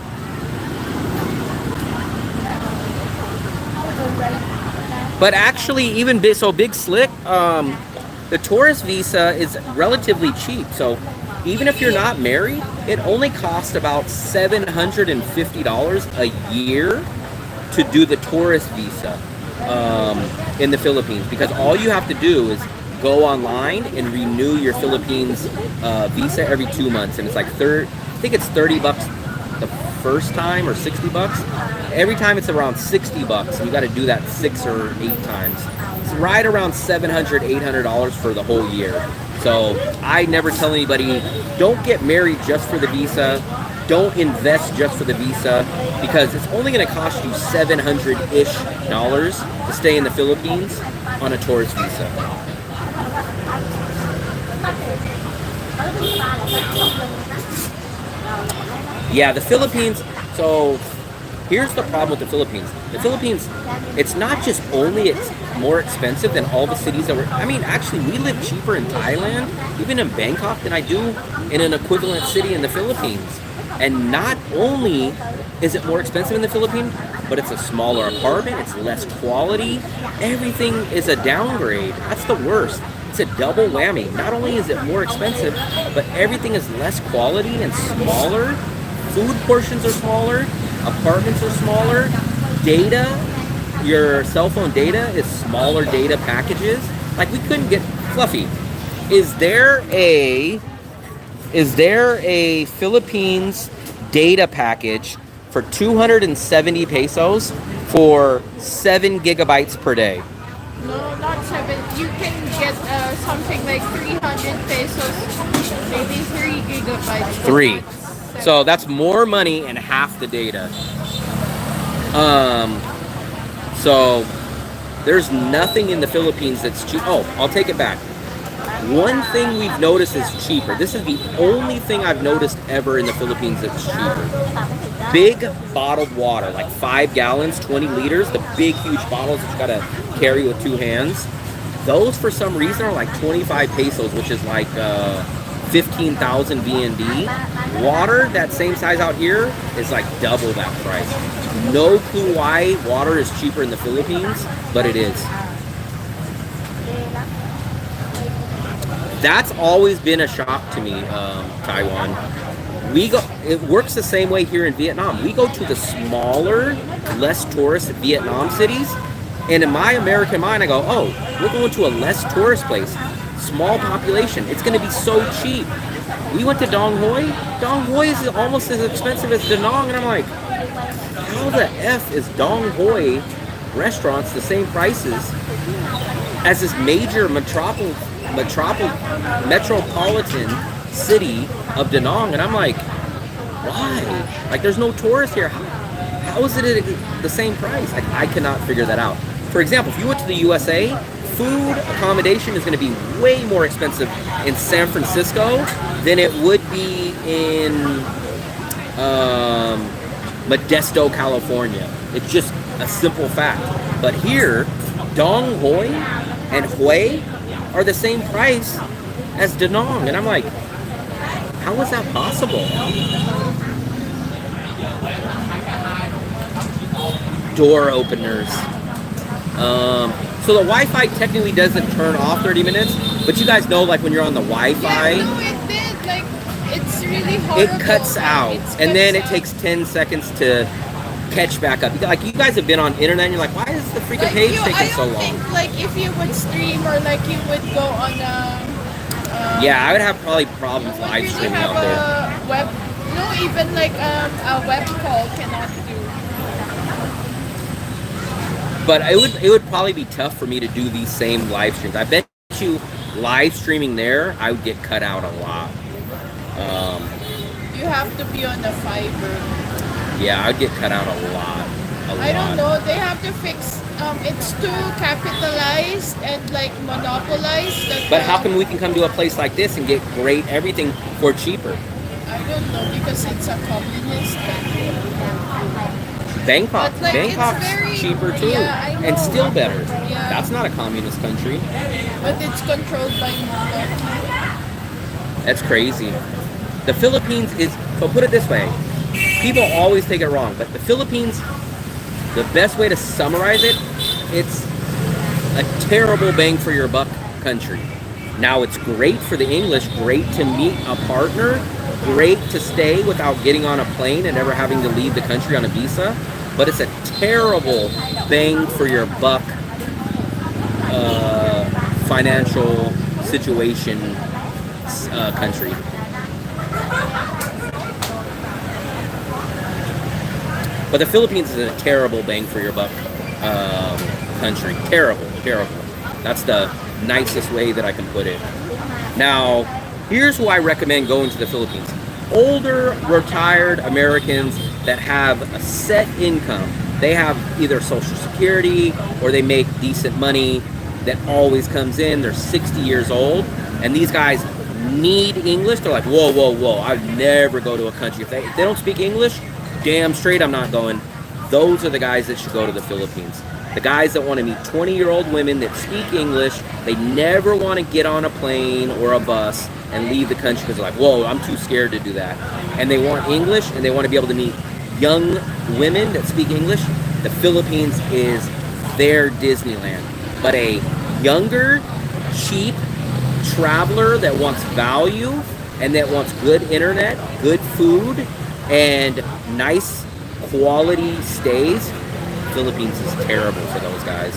A: But actually, even Big Slick, the tourist visa is relatively cheap. So even if you're not married, it only costs about $750 a year to do the tourist visa in the Philippines. Because all you have to do is go online and renew your Philippines visa every 2 months. And it's like I think it's $30 the first time, or $60. Every time it's around $60. You got to do that 6 or 8 times. It's right around $700, $800 for the whole year. So I never tell anybody, don't get married just for the visa. Don't invest just for the visa, because it's only going to cost you $700-ish to stay in the Philippines on a tourist visa. Yeah, the Philippines, so here's the problem with the Philippines. The Philippines, it's not just only it's more expensive than all the cities that actually we live cheaper in Thailand, even in Bangkok, than I do in an equivalent city in the Philippines. And not only is it more expensive in the Philippines, but it's a smaller apartment, it's less quality, everything is a downgrade. That's the worst. It's a double whammy. Not only is it more expensive, but everything is less quality and smaller. Food portions are smaller, apartments are smaller, data, your cell phone data is smaller data packages. Like, we couldn't get Fluffy. Is there a Philippines data package for 270 pesos for 7 gigabytes per day?
B: No, not 7. You can get something like 300 pesos, maybe 3 gigabytes.
A: 3. So that's more money and half the data. So there's nothing in the Philippines that's cheap. Oh, I'll take it back. One thing we've noticed is cheaper. This is the only thing I've noticed ever in the Philippines that's cheaper. Big bottled water, like 5 gallons, 20 liters, the big, huge bottles that you gotta carry with 2 hands. Those, for some reason, are like 25 pesos, which is like 15,000 VND. Water, that same size out here, is like double that price. No clue why water is cheaper in the Philippines, but it is. That's always been a shock to me, Taiwan. It works the same way here in Vietnam. We go to the smaller, less tourist Vietnam cities, and in my American mind, I go, oh, we're going to a less tourist place. Small population. It's going to be so cheap. We went to Dong Hoi. Dong Hoi is almost as expensive as Da Nang, and I'm like, how the F is Dong Hoi restaurants the same prices as this major metropolitan city of Da Nang? And I'm like, why? Like, there's no tourists here. How is it at the same price? Like, I cannot figure that out. For example, if you went to the USA, food accommodation is going to be way more expensive in San Francisco than it would be in Modesto, California. It's just a simple fact. But here, Dong Hoi and Hue are the same price as Da Nang. And I'm like, how is that possible? Door openers. So the Wi-Fi technically doesn't turn off 30 minutes, but you guys know, like, when you're on the Wi-Fi,
B: yeah, no, it did. Like, it's really horrible.
A: It cuts out, and then it takes 10 seconds to catch back up. Like, you guys have been on internet, and you're like, why is the freaking page taking so long?
B: I don't think, like, if you would stream or, like, you would go on a
A: Yeah, I would have probably problems
B: You would
A: live
B: really
A: streaming
B: have
A: out there.
B: a web, no, even like a web call cannot do.
A: But it would probably be tough for me to do these same live streams. I bet you live streaming there, I would get cut out a lot.
B: You have to be on the fiber.
A: Yeah, I'd get cut out a lot.
B: I don't know. They have to fix. It's too capitalized and like monopolized. That,
A: But how come we can come to a place like this and get great everything for cheaper?
B: I don't know because it's a communist country.
A: Bangkok,
B: But, like,
A: Bangkok's
B: it's very-
A: cheaper too,
B: yeah, I
A: and
B: know.
A: still better.
B: Yeah.
A: That's not a communist country.
B: But it's controlled by monarchy.
A: That's crazy. The Philippines is, so put it this way, people always take it wrong, but the Philippines, the best way to summarize it, it's a terrible bang for your buck country. Now it's great for the English, great to meet a partner, great to stay without getting on a plane and ever having to leave the country on a visa, but it's a terrible bang for your buck financial situation country. But the Philippines is a terrible bang for your buck country. Terrible, terrible. That's the nicest way that I can put it. Now, here's who I recommend going to the Philippines. Older, retired Americans that have a set income. They have either Social Security or they make decent money that always comes in. They're 60 years old. And these guys need English. They're like, whoa, whoa, whoa. I'd never go to a country. If they don't speak English, damn straight I'm not going. Those are the guys that should go to the Philippines. The guys that want to meet 20-year-old women that speak English. They never want to get on a plane or a bus and leave the country because they're like, whoa, I'm too scared to do that. And they want English and they want to be able to meet young women that speak English. The Philippines is their Disneyland. But a younger, cheap traveler that wants value and that wants good internet, good food, and nice quality stays, Philippines is terrible for those guys.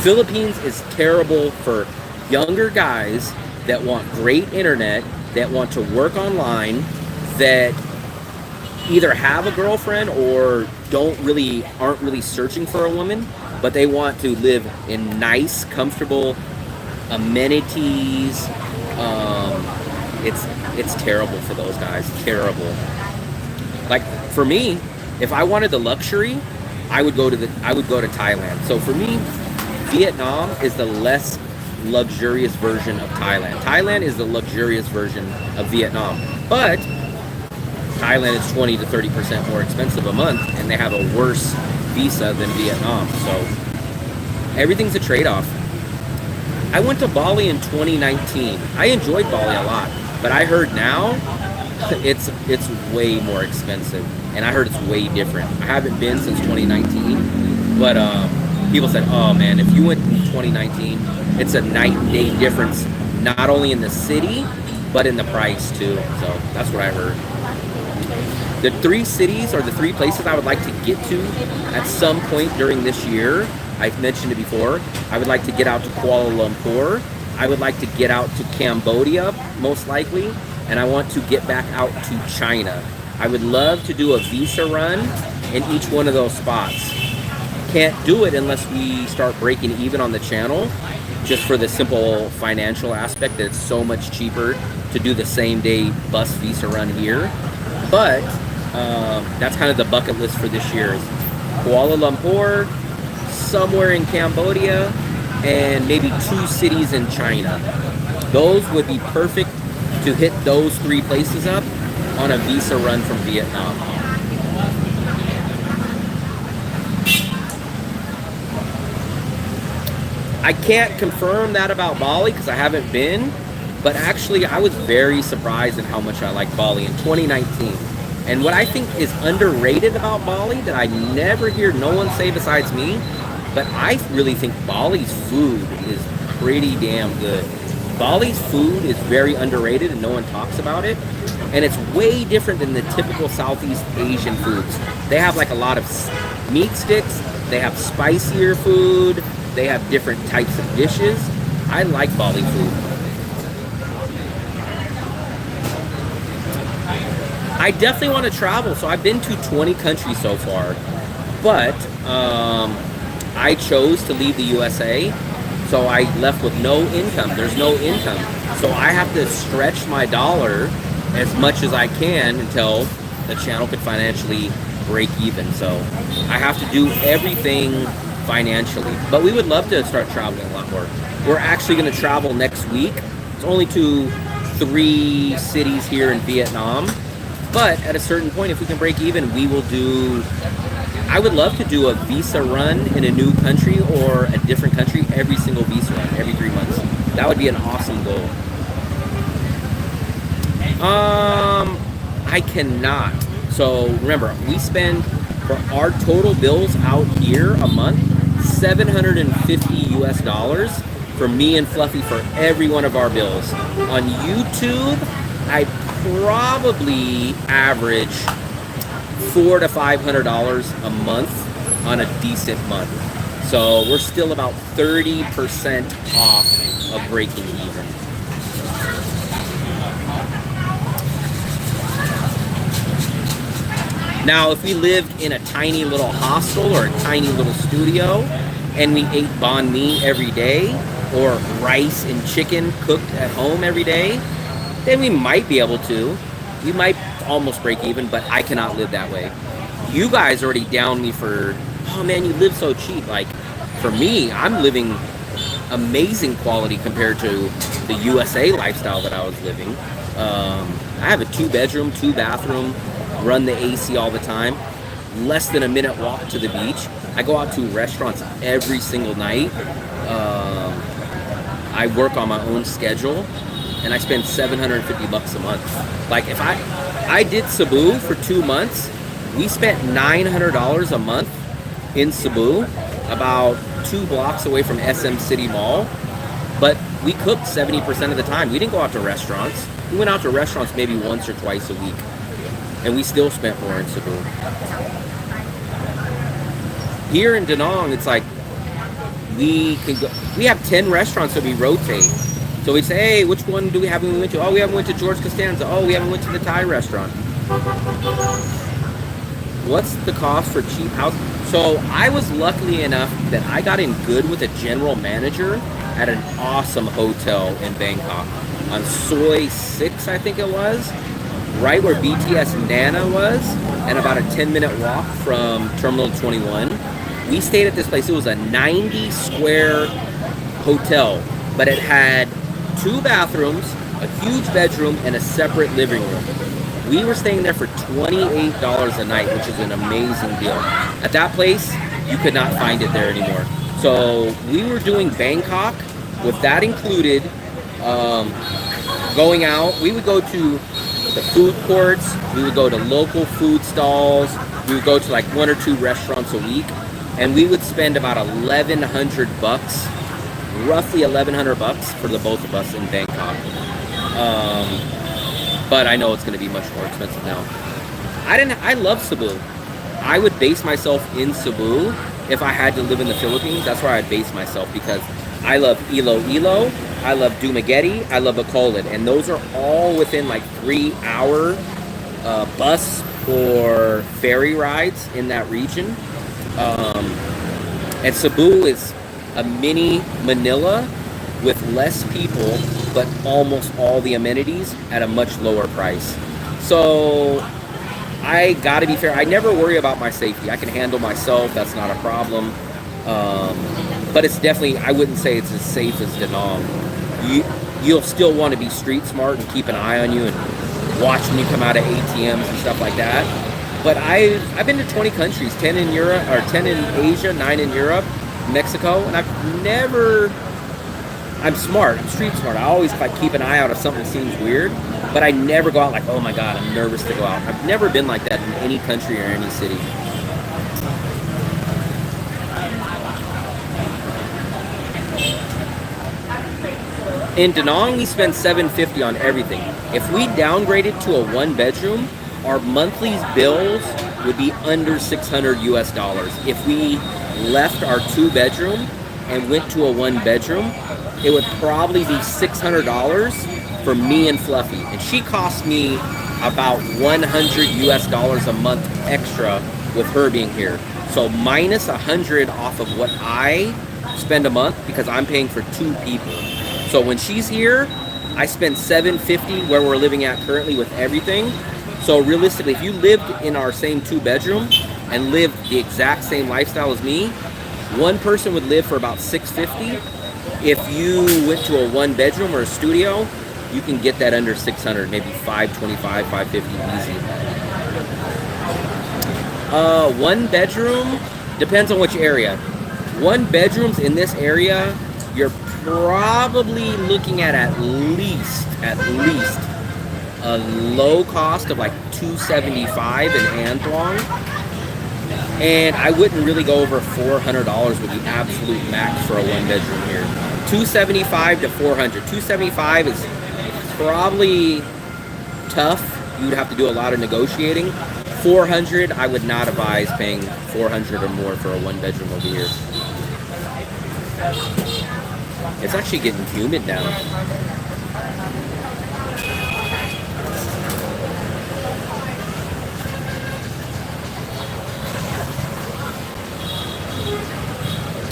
A: Philippines is terrible for younger guys that want great internet, that want to work online, that either have a girlfriend or aren't really searching for a woman, but they want to live in nice, comfortable amenities. It's terrible for those guys. Terrible. Like for me, if I wanted the luxury, I would go to Thailand. So for me, Vietnam is the less luxurious version of Thailand. Thailand is the luxurious version of Vietnam. But Thailand is 20 to 30% more expensive a month, and they have a worse visa than Vietnam. So everything's a trade-off. I went to Bali in 2019. I enjoyed Bali a lot, but I heard now it's way more expensive, and I heard it's way different. I haven't been since 2019, but people said, oh man, if you went in 2019, it's a night and day difference, not only in the city, but in the price too. So that's what I heard. The 3 cities or the 3 places I would like to get to at some point during this year, I've mentioned it before. I would like to get out to Kuala Lumpur. I would like to get out to Cambodia, most likely. And I want to get back out to China. I would love to do a visa run in each one of those spots. Can't do it unless we start breaking even on the channel, just for the simple financial aspect that it's so much cheaper to do the same day bus visa run here. But that's kind of the bucket list for this year. Kuala Lumpur, somewhere in Cambodia, and maybe 2 cities in China. Those would be perfect to hit those 3 places up on a visa run from Vietnam. I can't confirm that about Bali because I haven't been, but actually I was very surprised at how much I liked Bali in 2019. And what I think is underrated about Bali that I never hear no one say besides me, but I really think Bali's food is pretty damn good. Bali's food is very underrated and no one talks about it. And it's way different than the typical Southeast Asian foods. They have like a lot of meat sticks, they have spicier food, they have different types of dishes. I like Bali food. I definitely want to travel. So I've been to 20 countries so far, but I chose to leave the USA. So I left with no income. There's no income. So I have to stretch my dollar as much as I can until the channel could financially break even. So I have to do everything financially. But we would love to start traveling a lot more. We're actually going to travel next week. It's only to 3 cities here in Vietnam. But at a certain point, if we can break even, we will do... I would love to do a visa run in a new country or a different country every single visa run, every 3 months. That would be an awesome goal. I cannot. So remember, we spend for our total bills out here a month, $750 US for me and Fluffy for every one of our bills. On YouTube, I probably average $400 to $500 a month on a decent month. So we're still about 30% off of breaking even. Now, if we lived in a tiny little hostel or a tiny little studio and we ate banh mi every day or rice and chicken cooked at home every day, then we might be able to. We might almost break even, but I cannot live that way. You guys already downed me for, oh man, you live so cheap. Like, for me, I'm living amazing quality compared to the USA lifestyle that I was living. I have a 2-bedroom, 2-bathroom, run the AC all the time, less than a minute walk to the beach. I go out to restaurants every single night. I work on my own schedule, and I spend $750 a month. Like, if I did Cebu for 2 months, we spent $900 a month in Cebu, about 2 blocks away from SM City Mall. But we cooked 70% of the time. We didn't go out to restaurants. We went out to restaurants maybe once or twice a week, and we still spent more in Cebu. Here in Da Nang, it's like we have 10 restaurants that we rotate. So we say, hey, which one do we haven't went to? Oh, we haven't went to George Costanza. Oh, we haven't went to the Thai restaurant. What's the cost for cheap house? So I was lucky enough that I got in good with a general manager at an awesome hotel in Bangkok on Soi 6, I think it was, right where BTS Nana was, and about a 10-minute walk from Terminal 21. We stayed at this place. It was a 90-square hotel, but it had 2 bathrooms, a huge bedroom, and a separate living room. We were staying there for $28 a night, which is an amazing deal. At that place, you could not find it there anymore. So we were doing Bangkok with that included. Going out, we would go to the food courts, we would go to local food stalls, we would go to like 1 or 2 restaurants a week, and we would spend about $1,100, roughly $1,100 for the both of us in Bangkok. But I know it's going to be much more expensive now. I love Cebu. I would base myself in Cebu if I had to live in the Philippines. That's where I'd base myself, because I love Iloilo, I love Dumaguete, I love Bacolod, and those are all within like 3-hour bus or ferry rides in that region. And Cebu is a mini Manila with less people, but almost all the amenities at a much lower price. So I gotta be fair. I never worry about my safety. I can handle myself. That's not a problem. But it's definitely, I wouldn't say it's as safe as Da Nang. You'll still want to be street smart and keep an eye on you and watch when you come out of ATMs and stuff like that. But I've been to 20 countries, 10 in Europe, or 10 in Asia, 9 in Europe, Mexico, and I'm smart, I'm street smart. I always like keep an eye out if something seems weird, but I never go out like, oh my God, I'm nervous to go out. I've never been like that in any country or any city. In Da Nang, we spend $750 on everything. If we downgraded to a 1-bedroom, our monthly bills would be under $600 US. If we left our 2-bedroom and went to a 1-bedroom, it would probably be $600 for me and Fluffy. And she cost me about $100 a month extra with her being here. So minus 100 off of what I spend a month because I'm paying for 2 people. So when she's here, I spend $750 where we're living at currently with everything. So realistically, if you lived in our same 2-bedroom and lived the exact same lifestyle as me, one person would live for about $650. If you went to a 1-bedroom or a studio, you can get that under $600, maybe $525, $550 easy. 1-bedroom depends on which area. 1-bedrooms in this area, you're probably looking at least a low cost of like $275 in Anthong. And I wouldn't really go over $400 with the absolute max for a 1-bedroom here. $275 to $400. $275 is probably tough. You would have to do a lot of negotiating. $400, I would not advise paying $400 or more for a 1-bedroom over here. It's actually getting humid now.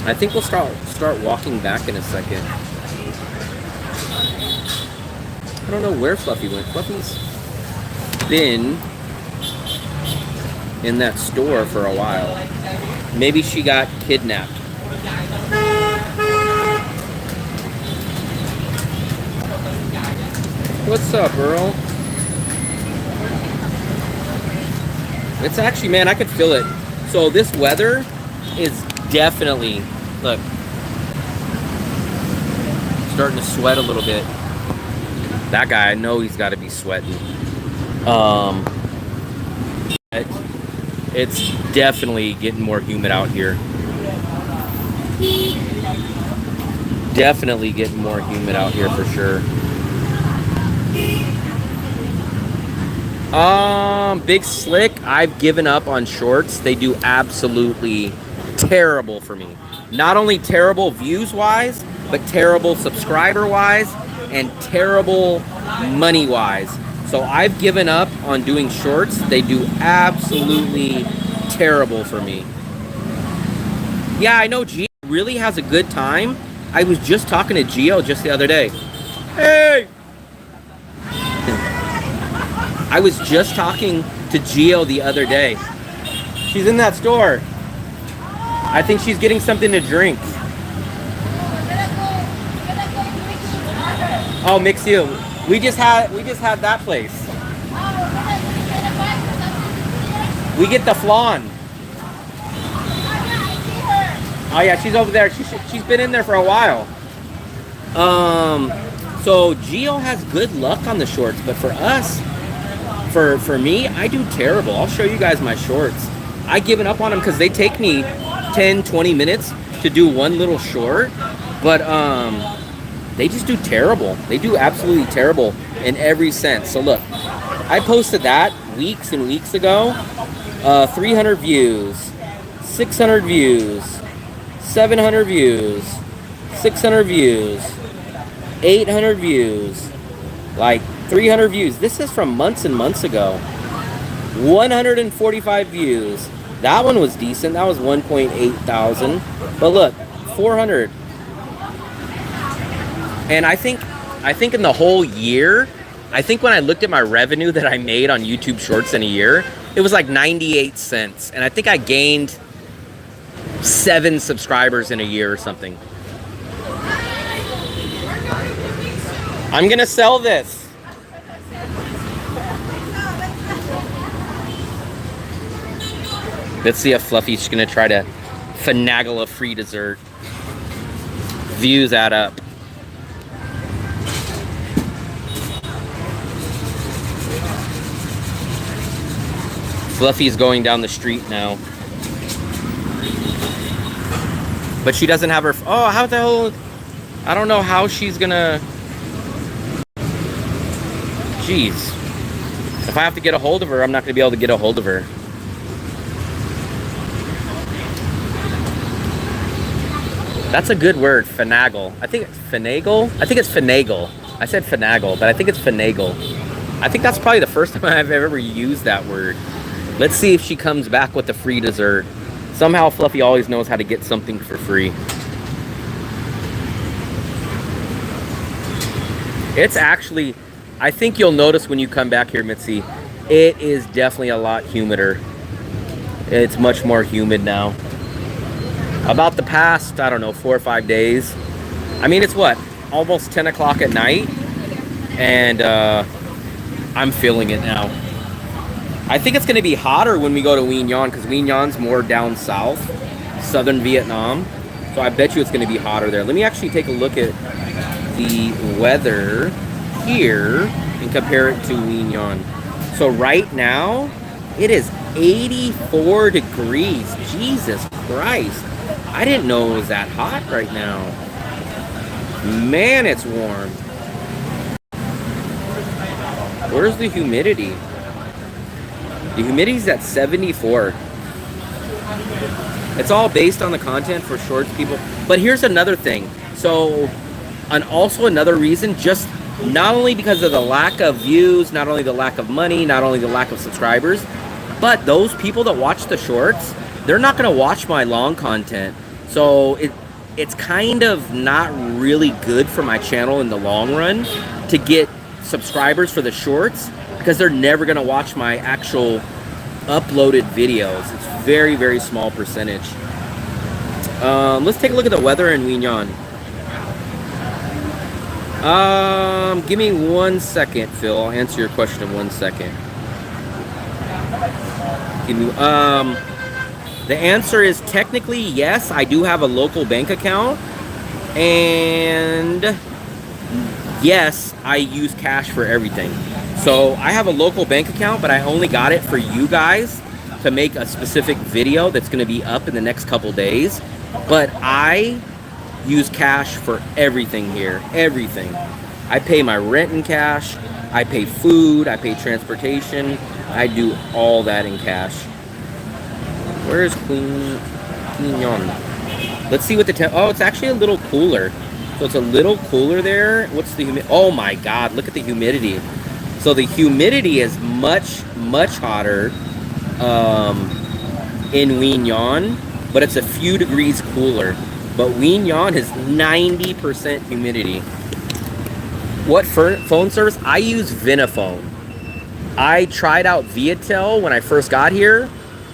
A: I think we'll start walking back in a second. I don't know where Fluffy went. Fluffy's been in that store for a while. Maybe she got kidnapped. What's up, Earl? It's actually, man, I could feel it. So this weather is definitely, look, starting to sweat a little bit. That guy, I know he's got to be sweating. It's definitely getting more humid out here. Definitely getting more humid out here for sure. Big Slick, I've given up on shorts. They do absolutely terrible for me. Not only terrible views wise, but terrible subscriber wise and terrible money wise. So I've given up on doing shorts. They do absolutely terrible for me. Yeah, I know Gio really has a good time. I was just talking to Gio just the other day. Hey! I was just talking to Gio the other day. She's in that store. I think she's getting something to drink. Oh, mix you. We just had that place. We get the flan. Oh yeah, she's over there. She's been in there for a while. So Gio has good luck on the shorts, but for us, for me, I do terrible. I'll show you guys my shorts. I've given up on them because they take me 10, 20 minutes to do one little short, but they just do terrible. They do absolutely terrible in every sense. So look, I posted that weeks and weeks ago. 300 views, 600 views, 700 views, 600 views, 800 views, like 300 views. This is from months and months ago. 145 views. That one was decent. That was 1.8 thousand. But look, 400. And I think in the whole year, I think when I looked at my revenue that I made on YouTube Shorts in a year, it was like 98 cents. And I think I gained 7 subscribers in a year or something. I'm gonna sell this. Let's see if Fluffy's gonna try to finagle a free dessert. Views add up. Fluffy's going down the street now. But she doesn't have her... Oh, how the hell... I don't know how she's gonna... Jeez. If I have to get a hold of her, I'm not gonna be able to get a hold of her. That's a good word, finagle. I think it's finagle. I think it's finagle. I said finagle, but I think it's finagle. I think that's probably the first time I've ever used that word. Let's see if she comes back with the free dessert. Somehow Fluffy always knows how to get something for free. It's actually, I think you'll notice when you come back here, Mitzi, it is definitely a lot humider. It's much more humid now. About the past, I don't know, 4 or 5 days. I mean, it's what? Almost 10 o'clock at night. And I'm feeling it now. I think it's going to be hotter when we go to Quy Nhon because Quy Nhon's more down south, southern Vietnam. So I bet you it's going to be hotter there. Let me actually take a look at the weather here and compare it to Quy Nhon. So right now, it is 84 degrees. Jesus Christ. I didn't know it was that hot right now. Man, it's warm. Where's the humidity? The humidity's at 74. It's all based on the content for shorts, people. But here's another thing. So, and also another reason, just not only because of the lack of views, not only the lack of money, not only the lack of subscribers, but those people that watch the shorts, they're not going to watch my long content. So it's kind of not really good for my channel in the long run to get subscribers for the shorts because they're never going to watch my actual uploaded videos. It's very, very small percentage. Let's take a look at the weather in Quy Nhon. Give me 1 second, Phil. I'll answer your question in 1 second. Give me, the answer is technically yes, I do have a local bank account. And yes, I use cash for everything. So I have a local bank account, but I only got it for you guys to make a specific video that's going to be up in the next couple days. But I use cash for everything here, everything. I pay my rent in cash, I pay food, I pay transportation, I do all that in cash. Where is Quy Nhon? Let's see what the oh, it's actually a little cooler. So it's a little cooler there. What's the humidity? Oh my God, look at the humidity. So the humidity is much, much hotter in Quy Nhon, but it's a few degrees cooler. But Quy Nhon is 90% humidity. What phone service? I use Vinaphone. I tried out Viatel when I first got here,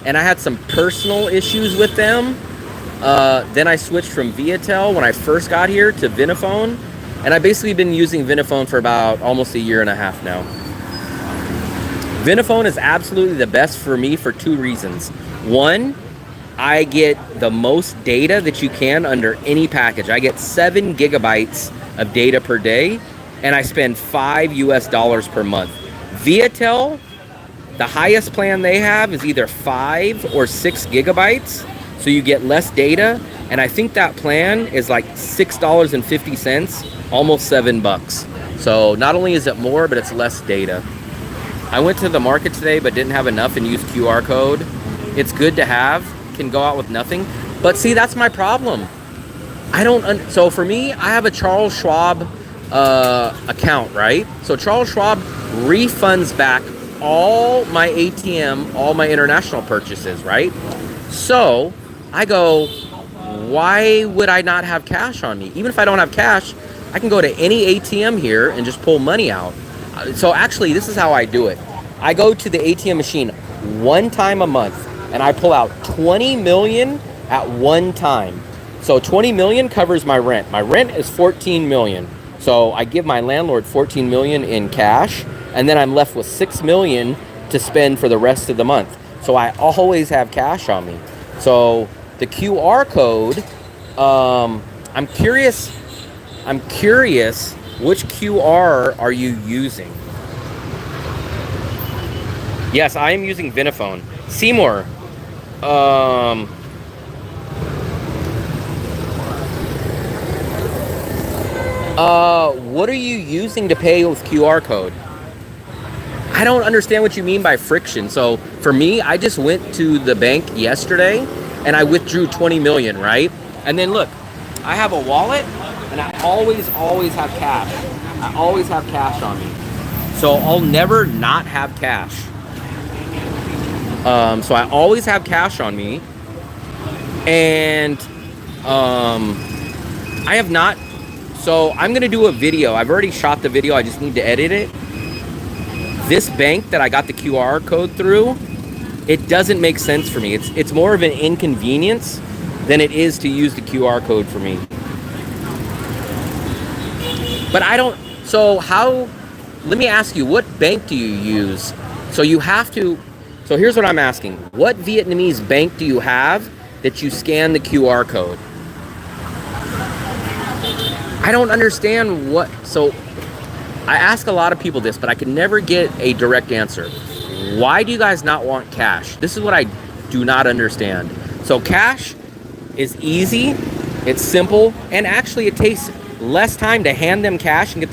A: and I had some personal issues with them. Then I switched from Viatel when I first got here to Vinaphone, and I've basically been using Vinaphone for about almost 1.5 years now. Vinaphone is absolutely the best for me for 2 reasons. One, I get the most data that you can under any package. I get 7 gigabytes of data per day, and I spend $5 per month. Viatel, the highest plan they have is either 5 or 6 gigabytes, so you get less data, and I think that plan is like $6.50, almost $7. So not only is it more, but it's less data. I went to the market today, but didn't have enough and used QR code. It's good to have, can go out with nothing. But see, that's my problem. So for me, I have a Charles Schwab account, right? So Charles Schwab refunds back all my ATM, all my international purchases, right? So I go, why would I not have cash on me? Even if I don't have cash, I can go to any ATM here and just pull money out. So actually, this is how I do it. I go to the ATM machine 1 time a month and I pull out 20 million at one time. So 20 million covers my rent. My rent is 14 million. So I give my landlord 14 million in cash, and then I'm left with 6 million to spend for the rest of the month. So I always have cash on me. So the QR code, I'm curious which QR are you using? Yes, I am using Vinaphone. Seymour, what are you using to pay with QR code? I don't understand what you mean by friction. So for me, I just went to the bank yesterday and I withdrew 20 million, right? And then look, I have a wallet, and I always have cash. I always have cash on me. So I'll never not have cash. So I always have cash on me. And I have not. So I'm going to do a video. I've already shot the video. I just need to edit it. This bank that I got the QR code through, it doesn't make sense for me. It's more of an inconvenience than it is to use the QR code for me. But I don't, so how, let me ask you, what bank do you use? So you have to, so here's what I'm asking. What Vietnamese bank do you have that you scan the QR code? I don't understand what, so I ask a lot of people this, but I can never get a direct answer. Why do you guys not want cash? This is what I do not understand. So cash is easy, it's simple, and actually it takes less time to hand them cash and get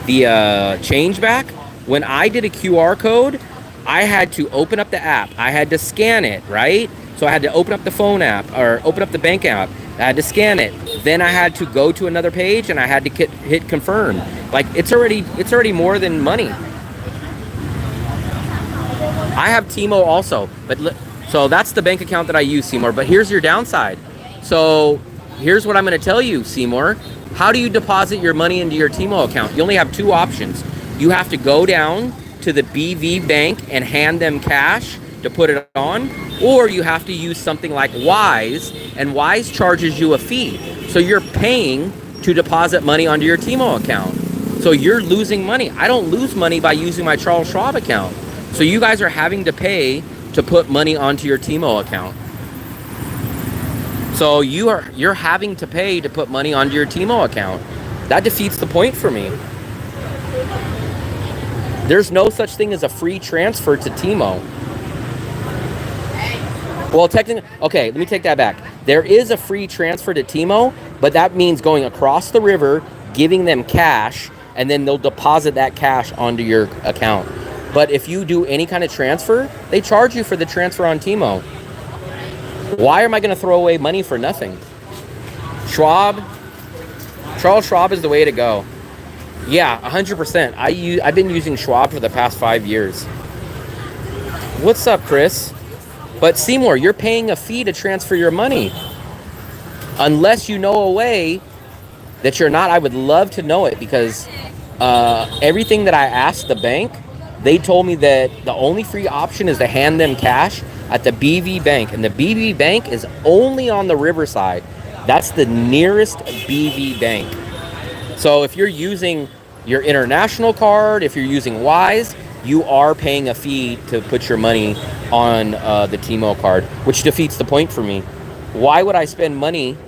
A: the change back. When I did a QR code, I had to open up the app. I had to scan it, right? So I had to open up the phone app or open up the bank app. I had to scan it. Then I had to go to another page and I had to hit confirm. Like it's already more than money. I have Timo also, but so that's the bank account that I use, Seymour. But here's your downside. So here's what I'm going to tell you, Seymour. How do you deposit your money into your Timo account? You only have two options. You have to go down to the BV bank and hand them cash to put it on, or you have to use something like Wise, and Wise charges you a fee. So you're paying to deposit money onto your Timo account. So you're losing money. I don't lose money by using my Charles Schwab account. So you guys are having to pay to put money onto your Timo account. So you're having to pay to put money onto your Timo account. That defeats the point for me. There's no such thing as a free transfer to Timo. Well, technically, okay, let me take that back. There is a free transfer to Timo, but that means going across the river, giving them cash, and then they'll deposit that cash onto your account. But if you do any kind of transfer, they charge you for the transfer on Timo. Why am I going to throw away money for nothing? Schwab, Charles Schwab is the way to go. Yeah, 100%. I've been using Schwab for the past 5 years. What's up, Chris? But Seymour, you're paying a fee to transfer your money. Unless you know a way that you're not, I would love to know it, because everything that I asked the bank, they told me that the only free option is to hand them cash at the BV bank. And the BV bank is only on the riverside. That's the nearest BV bank. So if you're using your international card, if you're using Wise, you are paying a fee to put your money on the Timo card, which defeats the point for me. Why would I spend money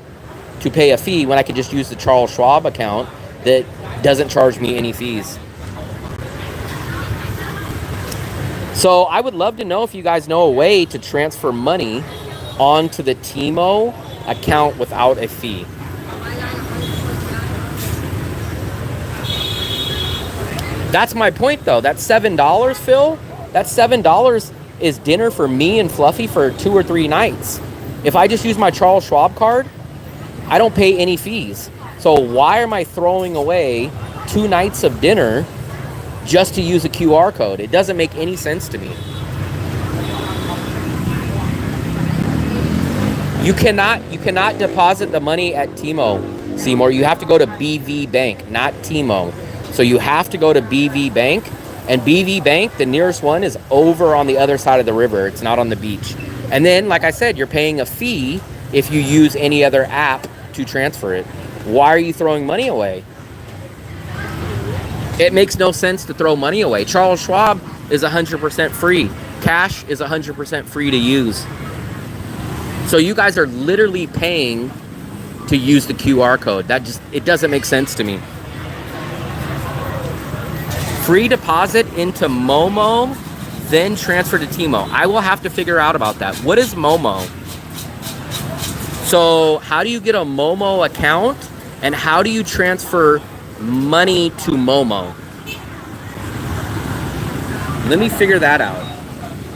A: to pay a fee when I could just use the Charles Schwab account that doesn't charge me any fees? So I would love to know if you guys know a way to transfer money onto the Timo account without a fee. That's my point, though. That's $7, Phil. That $7 is dinner for me and Fluffy for 2 or 3 nights. If I just use my Charles Schwab card, I don't pay any fees. So why am I throwing away 2 nights of dinner just to use a QR code? It doesn't make any sense to me. You cannot deposit the money at Timo, Seymour. You have to go to BV Bank, not Timo. So you have to go to BV Bank, and BV Bank, the nearest one, is over on the other side of the river. It's not on the beach. And then, like I said, you're paying a fee if you use any other app to transfer it. Why are you throwing money away? It makes no sense to throw money away. Charles Schwab is 100% free. Cash is 100% free to use. So you guys are literally paying to use the QR code. It doesn't make sense to me. Free deposit into Momo, then transfer to Timo. I will have to figure out about that. What is Momo? So how do you get a Momo account, and how do you transfer money to Momo? Let me figure that out.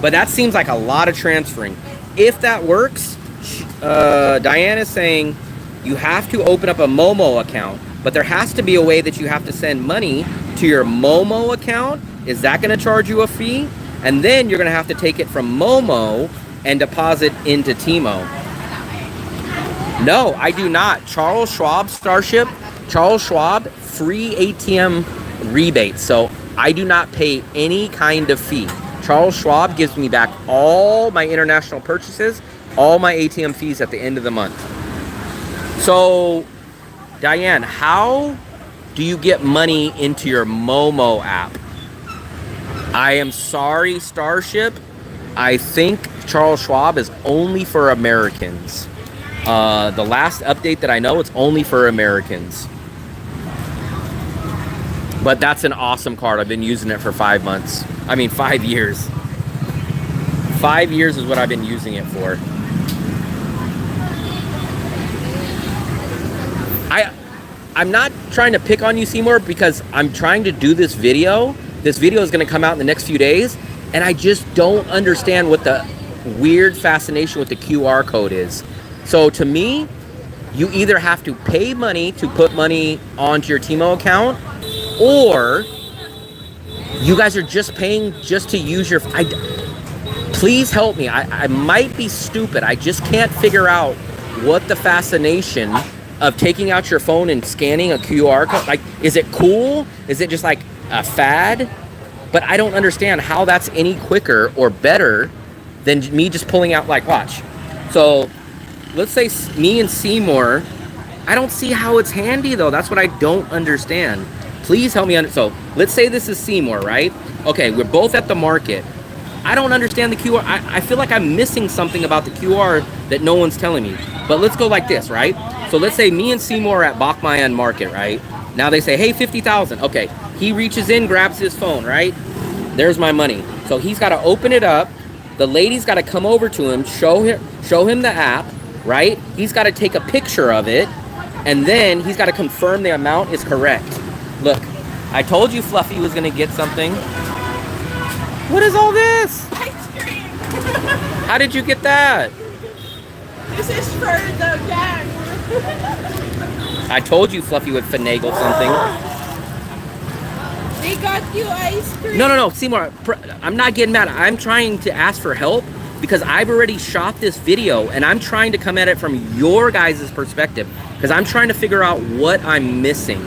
A: But that seems like a lot of transferring. If that works, Diane is saying you have to open up a Momo account, but there has to be a way that you have to send money to your Momo account. Is that going to charge you a fee? And then you're going to have to take it from Momo and deposit into Timo. No, I do not. Charles Schwab Starship, Charles Schwab, free ATM rebate. So I do not pay any kind of fee. Charles Schwab gives me back all my international purchases, all my ATM fees at the end of the month. So, Diane, how do you get money into your Momo app? I am sorry, Starship. I think Charles Schwab is only for Americans. The last update that I know, it's only for Americans. But that's an awesome card. I've been using it for 5 months. I mean, 5 years. 5 years is what I've been using it for. I'm not trying to pick on you, Seymour, because I'm trying to do this video. This video is going to come out in the next few days, and I just don't understand what the weird fascination with the QR code is. So to me, you either have to pay money to put money onto your Timo account, or you guys are just paying just to use your... Please help me. I might be stupid. I just can't figure out what the fascination of taking out your phone and scanning a QR code. Like, is it cool? Is it just like a fad? But I don't understand how that's any quicker or better than me just pulling out, like, watch. So let's say me and Seymour, I don't see how it's handy though. That's what I don't understand. Please help me so let's say this is Seymour, right? Okay, we're both at the market. I don't understand the QR. I feel like I'm missing something about the QR that no one's telling me. But let's go like this, right? So let's say me and Seymour are at Bachmayan Market, right? Now they say, hey, 50,000. Okay, he reaches in, grabs his phone, right? There's my money. So he's got to open it up. The lady's got to come over to him, show him the app, right? He's got to take a picture of it, and then he's got to confirm the amount is correct. Look, I told you Fluffy was going to get something. What is all this?
B: Ice cream.
A: How did you get that?
B: This is for the gang.
A: I told you Fluffy would finagle something.
B: They got you ice cream.
A: No, Seymour, I'm not getting mad. I'm trying to ask for help because I've already shot this video and I'm trying to come at it from your guys' perspective because I'm trying to figure out what I'm missing.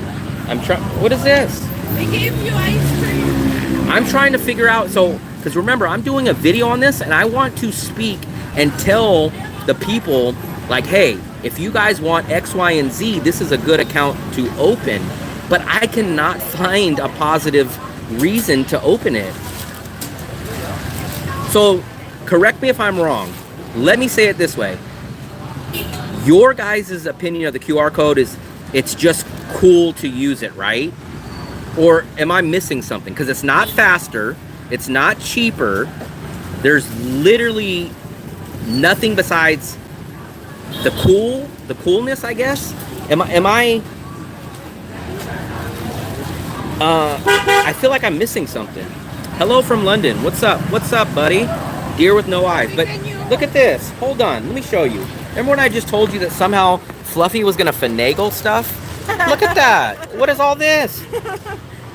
A: What is this?
B: They gave you ice cream.
A: I'm trying to figure out, because remember, I'm doing a video on this and I want to speak and tell the people, like, hey, if you guys want X, Y, and Z, this is a good account to open. But I cannot find a positive reason to open it. So, correct me if I'm wrong. Let me say it this way. Your guys' opinion of the QR code is it's just cool to use it, right? Or am I missing something? Because it's not faster, it's not cheaper. There's literally nothing besides the coolness, I guess. I feel like I'm missing something. Hello from London. What's up? What's up, buddy? Deer with no eyes. But look at this. Hold on. Let me show you. Remember when I just told you that somehow Fluffy was going to finagle stuff? Look at that. What is all this?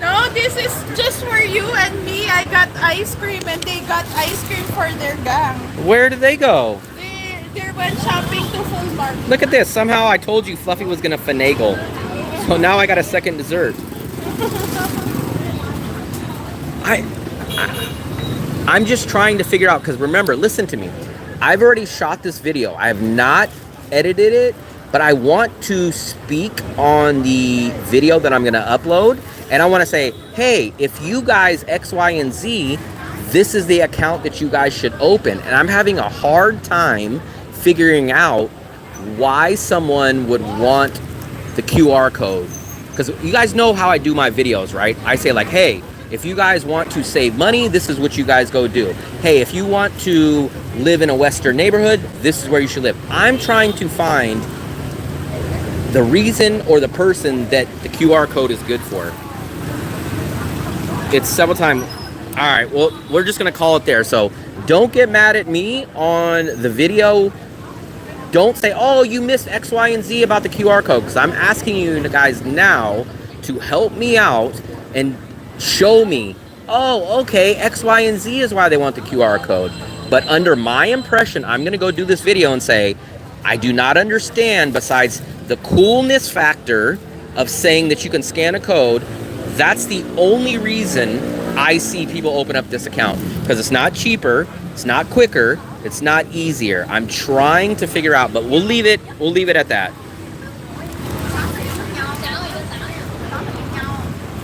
B: No, this is just for you and me. I got ice cream and they got ice cream for their gang.
A: Where did they go?
B: They went shopping to Full Market.
A: Look at this. Somehow I told you Fluffy was going to finagle. So now I got a second dessert. I'm just trying to figure out, because remember, listen to me. I've already shot this video. I have not edited it, but I want to speak on the video that I'm going to upload. And I want to say, hey, if you guys X, Y, and Z, this is the account that you guys should open. And I'm having a hard time figuring out why someone would want the QR code. Because you guys know how I do my videos, right? I say like, hey, if you guys want to save money, this is what you guys go do. Hey, if you want to live in a Western neighborhood, this is where you should live. I'm trying to find the reason or the person that the QR code is good for. It's several times. All right, well, we're just gonna call it there. So don't get mad at me on the video Don't say, oh, you missed X, Y, and Z about the QR code, because I'm asking you guys now to help me out and show me, oh, okay, X, Y, and Z is why they want the QR code. But under my impression, I'm going to go do this video and say, I do not understand, besides the coolness factor of saying that you can scan a code. That's the only reason I see people open up this account, because it's not cheaper, it's not quicker, it's not easier. I'm trying to figure out, but we'll leave it at that.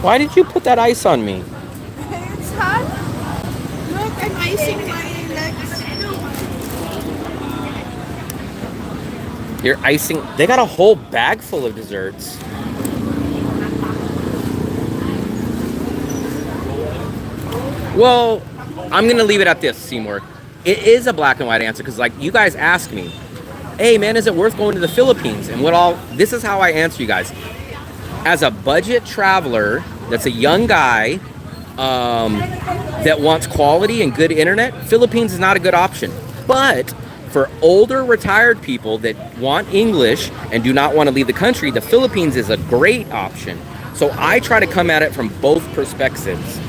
A: Why did you put that ice on me?
B: It's hot. Look, I'm icing my legs.
A: You're icing. They got a whole bag full of desserts. Well, I'm gonna leave it at this, Seymour. It is a black and white answer, because like you guys ask me, hey man, is it worth going to the Philippines? And this is how I answer you guys. As a budget traveler that's a young guy that wants quality and good internet, Philippines is not a good option. But for older retired people that want English and do not want to leave the country, the Philippines is a great option. So I try to come at it from both perspectives.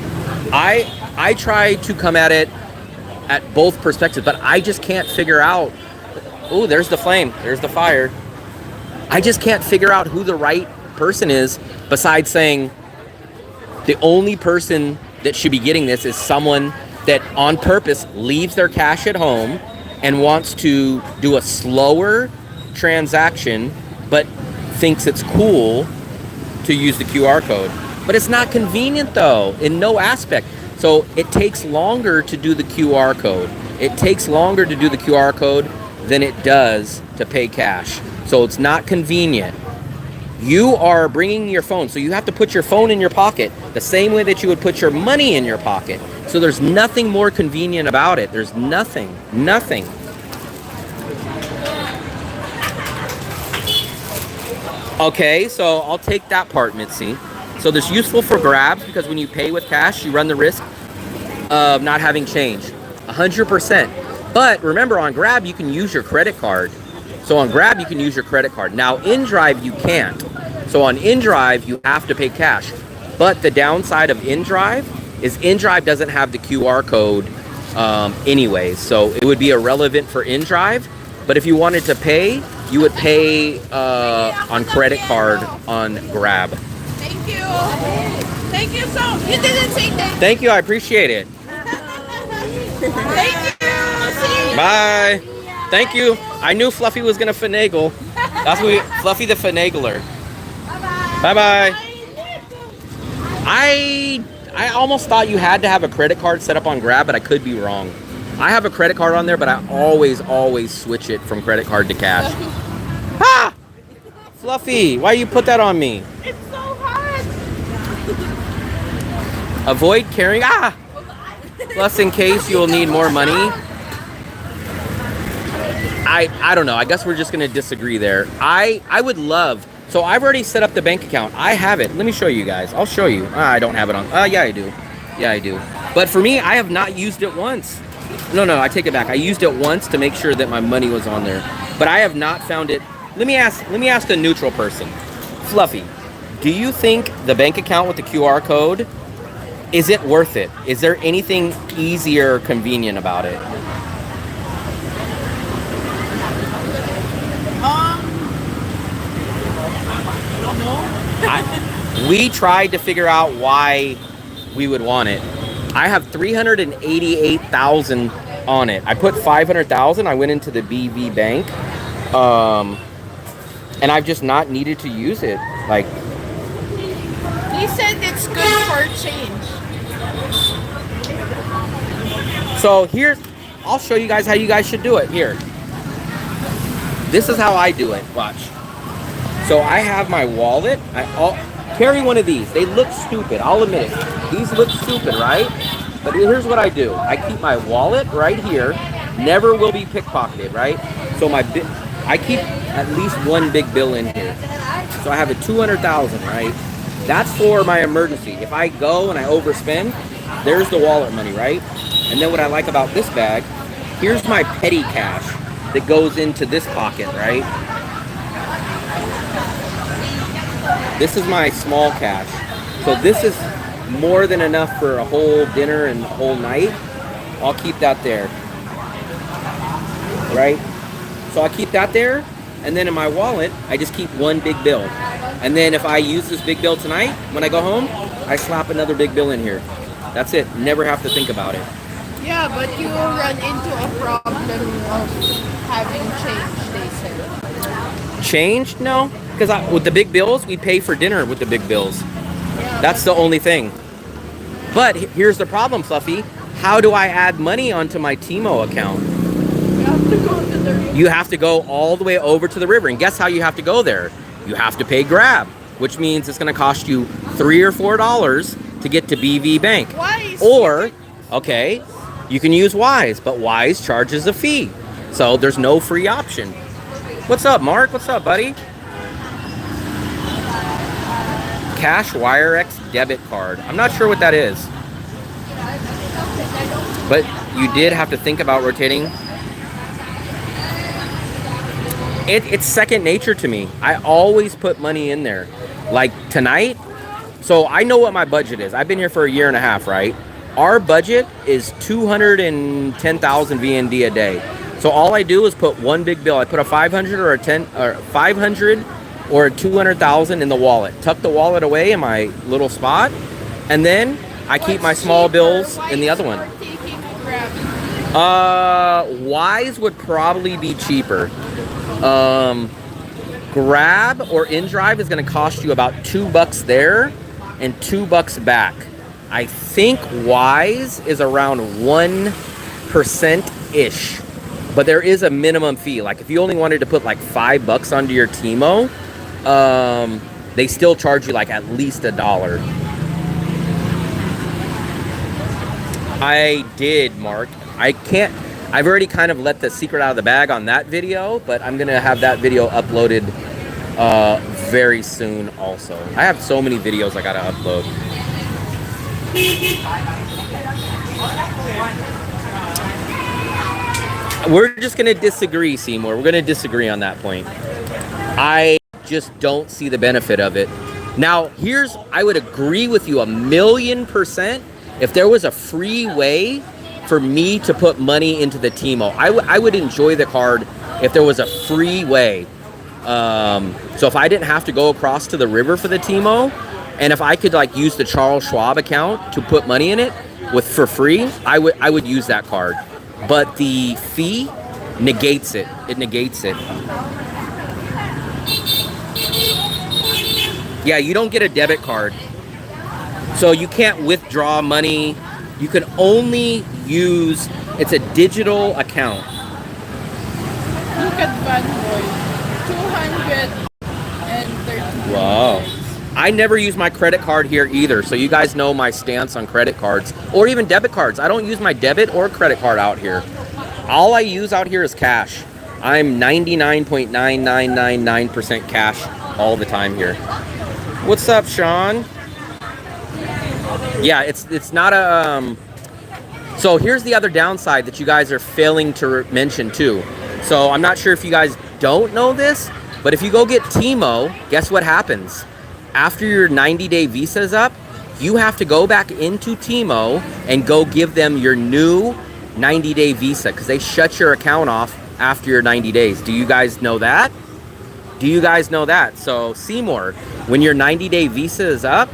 A: I try to come at it at both perspectives, but I just can't figure out. Oh, there's the flame. There's the fire. I just can't figure out who the right person is, besides saying the only person that should be getting this is someone that on purpose leaves their cash at home and wants to do a slower transaction, but thinks it's cool to use the QR code. But it's not convenient though, in no aspect. So it takes longer to do the QR code. It takes longer to do the QR code than it does to pay cash. So it's not convenient. You are bringing your phone, so you have to put your phone in your pocket the same way that you would put your money in your pocket. So there's nothing more convenient about it. There's nothing. Okay, so I'll take that part, Mitzi. So this is useful for grabs, because when you pay with cash, you run the risk of not having change, 100%. But remember, on Grab, you can use your credit card. So on Grab, you can use your credit card. Now, InDrive, you can't. So on InDrive, you have to pay cash. But the downside of InDrive is InDrive doesn't have the QR code anyways. So it would be irrelevant for InDrive. But if you wanted to pay, you would pay on credit card on Grab.
B: Thank you. Thank you so much. You didn't say that.
A: Thank you. I appreciate it.
B: Thank you. See you.
A: Bye. Thank you. I knew Fluffy was going to finagle. That's what Fluffy the finagler. Bye-bye. I almost thought you had to have a credit card set up on Grab, but I could be wrong. I have a credit card on there, but I always switch it from credit card to cash. Ha! Fluffy, why you put that on me?
B: It's so hot.
A: Avoid carrying. Plus, in case you will need more money. I don't know. I guess we're just going to disagree there. I would love. So I've already set up the bank account. I have it. Let me show you guys. I'll show you. I don't have it on. Yeah, I do. Yeah, I do. But for me, I have not used it once. No, I take it back. I used it once to make sure that my money was on there. But I have not found it. Let me ask a neutral person. Fluffy, do you think the bank account with the QR code, is it worth it? Is there anything easier or convenient about it? We tried to figure out why we would want it. I have 388,000 on it. I put 500,000. I went into the BV bank, and I've just not needed to use it. Like,
B: He said it's good for change.
A: so here, I'll show you guys how you guys should do it. Here, this is how I do it. Watch. So I have my wallet. I'll carry one of these. They look stupid. I'll admit it. These look stupid, right? But here's what I do. I keep my wallet right here. Never will be pickpocketed, right? So I keep at least one big bill in here. So I have a 200,000, right? That's for my emergency. If I go and I overspend, there's the wallet money, right? And then what I like about this bag, here's my petty cash. that goes into this pocket, right? This is my small cash. So this is more than enough for a whole dinner and a whole night. I'll keep that there. Right? So I keep that there, and then in my wallet, I just keep one big bill. And then if I use this big bill tonight, when I go home, I slap another big bill in here. That's it. Never have to think about it.
B: Yeah, but you will run into a problem of having change, they said.
A: Change? No. Because with the big bills, we pay for dinner with the big bills.
B: Yeah,
A: that's the only thing. But here's the problem, Fluffy. How do I add money onto my Timo account?
B: You have to go to the river.
A: You have to go all the way over to the river. And guess how you have to go there? You have to pay Grab, which means it's going to cost you $3 or $4 to get to BV Bank.
B: Why?
A: Or, okay, you can use Wise, but Wise charges a fee. So there's no free option. What's up, Mark? What's up, buddy? Cash WireX debit card. I'm not sure what that is. But you did have to think about rotating. It's second nature to me. I always put money in there. Like tonight, so I know what my budget is. I've been here for a year and a half, right? Our budget is 210,000 VND a day. So all I do is put one big bill. I put a 500 or a 10 or 500 or a 200,000 in the wallet. Tuck the wallet away in my little spot, and then I keep my small bills in the other one. Wise would probably be cheaper. Grab or InDrive is going to cost you about $2 there and $2 back. I think Wise is around 1% ish, but there is a minimum fee. Like if you only wanted to put like $5 onto your Timo, they still charge you like at least $1. I did, Mark. I've already kind of let the secret out of the bag on that video, but I'm gonna have that video uploaded very soon also. I have so many videos I gotta upload. We're just gonna disagree, Seymour. We're gonna disagree on that point. I just don't see the benefit of it. Now, I would agree with you 1,000,000% if there was a free way for me to put money into the Timo. I would enjoy the card if there was a free way. So if I didn't have to go across to the river for the Timo, and if I could like use the Charles Schwab account to put money in it for free, I would use that card. But the fee negates it. It negates it. Yeah, you don't get a debit card. So you can't withdraw money. You can only use, it's a digital account.
B: Look at Van Boy, 230.
A: Wow. I never use my credit card here either, so you guys know my stance on credit cards or even debit cards. I don't use my debit or credit card out here. All I use out here is cash. I'm 99.9999% cash all the time here. What's up, Sean? Yeah, it's not a so here's the other downside that you guys are failing to mention too. So I'm not sure if you guys don't know this, but if you go get Timo, guess what happens? After your 90-day visa is up, you have to go back into Timo and go give them your new 90-day visa because they shut your account off after your 90 days. Do you guys know that? Do you guys know that? So Seymour, when your 90-day visa is up,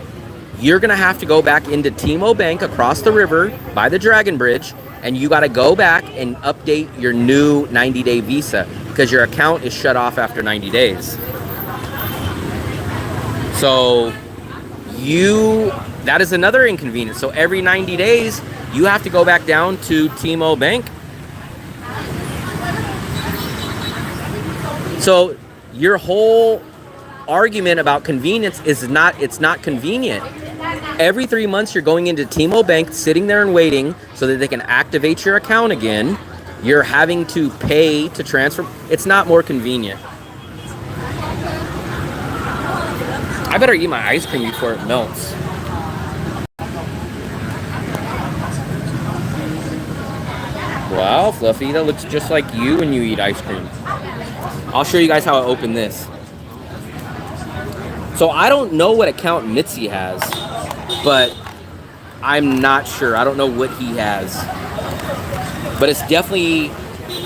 A: you're gonna have to go back into Timo Bank across the river by the Dragon Bridge, and you gotta go back and update your new 90-day visa because your account is shut off after 90 days. So that is another inconvenience. So every 90 days, you have to go back down to Timo Bank. So your whole argument about convenience is it's not convenient. Every 3 months you're going into Timo Bank, sitting there and waiting so that they can activate your account again. You're having to pay to transfer. It's not more convenient. I better eat my ice cream before it melts. Wow, Fluffy, that looks just like you when you eat ice cream. I'll show you guys how I open this. So I don't know what account Mitzi has, but I'm not sure. I don't know what he has. But it's definitely,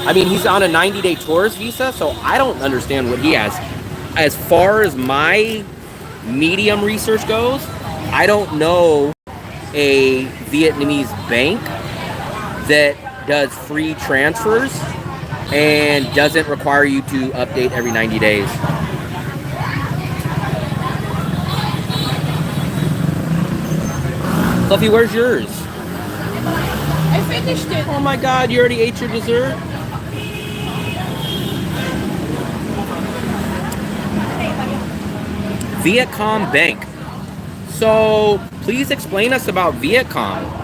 A: I mean, he's on a 90-day tourist visa, so I don't understand what he has. As far as my medium research goes, I don't know a Vietnamese bank that does free transfers and doesn't require you to update every 90 days. Fluffy, where's yours?
B: I finished it.
A: Oh my God, you already ate your dessert? Vietcom Bank. So please explain us about Vietcom.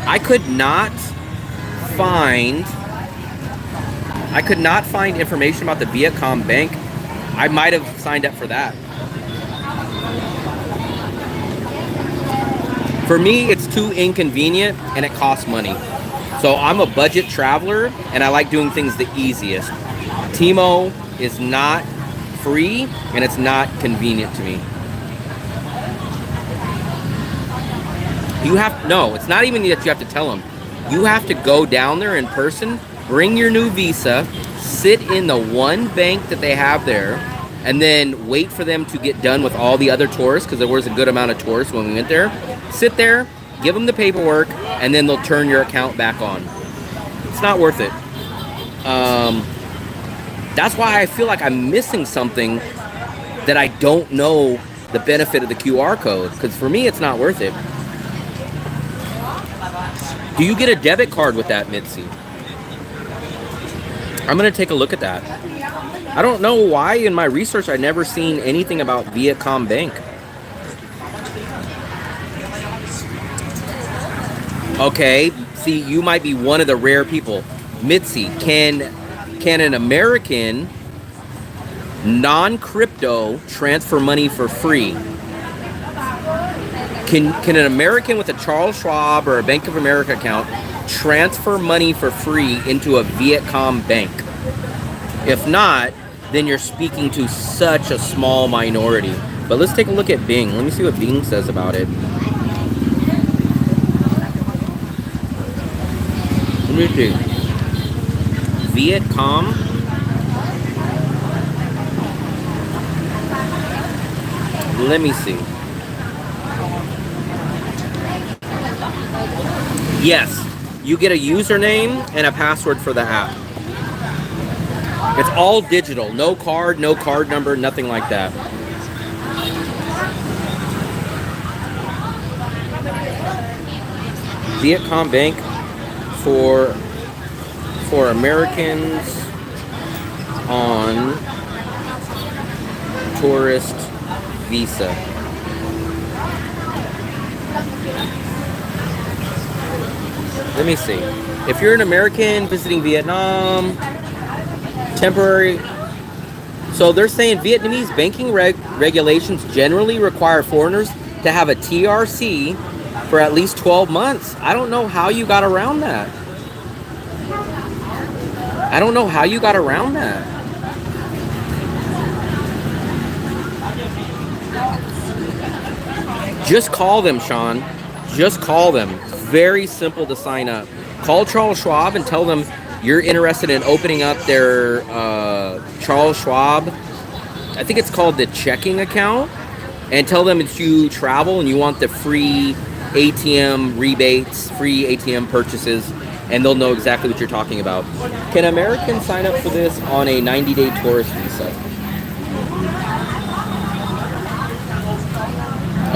A: I could not find information about the Vietcom Bank. I might have signed up for that. For me, it's too inconvenient and it costs money. So I'm a budget traveler and I like doing things the easiest. Timo is not free and it's not convenient to me. It's not even that you have to tell them. You have to go down there in person, bring your new visa, sit in the one bank that they have there, and then wait for them to get done with all the other tourists, because there was a good amount of tourists when we went there. Sit there, give them the paperwork, and then they'll turn your account back on. It's not worth it. That's why I feel like I'm missing something that I don't know the benefit of the QR code, because for me, it's not worth it. Do you get a debit card with that, Mitzi? I'm going to take a look at that. I don't know why in my research I've never seen anything about Vietcom Bank. Okay, see, you might be one of the rare people. Mitzi, can an American non-crypto transfer money for free? Can an American with a Charles Schwab or a Bank of America account transfer money for free into a Vietcom bank? If not, then you're speaking to such a small minority. But let's take a look at Bing. Let me see what Bing says about it. Let me see. Vietcom. Let me see. Yes, you get a username and a password for the app. It's all digital. No card, no card number, nothing like that. Vietcom Bank for Americans on tourist visa. Let me see. If you're an American visiting Vietnam, temporary. So they're saying Vietnamese banking regulations generally require foreigners to have a TRC for at least 12 months. I don't know how you got around that. I don't know how you got around that. Just call them, Sean. Just call them. Very simple to sign up. Call Charles Schwab and tell them you're interested in opening up their Charles Schwab, I think it's called the checking account, and tell them it's you travel and you want the free ATM rebates, free ATM purchases, and they'll know exactly what you're talking about. Can Americans sign up for this on a 90-day tourist visa?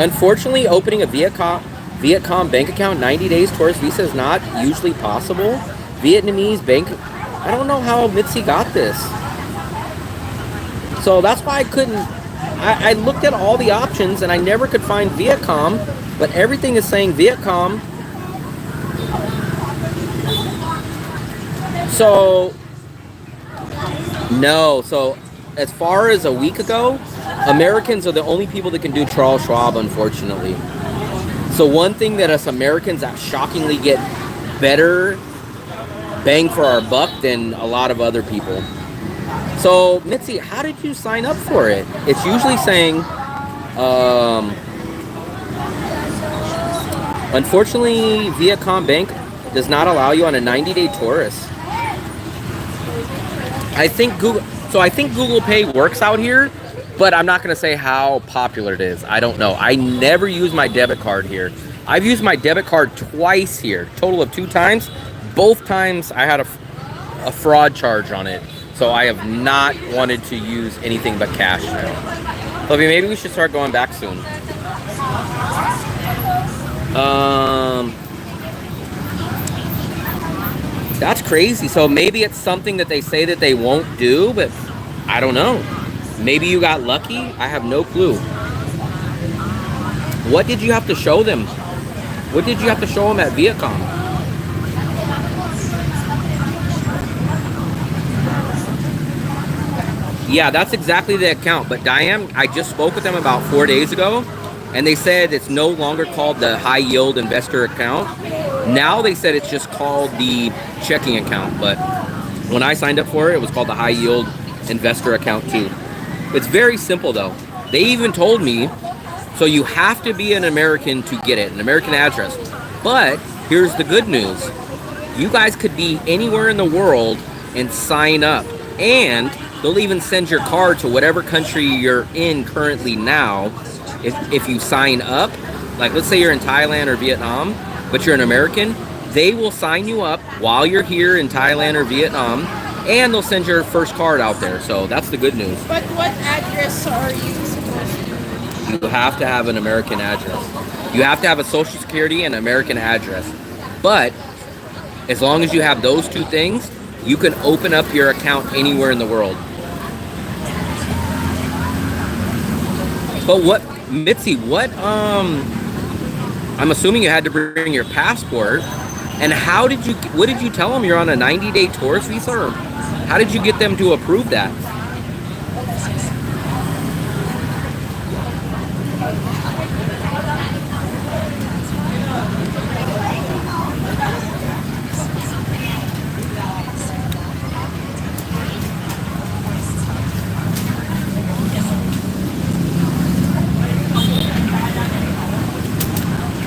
A: Unfortunately, opening a Vietcom bank account 90 days tourist visa is not usually possible. Vietnamese bank, I don't know how Mitzi got this. So that's why I couldn't, I looked at all the options and I never could find Vietcom, but everything is saying Vietcom. So, no, so as far as a week ago, Americans are the only people that can do Charles Schwab, unfortunately. So one thing that us Americans shockingly get better bang for our buck than a lot of other people. So Mitzi, how did you sign up for it? It's usually saying, unfortunately, Viacom Bank does not allow you on a 90-day tourist. I think Google Pay works out here, but I'm not going to say how popular it is. I don't know. I never use my debit card here. I've used my debit card twice here, total of 2 times. Both times I had a fraud charge on it, so I have not wanted to use anything but cash now. Lovey, maybe we should start going back soon. That's crazy. So maybe it's something that they say that they won't do, but I don't know. Maybe you got lucky. I have no clue. What did you have to show them? What did you have to show them at Viacom? Yeah, that's exactly the account. But Diane, I just spoke with them about 4 days ago, and they said it's no longer called the high yield investor account. Now they said it's just called the checking account. But when I signed up for it, it was called the high yield investor account too. It's very simple though. They even told me, so you have to be an American to get it, an American address. But here's the good news. You guys could be anywhere in the world and sign up. And they'll even send your card to whatever country you're in currently now. If you sign up, like let's say you're in Thailand or Vietnam, but you're an American, they will sign you up while you're here in Thailand or Vietnam, and they'll send your first card out there. So that's the good news.
B: But what address are you supposed to?
A: You have to have an American address. You have to have a Social Security and an American address. But as long as you have those 2 things, you can open up your account anywhere in the world. But what, Mitzi, what, I'm assuming you had to bring your passport. And what did you tell them? You're on a 90-day tourist visa? Or how did you get them to approve that?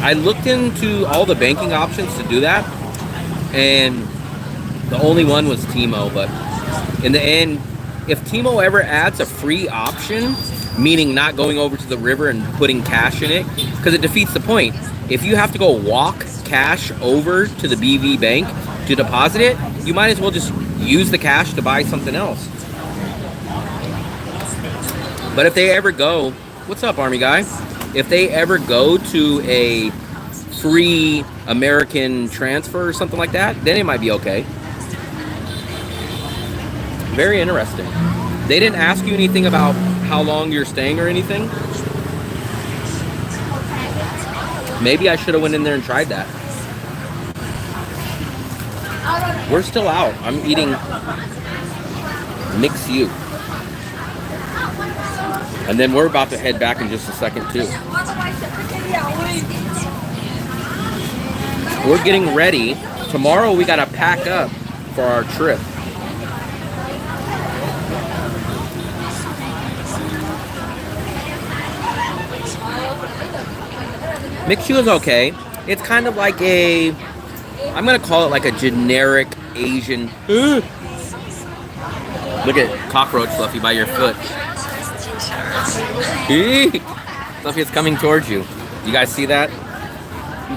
A: I looked into all the banking options to do that, and the only one was Timo. But in the end, if Timo ever adds a free option, meaning not going over to the river and putting cash in it, because it defeats the point. If you have to go walk cash over to the BV bank to deposit it, you might as well just use the cash to buy something else. But if they ever go, what's up, Army guy? If they ever go to a free American transfer or something like that, then it might be okay. Very interesting. They didn't ask you anything about how long you're staying or anything? Maybe I should have went in there and tried that. We're still out. I'm eating mixed you. And then we're about to head back in just a second too. We're getting ready. Tomorrow we gotta pack up for our trip. Mixed shoe is okay. It's kind of like I'm gonna call it like a generic Asian. Look at cockroach, Fluffy, by your foot. Fluffy, it's coming towards you. You guys see that?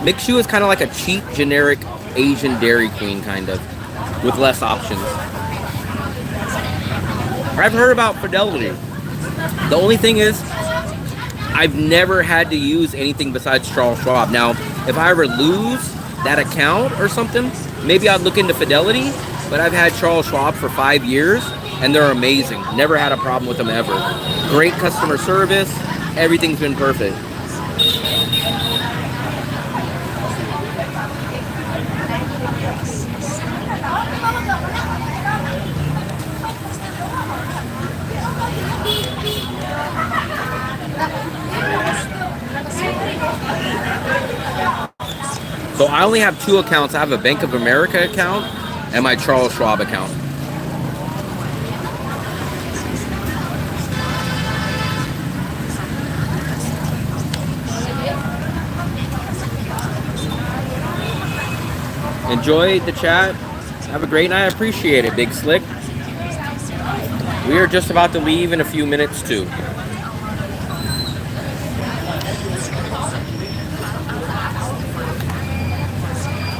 A: Mixed shoe is kind of like a cheap, generic Asian Dairy Queen, kind of, with less options. I've heard about Fidelity. The only thing is, I've never had to use anything besides Charles Schwab. Now, if I ever lose that account or something, maybe I'd look into Fidelity, but I've had Charles Schwab for 5 years, and they're amazing. Never had a problem with them ever. Great customer service. Everything's been perfect. So I only have two accounts. I have a Bank of America account and my Charles Schwab account. Enjoy the chat. Have a great night. I appreciate it, Big Slick. We are just about to leave in a few minutes too.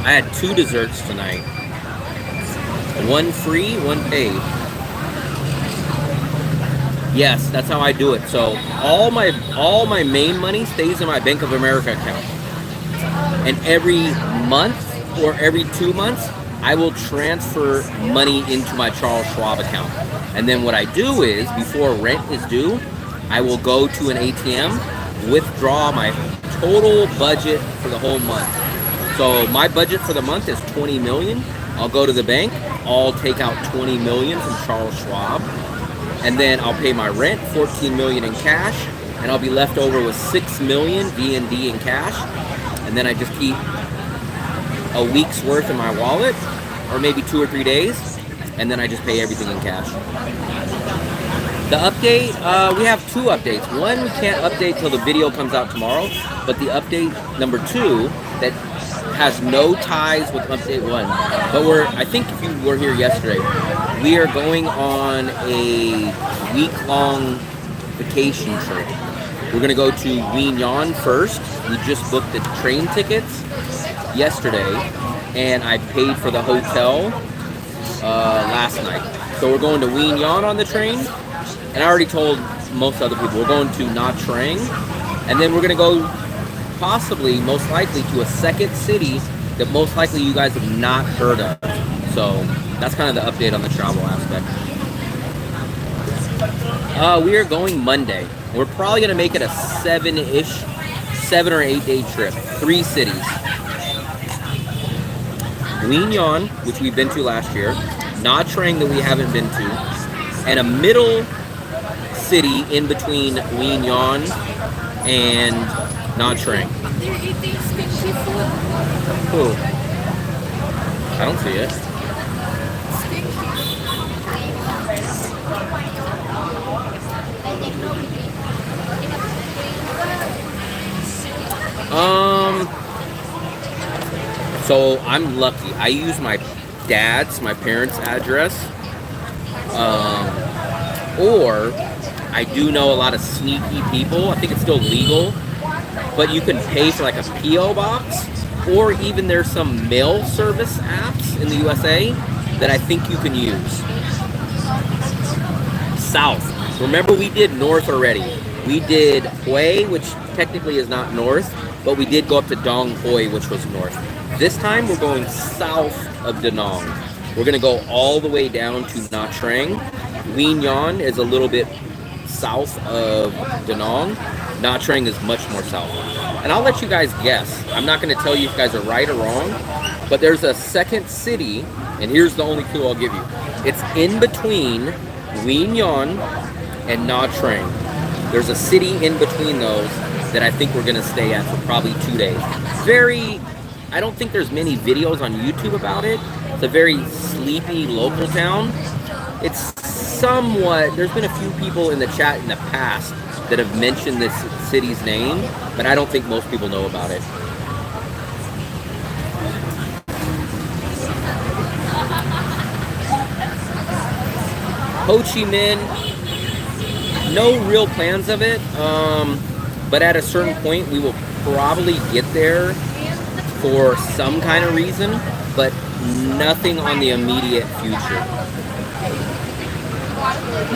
A: I had 2 desserts tonight. 1 free, 1 paid. Yes, that's how I do it. So all my main money stays in my Bank of America account. And every month or every 2 months, I will transfer money into my Charles Schwab account. And then what I do is, before rent is due, I will go to an ATM, withdraw my total budget for the whole month. So my budget for the month is 20 million. I'll go to the bank, I'll take out 20 million from Charles Schwab, and then I'll pay my rent, 14 million in cash, and I'll be left over with 6 million D&D in cash. And then I just keep a week's worth in my wallet, or maybe 2 or 3 days, and then I just pay everything in cash. The update, we have 2 updates. One, we can't update till the video comes out tomorrow, but the update number 2 that has no ties with update 1. But I think if you were here yesterday, we are going on a week-long vacation trip. We're gonna go to Guignon first. We just booked the train tickets yesterday, and I paid for the hotel last night. So we're going to Guignon on the train, and I already told most other people we're going to Nha Trang, and then we're gonna go possibly, most likely, to a second city that most likely you guys have not heard of. So that's kind of the update on the travel aspect. We are going Monday. We're probably gonna make it a 7 or 8 day trip. 3 cities. Guignon, which we've been to last year, Nha Trang that we haven't been to, and a middle city in between Guignon and Nha Trang.
B: They're eating stinky food.
A: Who? I don't see it. So I'm lucky. I use my parents' address. Or I do know a lot of sneaky people. I think it's still legal, but you can pay for like a P.O. box, or even there's some mail service apps in the USA that I think you can use. South. Remember, we did north already. We did Hue, which technically is not north, but we did go up to Dong Hoi, which was north. This time we're going south of Da Nang. We're gonna go all the way down to Nha Trang. Guignon is a little bit south of Da Nang. Nha Trang is much more south. And I'll let you guys guess. I'm not gonna tell you if you guys are right or wrong, but there's a second city, and here's the only clue I'll give you. It's in between Guignon and Nha Trang. There's a city in between those that I think we're gonna stay at for probably 2 days. I don't think there's many videos on YouTube about it. It's a very sleepy local town. It's somewhat, there's been a few people in the chat in the past that have mentioned this city's name, but I don't think most people know about it. Ho Chi Minh, no real plans of it, but at a certain point we will probably get there for some kind of reason, but nothing on the immediate future.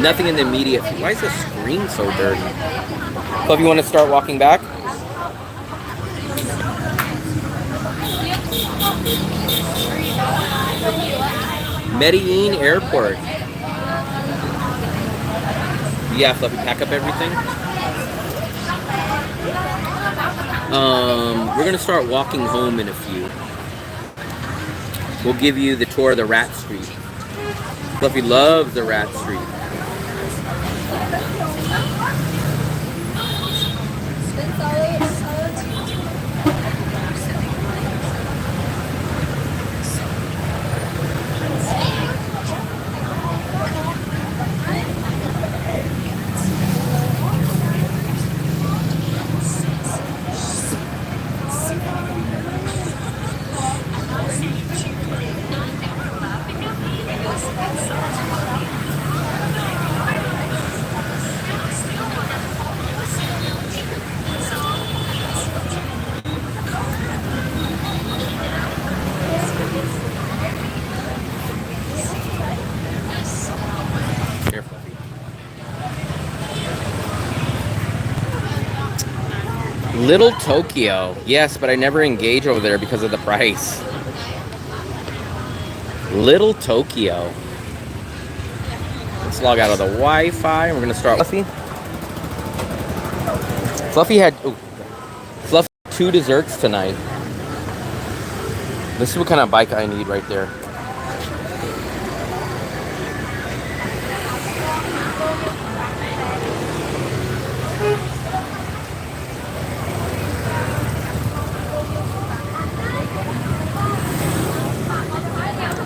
A: Nothing in the immediate future. Why is the screen so dirty? So if you want to start walking back. Medellin Airport. Yeah, Fluffy, pack up everything. We're gonna start walking home in a few. We'll give you the tour of the Rat Street. Fluffy loves the Rat Street. Little Tokyo. Yes, but I never engage over there because of the price. Little Tokyo. Let's log out of the Wi-Fi and we're gonna start. Fluffy. Fluffy had 2 desserts tonight. This is what kind of bike I need right there.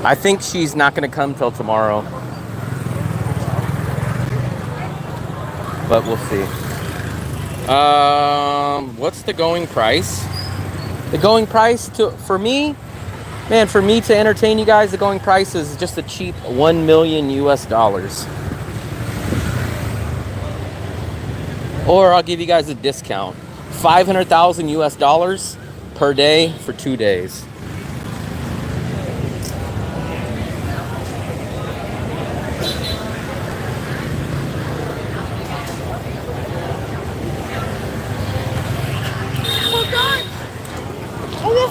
A: I think she's not going to come till tomorrow. But we'll see. What's the going price? The going price for me to entertain you guys, the going price is just a cheap $1 million US. Or I'll give you guys a discount. 500,000 US per day for 2 days.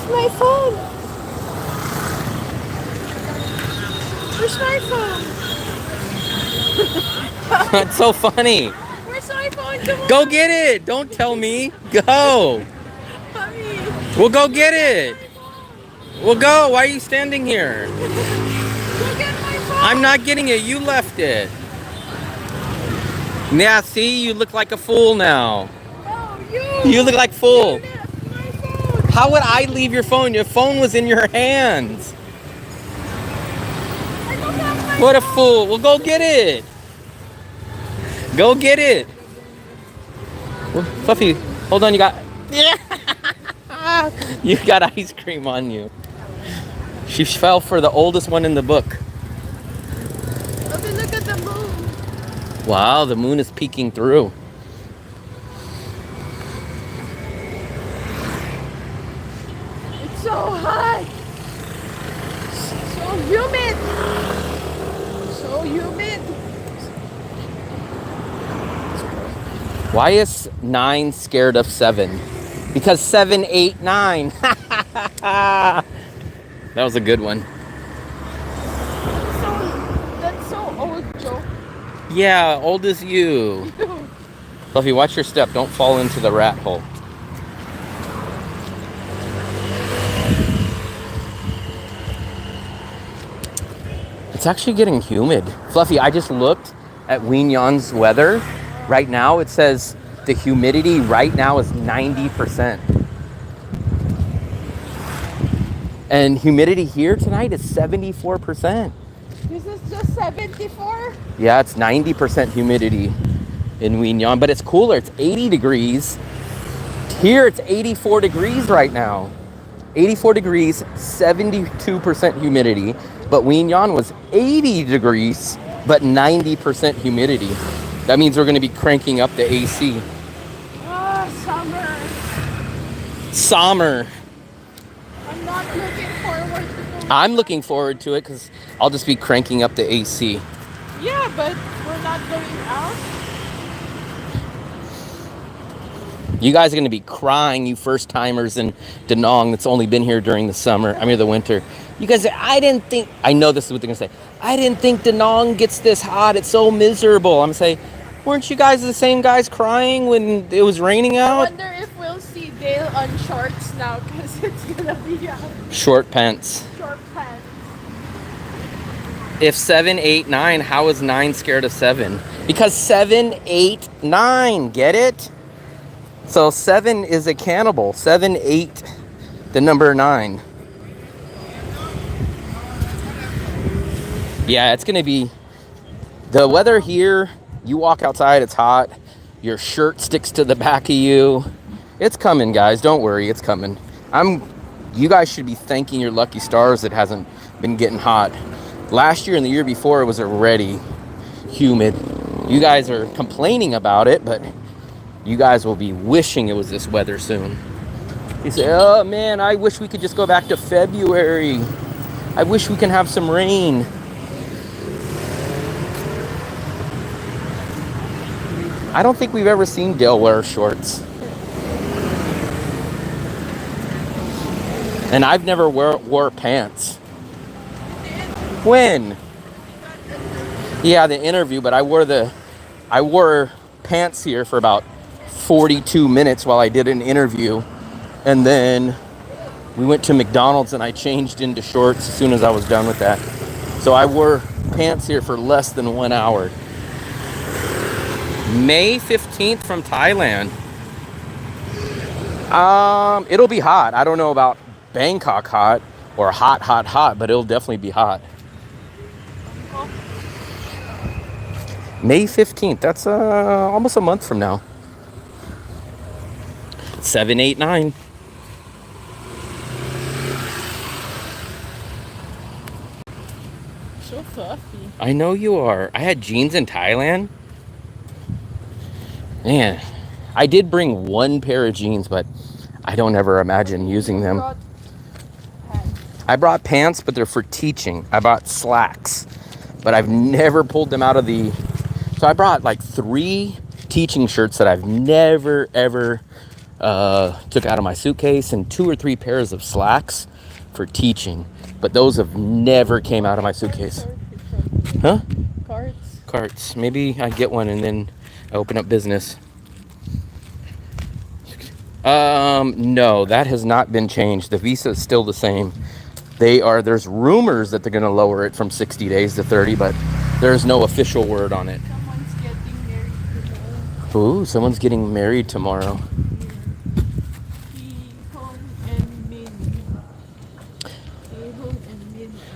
B: My phone. Where's my phone?
A: That's so funny.
B: Where's my phone? Come on.
A: Go get it. Don't tell me. Go.
B: Mommy.
A: We'll go get it. We'll go. Why are you standing here?
B: Go get my phone.
A: I'm not getting it. You left it. Yeah, see? You look like a fool now.
B: No,
A: You look like a fool.
B: You left my phone.
A: How would I leave your phone? Your phone was in your hands.
B: I don't have my
A: What a
B: phone.
A: fool. Well, go get it. Go get it. Well, Fluffy, hold on. You got... You got ice cream on you. She fell for the oldest one in the book.
B: Okay, look at the moon.
A: Wow, the moon is peeking through.
B: So hot. So humid. So humid.
A: Why is 9 scared of 7? Because 7, 8, 9. That was a good one.
B: That's so old, Joe.
A: Yeah, old as you. Fluffy, watch your step. Don't fall into the rat hole. It's actually getting humid. Fluffy, I just looked at Winyon's weather. Right now, it says the humidity right now is 90%. And humidity here tonight is 74%.
B: This is just 74?
A: Yeah, it's 90% humidity in Winyon, but it's cooler. It's 80 degrees. Here, it's 84 degrees right now. 84 degrees, 72% humidity. But Winyon was 80 degrees, but 90% humidity. That means we're going to be cranking up the AC.
B: Ah, summer.
A: Summer.
B: I'm not looking forward to going.
A: I'm looking forward to it because I'll just be cranking up the AC.
B: Yeah, but we're not going out.
A: You guys are going to be crying, you first timers in Da Nang that's only been here during the summer, the winter. You guys, I know this is what they're going to say. I didn't think Da Nang gets this hot. It's so miserable. I'm going to say, weren't you guys the same guys crying when it was raining
B: I
A: out?
B: wonder if we'll see Dale on shorts now because it's going to be out.
A: Short pants.
B: Short pants.
A: If 7, 8, 9, how is 9 scared of 7? Because 7, 8, 9, get it? So 7 is a cannibal. 7, 8, the number 9. Yeah, it's going to be... The weather here, you walk outside, it's hot. Your shirt sticks to the back of you. It's coming, guys. Don't worry, it's coming. You guys should be thanking your lucky stars it hasn't been getting hot. Last year and the year before, it was already humid. You guys are complaining about it, but you guys will be wishing it was this weather soon. You say, oh man, I wish we could just go back to February. I wish we can have some rain. I don't think we've ever seen Dale wear shorts. And I've never wore pants. When? Yeah, the interview, but I wore pants here for about 42 minutes while I did an interview. And then we went to McDonald's and I changed into shorts as soon as I was done with that. So I wore pants here for less than 1 hour. May 15th from Thailand. It'll be hot. I don't know about Bangkok hot or hot, but it'll definitely be hot. May 15th. That's almost a month from now. 789.
B: So fluffy.
A: I know you are. I had jeans in Thailand. Man, I did bring one pair of jeans, but I don't ever imagine using them. I brought pants, but they're for teaching. I bought slacks, but I've never pulled them out of the... So I brought like 3 teaching shirts that I've never, ever took out of my suitcase, and 2 or 3 pairs of slacks for teaching. But those have never came out of my suitcase. Huh? Carts. Maybe I get one and then I open up business. No, that has not been changed. The visa is still the same. There's rumors that they're going to lower it from 60 days to 30, but there's no official word on it.
B: Someone's getting married tomorrow.
A: Ooh, someone's getting married tomorrow.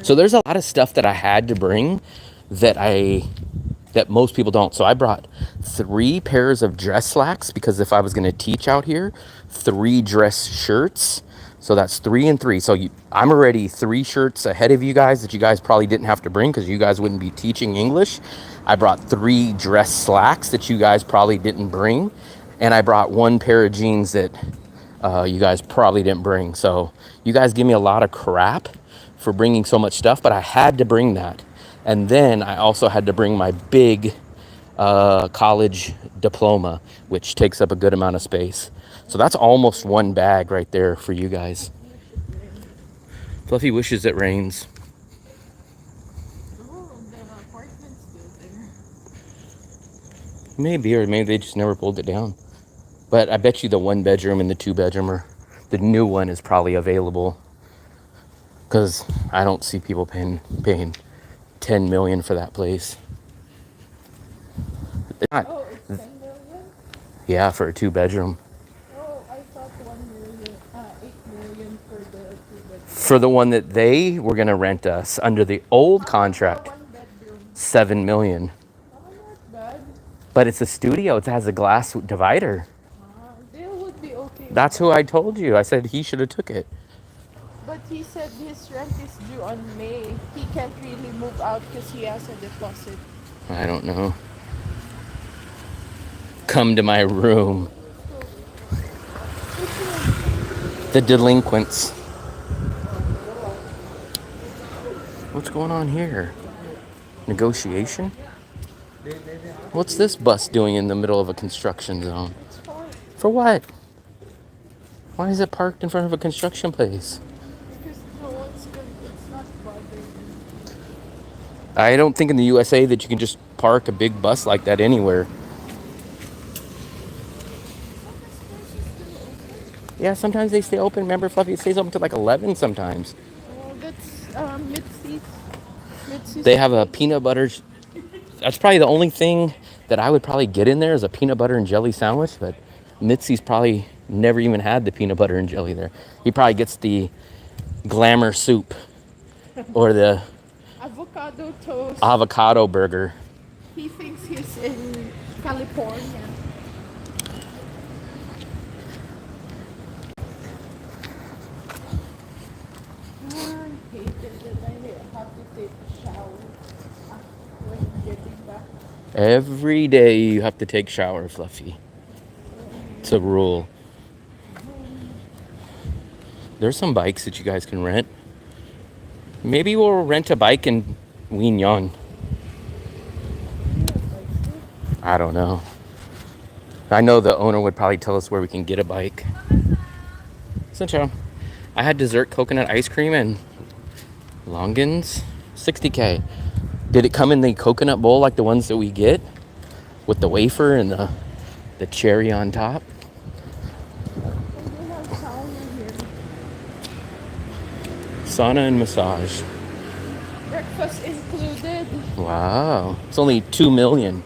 A: So there's a lot of stuff that I had to bring that most people don't. So I brought 3 pairs of dress slacks because if I was going to teach out here, 3 dress shirts. So that's 3 and 3. So I'm already 3 shirts ahead of you guys that you guys probably didn't have to bring because you guys wouldn't be teaching English. I brought 3 dress slacks that you guys probably didn't bring. And I brought 1 pair of jeans that you guys probably didn't bring. So you guys give me a lot of crap for bringing so much stuff, but I had to bring that. And then I also had to bring my big college diploma, which takes up a good amount of space. So that's almost 1 bag right there for you guys. Fluffy wishes it rains.
B: Oh, the apartment's still there.
A: Maybe, or maybe they just never pulled it down. But I bet you the 1 bedroom and the 2 bedroom or the new one is probably available. Because I don't see people paying 10 million for that place. It's not,
B: Oh, it's 10 million?
A: yeah, for a 2 bedroom.
B: Oh, I thought 1 million, 8 million for the 2 bedroom.
A: For the one that they were going to rent us under the old contract,
B: 1 bedroom.
A: 7 million.
B: Oh, not bad.
A: But it's a studio. It has a glass divider.
B: They would be okay.
A: That's who I told you. I said he should have took it.
B: But he said his rent is due on May. He can't really move out because he has a deposit.
A: I don't know. Come to my room. The delinquents. What's going on here? Negotiation? What's this bus doing in the middle of a construction zone? For what? Why is it parked in front of a construction place?
B: Because no one's gonna, it's not bothering.
A: I don't think in the USA that you can just park a big bus like that anywhere. Yeah, sometimes they stay open. Remember, Fluffy, it stays open till like 11 sometimes.
B: Oh, that's Mitzi's.
A: They have a peanut butter. That's probably the only thing that I would probably get in there is a peanut butter and jelly sandwich. But Mitzi's probably never even had the peanut butter and jelly there. He probably gets the glamour soup or the
B: Avocado toast.
A: avocado burger.
B: He thinks he's in California. I hate it that I have to take a shower when getting back.
A: Every day you have to take shower, Fluffy. It's a rule. There's some bikes that you guys can rent. Maybe we'll rent a bike in Wien Yon. I don't know. I know the owner would probably tell us where we can get a bike. Sunshine. I had dessert coconut ice cream and Longans, 60K. Did it come in the coconut bowl like the ones that we get? With the wafer and the cherry on top?
B: We have sauna here.
A: Sauna and massage.
B: Breakfast included.
A: Wow. It's only 2 million.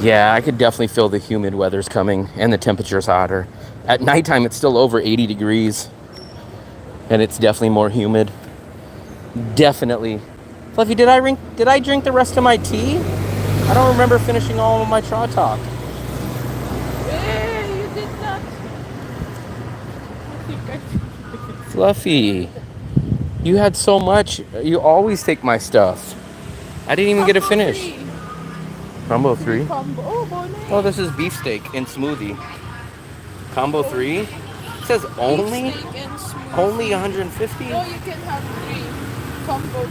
A: Yeah, I could definitely feel the humid weather's coming and the temperature's hotter. At nighttime, it's still over 80 degrees. And it's definitely more humid. Definitely. Fluffy, did I drink the rest of my tea? I don't remember finishing all of my Traw Talk.
B: Hey, you did not.
A: Fluffy, you had so much. You always take my stuff. I didn't even get to finish. Combo 3?
B: Combo. Oh, bonnet.
A: Oh, this is beefsteak and smoothie. Combo 3? It says only?
B: Steak and smoothie.
A: Only 150?
B: No, you can have 3. Combo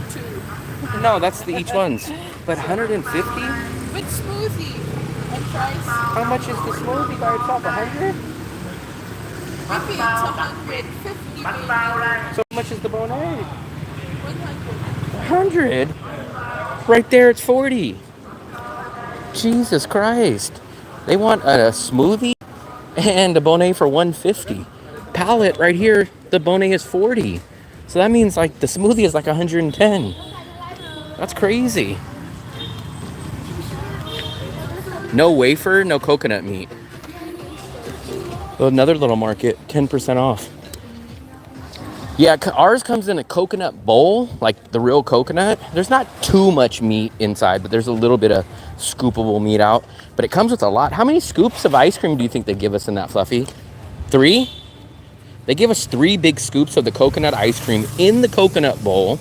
B: 2.
A: No, that's the each ones. But 150?
B: With smoothie and fries.
A: How much is the smoothie by itself? 100?
B: Maybe it's 150 maybe.
A: So how much is the bonnet?
B: 100.
A: 100? Right there, it's 40. Jesus Christ. They want a smoothie and a bonnet for 150. Palette right here, the bonnet is 40. So that means like the smoothie is like 110. That's crazy. No wafer, no coconut meat. Another little market, 10% off. Yeah, ours comes in a coconut bowl, like the real coconut. There's not too much meat inside, but there's a little bit of scoopable meat out. But it comes with a lot. How many scoops of ice cream do you think they give us in that, Fluffy? 3? They give us 3 big scoops of the coconut ice cream in the coconut bowl.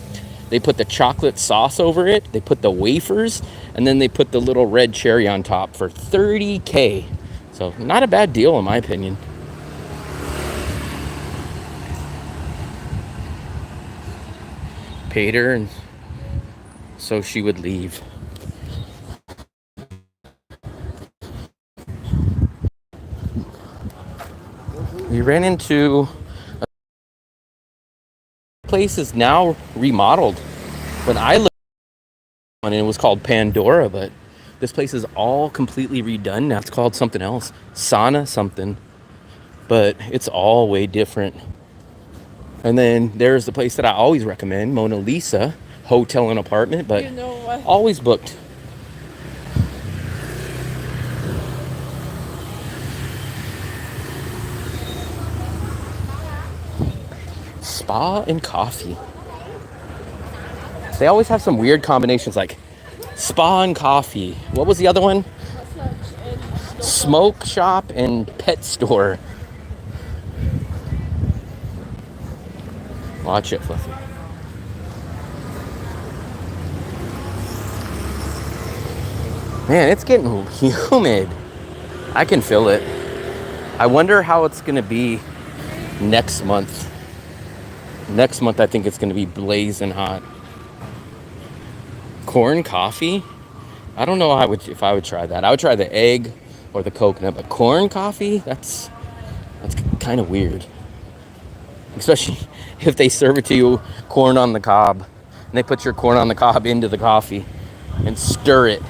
A: They put the chocolate sauce over it. They put the wafers, and then they put the little red cherry on top for 30K. So not a bad deal in my opinion. Paid her, and so she would leave. We ran into a place is now remodeled. When I looked on it, it was called Pandora, but this place is all completely redone now. It's called something else, Sauna something, but it's all way different. And then there's the place that I always recommend, Mona Lisa, hotel and apartment, but
B: You know what?
A: always booked. Spa and coffee. They always have some weird combinations like spa and coffee. What was the other one? Smoke shop and pet store. Watch it, Fluffy. Man, it's getting humid. I can feel it. I wonder how it's gonna be next month. Next month, I think it's gonna be blazing hot. Corn coffee? I don't know if I would try that. I would try the egg or the coconut, but corn coffee? That's kind of weird. Especially if they serve it to you corn on the cob. And they put your corn on the cob into the coffee and stir it.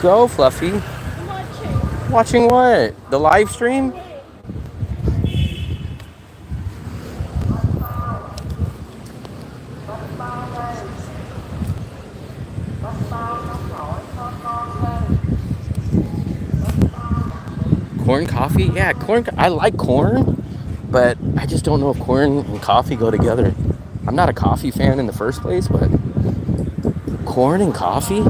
A: Go, Fluffy.
B: Watching.
A: Watching what? The live stream? Corn coffee? Yeah, corn. I like corn, but I just don't know if corn and coffee go together. I'm not a coffee fan in the first place, but corn and coffee?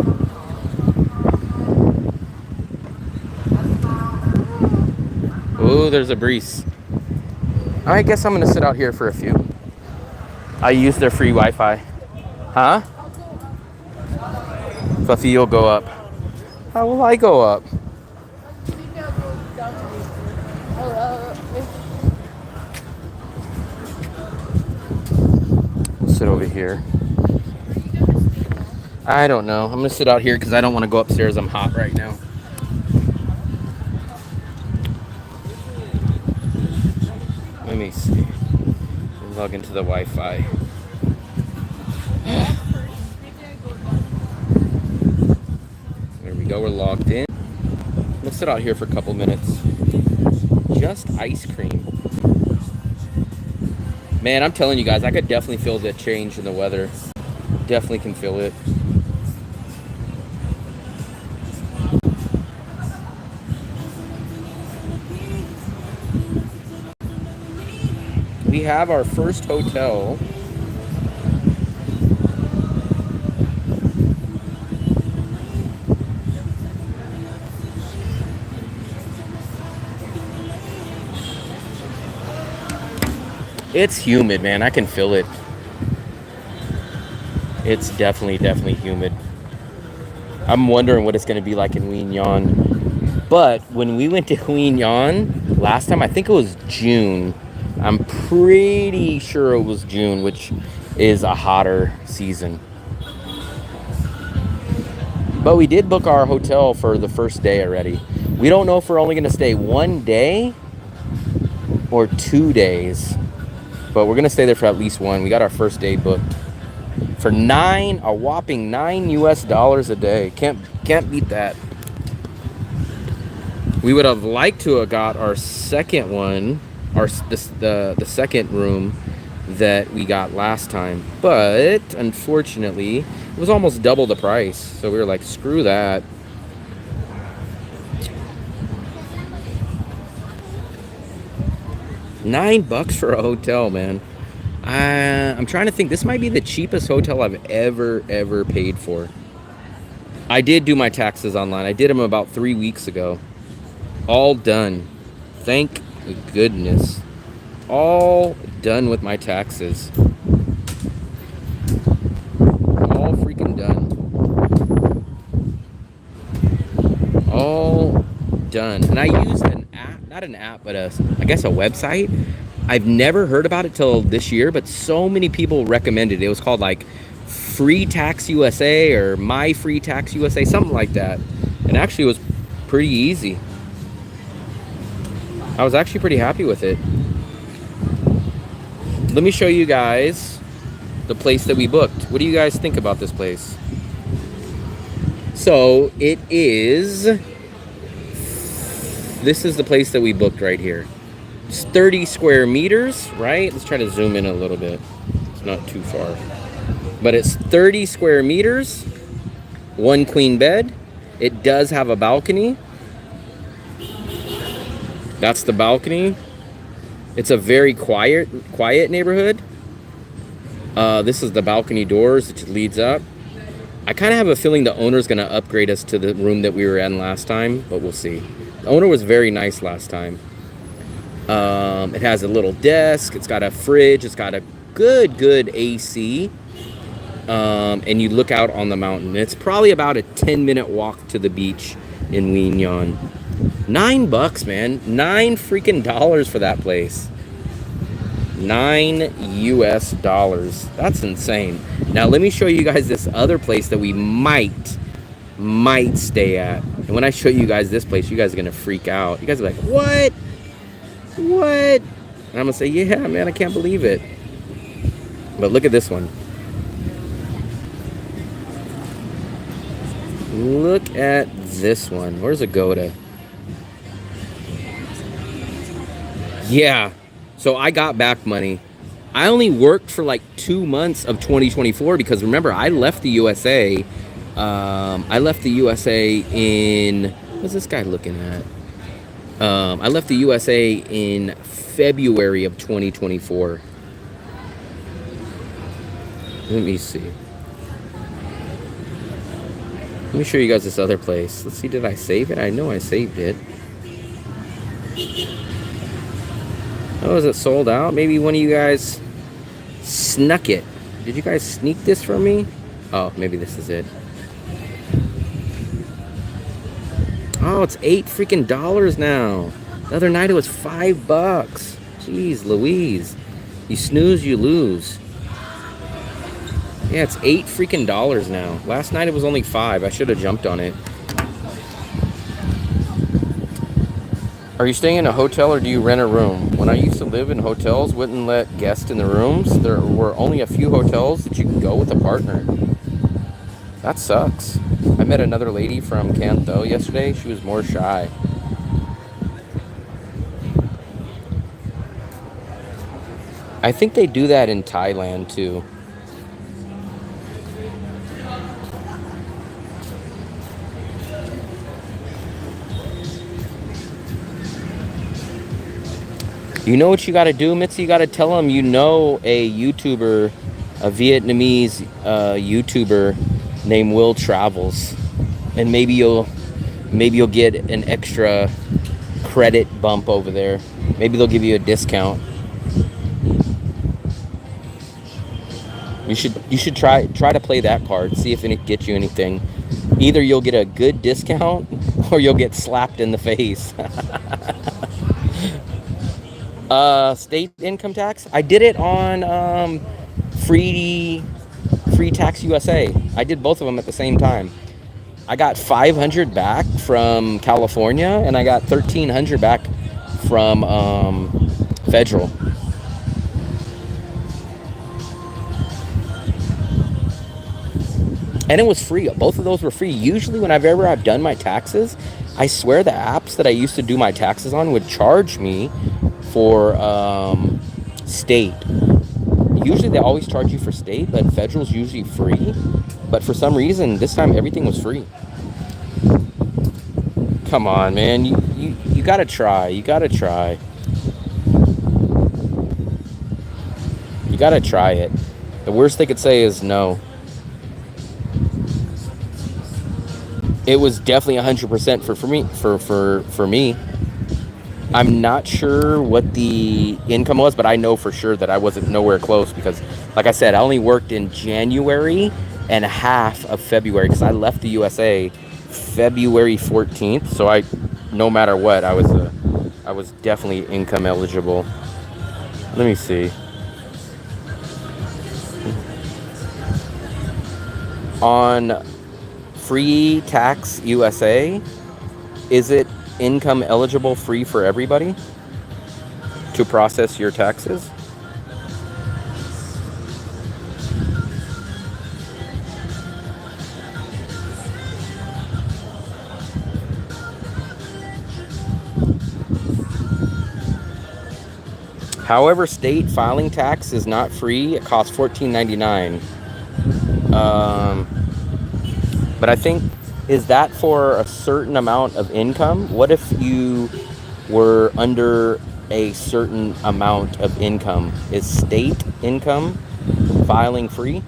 A: Oh, there's a breeze. I guess I'm gonna sit out here for a few. I use their free Wi-Fi. Huh? Fluffy, you'll go up. How will I go up? Sit over here. I don't know. I'm gonna sit out here because I don't want to go upstairs. I'm hot right now. Let me see. Log into the Wi-Fi. There we go. We're logged in. Let's sit out here for a couple minutes. Just ice cream. Man, I'm telling you guys, I could definitely feel the change in the weather. Definitely can feel it. We have our first hotel. It's humid, man. I can feel it. It's definitely humid. I'm wondering what it's going to be like in Huignan. But when we went to Huignan last time, I think it was June. I'm pretty sure it was June, which is a hotter season. But we did book our hotel for the first day already. We don't know if we're only going to stay 1 day or 2 days. But we're going to stay there for at least one. We got our first day booked for a whopping $9 US a day. Can't beat that. We would have liked to have got our second one, the second room that we got last time, but unfortunately it was almost double the price. So we were like, screw that. $9 for a hotel, man. I'm trying to think. This might be the cheapest hotel I've ever paid for. I did do my taxes online. I did them about 3 weeks ago. All done. Thank goodness. All done with my taxes. All freaking done. All done. And I used an app, not an app, but I guess a website. I've never heard about it till this year, but so many people recommended it. It was called like Free Tax USA or My Free Tax USA, something like that. And actually it was pretty easy. I was actually pretty happy with it. Let me show you guys the place that we booked. What do you guys think about this place? So this is the place that we booked right here. It's 30 square meters, right? Let's try to zoom in a little bit. It's not too far. But it's 30 square meters, 1 queen bed. It does have a balcony. That's the balcony. It's a very quiet neighborhood. This is the balcony doors that leads up. I kind of have a feeling the owner's going to upgrade us to the room that we were in last time, but we'll see. The owner was very nice last time. It has a little desk. It's got a fridge. It's got a good AC. And you look out on the mountain. It's probably about a 10-minute walk to the beach in Huignan. $9, man. $9 freaking dollars for that place. $9 US. That's insane. Now let me show you guys this other place that we might stay at. And when I show you guys this place, you guys are gonna freak out. You guys are like, what? And I'm gonna say, yeah, man, I can't believe it. But look at this one. Look at this one. Where's Agoda? Yeah. So I got back money. I only worked for like 2 months of 2024 because remember, I left the USA. I left the USA in... What's this guy looking at? I left the USA in February of 2024. Let me see. Let me show you guys this other place. Let's see, did I save it? I know I saved it. Oh, is it sold out? Maybe one of you guys snuck it. Did you guys sneak this from me? Oh, maybe this is it. Oh, it's $8 freaking dollars now. The other night it was $5. Jeez Louise. You snooze, you lose. Yeah, it's $8 freaking now. Last night it was only 5. I should have jumped on it. Are you staying in a hotel or do you rent a room? When I used to live in hotels, wouldn't let guests in the rooms. There were only a few hotels that you could go with a partner. That sucks. I met another lady from Canto yesterday. She was more shy. I think they do that in Thailand too. You know what you got to do, Mitzi? You got to tell them you know a YouTuber, a Vietnamese YouTuber named Will Travels, and maybe you'll get an extra credit bump over there. Maybe they'll give you a discount. You should try to play that card. See if it gets you anything. Either you'll get a good discount or you'll get slapped in the face. State income tax. I did it on free tax USA. I did both of them at the same time. I got 500 back from California, and I got 1,300 back from federal. And it was free. Both of those were free. Usually, whenever I've done my taxes, I swear the apps that I used to do my taxes on would charge me for state. Usually they always charge you for state, but federal's usually free. But for some reason, this time everything was free. Come on, man. You gotta try. You gotta try. You gotta try it. The worst they could say is no. It was definitely 100% for me. I'm not sure what the income was, but I know for sure that I wasn't nowhere close because, like I said, I only worked in January and half of February because I left the USA February 14th. So no matter what, I was definitely income eligible. Let me see. On Free Tax USA, is it income eligible free for everybody to process your taxes? However, state filing tax is not free. It costs $14.99. But I think, is that for a certain amount of income? What if you were under a certain amount of income? Is state income filing free?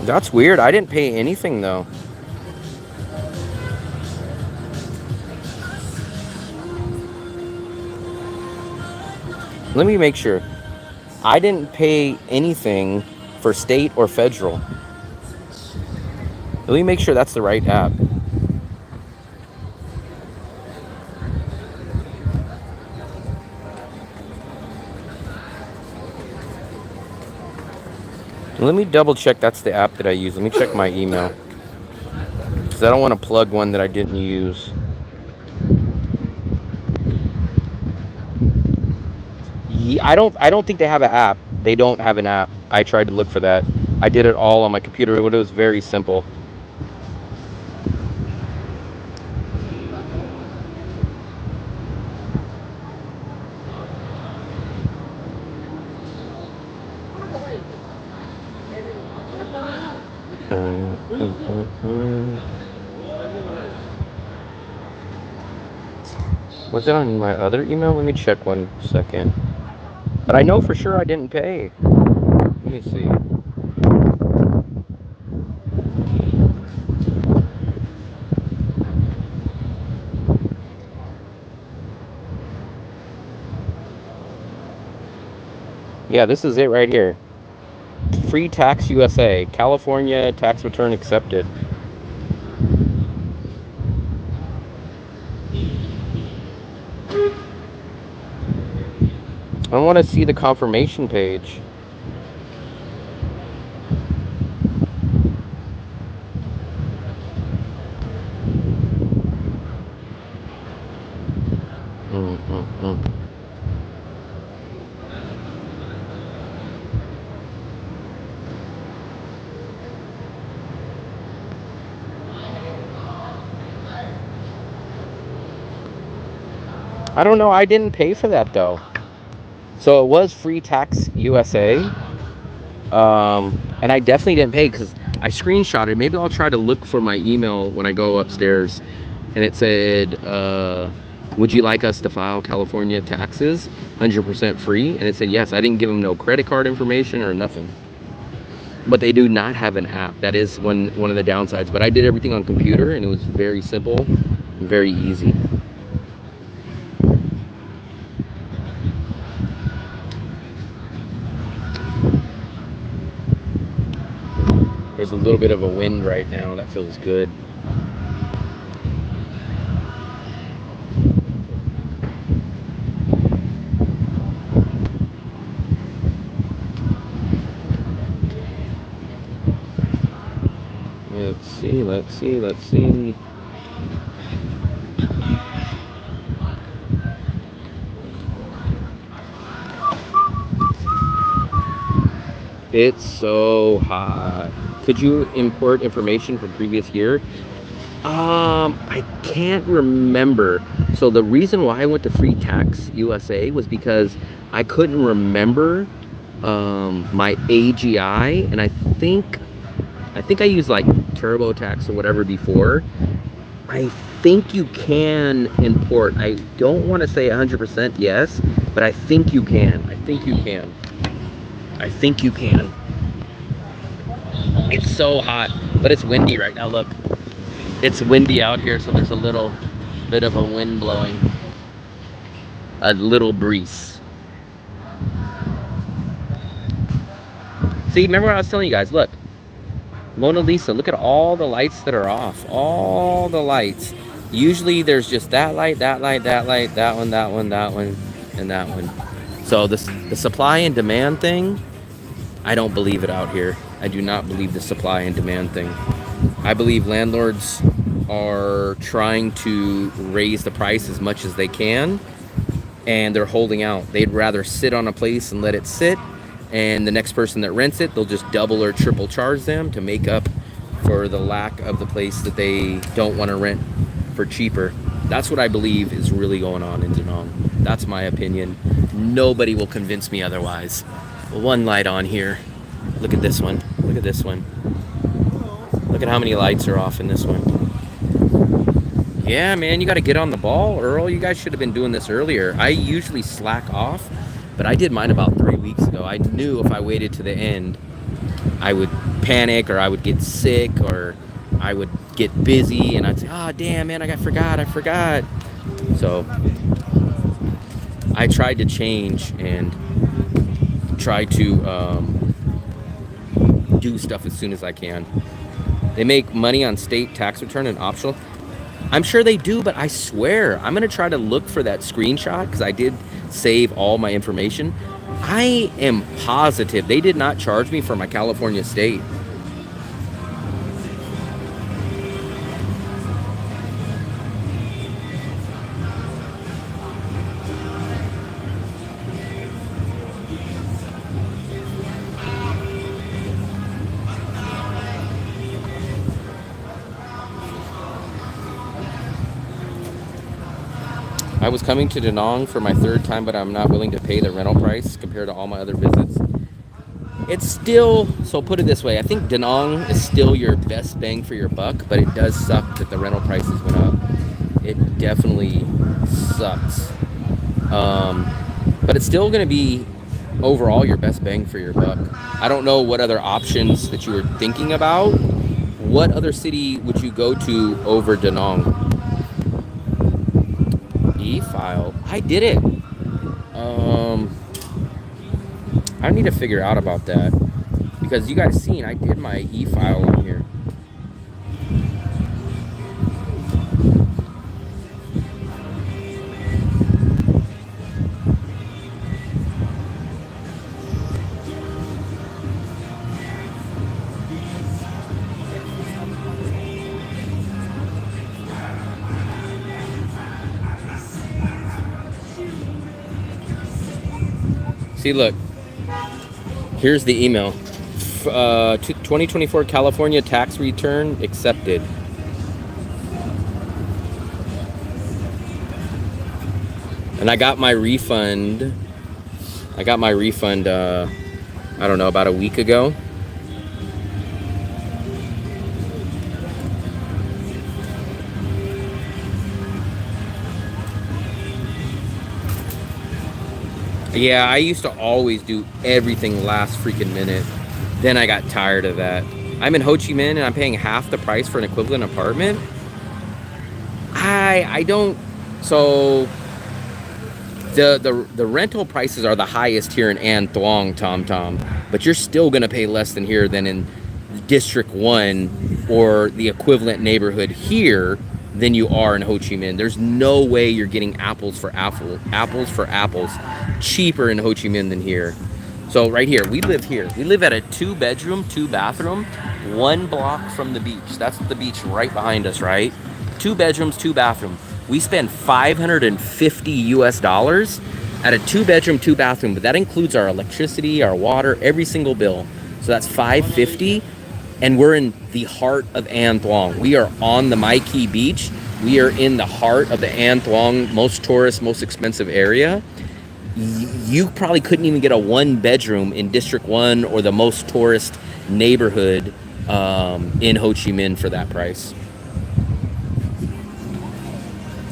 A: That's weird. I didn't pay anything though. Let me make sure. I didn't pay anything for state or federal. Let me make sure that's the right app. Let me double check that's the app that I use. Let me check my email. Because I don't want to plug one that I didn't use. I don't think they have an app. They don't have an app. I tried to look for that. I did it all on my computer, but it was very simple. Was it on my other email? Let me check one second. But I know for sure I didn't pay. Let me see. Yeah, this is it right here. Free Tax USA. California tax return accepted. I want to see the confirmation page. Mm. I don't know. I didn't pay for that though. So it was free tax USA. And I definitely didn't pay because I screenshotted. Maybe I'll try to look for my email when I go upstairs. And it said, would you like us to file California taxes 100% free? And it said yes. I didn't give them no credit card information or nothing. But they do not have an app. That is one of the downsides. But I did everything on computer and it was very simple and very easy. There's a little bit of a wind right now. That feels good. Let's see. It's so hot. Could you import information from previous year? I can't remember. So the reason why I went to Free Tax USA was because I couldn't remember my AGI, and I think I used like TurboTax or whatever before. I think you can import. I don't want to say 100% yes, but I think you can. I think you can. It's so hot, but it's windy right now. Look, it's windy out here, so there's a little bit of a wind blowing. A little breeze. See, remember what I was telling you guys? Look, Mona Lisa, look at all the lights that are off. All the lights. Usually there's just that light, that light, that light, that one, that one, that one, and that one. So the supply and demand thing, I don't believe it out here. I do not believe the supply and demand thing. I believe landlords are trying to raise the price as much as they can, and they're holding out. They'd rather sit on a place and let it sit, and the next person that rents it, they'll just double or triple charge them to make up for the lack of the place that they don't want to rent for cheaper. That's what I believe is really going on in Da Nang. That's my opinion. Nobody will convince me otherwise. One light on here. Look at this one. Look at this one. Look at how many lights are off in this one. Yeah, man, you got to get on the ball, Earl. You guys should have been doing this earlier. I usually slack off, but I did mine about 3 weeks ago. I knew if I waited to the end, I would panic, or I would get sick, or I would get busy, and I'd say, oh, damn, man, I forgot. So I tried to change and try to do stuff as soon as I can. They make money on state tax return and optional. I'm sure they do, but I swear, I'm going to try to look for that screenshot because I did save all my information. I am positive they did not charge me for my California state. I was coming to Da Nang for my 3rd time, but I'm not willing to pay the rental price compared to all my other visits. It's still, so put it this way, I think Da Nang is still your best bang for your buck, but it does suck that the rental prices went up. It definitely sucks. But it's still going to be overall your best bang for your buck. I don't know what other options that you were thinking about. What other city would you go to over Da Nang? E-file. I did it. I need to figure out about that because you guys seen I did my e-file on here. See, look. Here's the email. 2024 California tax return accepted. And I got my refund. I don't know, about a week ago. Yeah, I used to always do everything last freaking minute. Then I got tired of that. I'm in Ho Chi Minh and I'm paying half the price for an equivalent apartment. I don't. So the rental prices are the highest here in An Thuong, Tom, but you're still gonna pay less than here than in District 1 or the equivalent neighborhood here than you are in Ho Chi Minh. There's no way you're getting apples for apples cheaper in Ho Chi Minh than here. So right here, we live here. We live at a 2-bedroom, 2-bathroom, 1 block from the beach. That's the beach right behind us, right? 2 bedrooms, 2 bathrooms. We spend $550 US at a 2-bedroom, 2-bathroom, but that includes our electricity, our water, every single bill. So that's $550, and we're in the heart of An Thuong. We are on the Mai Kea beach. We are in the heart of the An Thuong, most tourist, most expensive area. You probably couldn't even get a 1-bedroom in District 1 or the most tourist neighborhood in Ho Chi Minh for that price.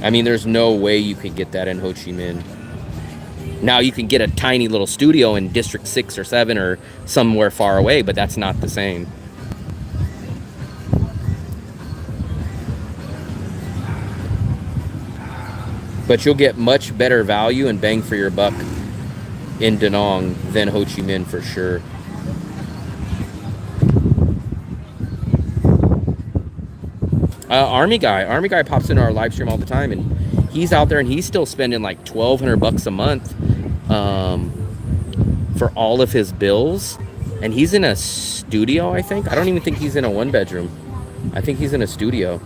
A: I mean, there's no way you could get that in Ho Chi Minh. Now, you can get a tiny little studio in District 6 or 7 or somewhere far away, but that's not the same. But you'll get much better value and bang for your buck in Da Nang than Ho Chi Minh for sure. Army guy pops into our live stream all the time, and he's out there and he's still spending like $1,200 a month for all of his bills, and he's in a studio. I don't even think he's in a 1-bedroom. I think he's in a studio.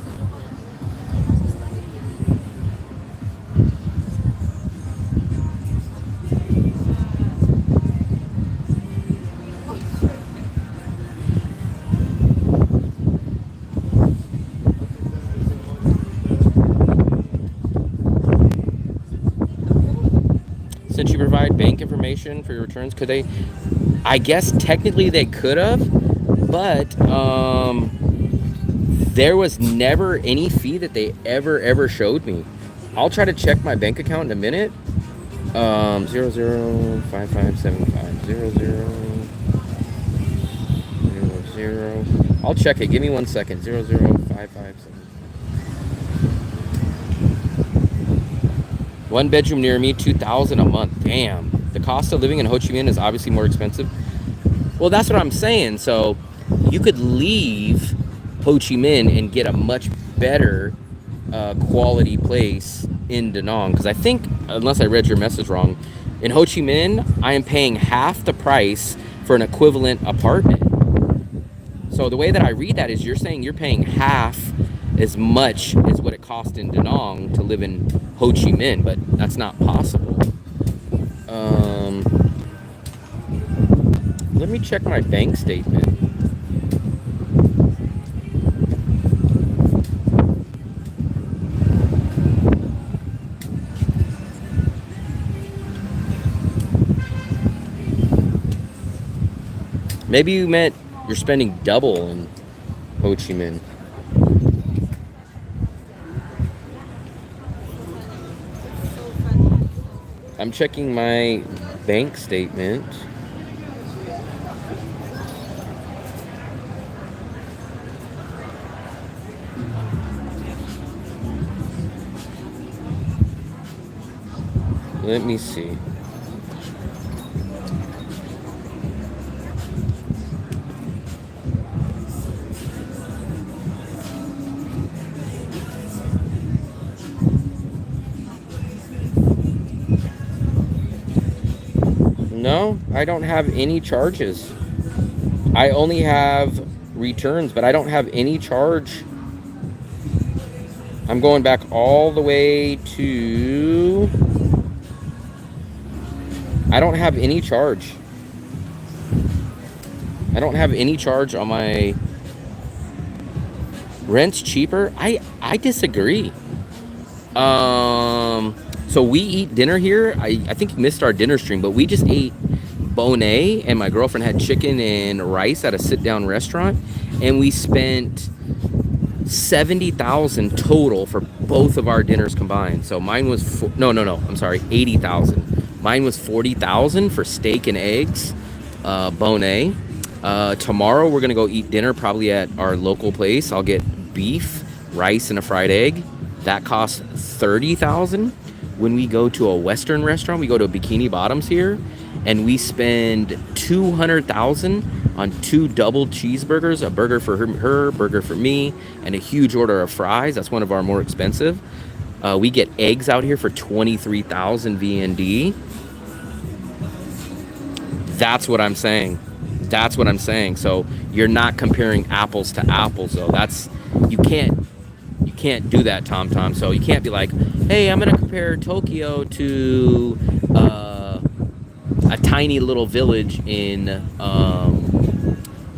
A: Since you provide bank information for your returns, could they? I guess technically they could have, but there was never any fee that they ever showed me. I'll try to check my bank account in a minute. 0055750000. I'll check it. Give me 1 second. 00557. 1-bedroom near me, $2,000 a month. Damn. The cost of living in Ho Chi Minh is obviously more expensive. Well, that's what I'm saying. So you could leave Ho Chi Minh and get a much better quality place in Da Nang. Because I think, unless I read your message wrong, in Ho Chi Minh, I am paying half the price for an equivalent apartment. So the way that I read that is you're saying you're paying half as much as what it cost in Da Nang to live in Ho Chi Minh, but that's not possible. Let me check my bank statement. Maybe you meant you're spending double in Ho Chi Minh. I'm checking my bank statement. Let me see. No, I don't have any charges. I only have returns, but I don't have any charge. I'm going back all the way to I don't have any charge. I don't have any charge on my rent's cheaper. I disagree. So we eat dinner here. I think you missed our dinner stream, but we just ate bonet, and my girlfriend had chicken and rice at a sit-down restaurant, and we spent 70,000 total for both of our dinners combined. So mine was I'm sorry, 80,000. Mine was 40,000 for steak and eggs, bonet. Tomorrow we're gonna go eat dinner probably at our local place. I'll get beef, rice, and a fried egg. That costs 30,000. When we go to a Western restaurant, we go to Bikini Bottoms here, and we spend 200,000 on 2 double cheeseburgers, a burger for her, burger for me, and a huge order of fries. That's one of our more expensive. We get eggs out here for 23,000 VND. That's what I'm saying. That's what I'm saying. So you're not comparing apples to apples, though. You can't do that, Tom. So you can't be like, hey, I'm gonna compare Tokyo to a tiny little village in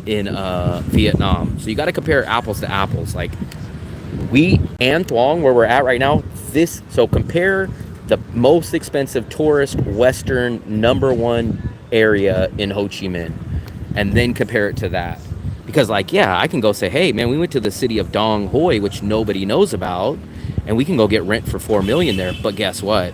A: Vietnam. So you got to compare apples to apples. Like An Thuong, where we're at right now, so compare the most expensive tourist Western #1 area in Ho Chi Minh, and then compare it to that. Because like, yeah, I can go say, hey man, we went to the city of Dong Hoi, which nobody knows about, and we can go get rent for $4 million there. But guess what?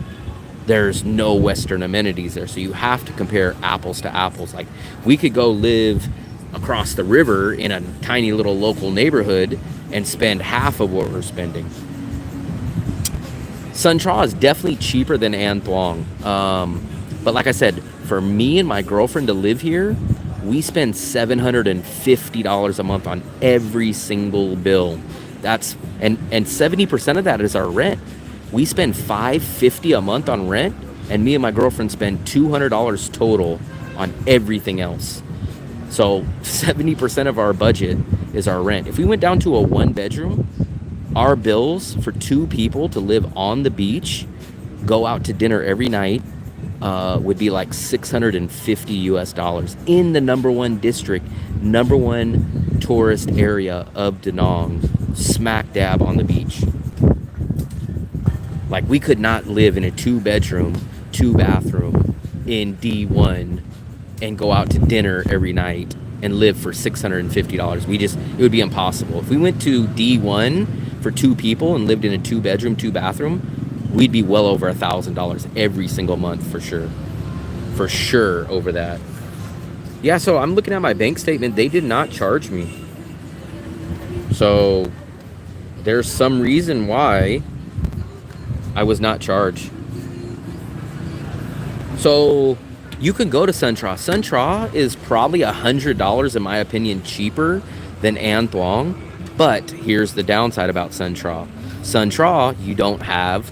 A: There's no Western amenities there. So you have to compare apples to apples. Like, we could go live across the river in a tiny little local neighborhood and spend half of what we're spending. Sun Tra is definitely cheaper than An Thuong. But like I said, for me and my girlfriend to live here, we spend $750 a month on every single bill. And 70% of that is our rent. We spend $550 a month on rent, and me and my girlfriend spend $200 total on everything else. So 70% of our budget is our rent. If we went down to a 1-bedroom, our bills for 2 people to live on the beach, go out to dinner every night, would be like $650 in the #1 district, #1 tourist area of Da Nang, smack dab on the beach. Like, we could not live in a 2-bedroom, 2-bathroom in D1 and go out to dinner every night and live for $650. It would be impossible. If we went to D1 for 2 people and lived in a 2-bedroom, 2-bathroom, we'd be well over $1,000 every single month for sure. For sure over that. Yeah, so I'm looking at my bank statement. They did not charge me. So there's some reason why I was not charged. So you can go to Sun Tra. Sun Tra is probably $100, in my opinion, cheaper than An Thuong. But here's the downside about Sun Tra. Sun Tra, you don't have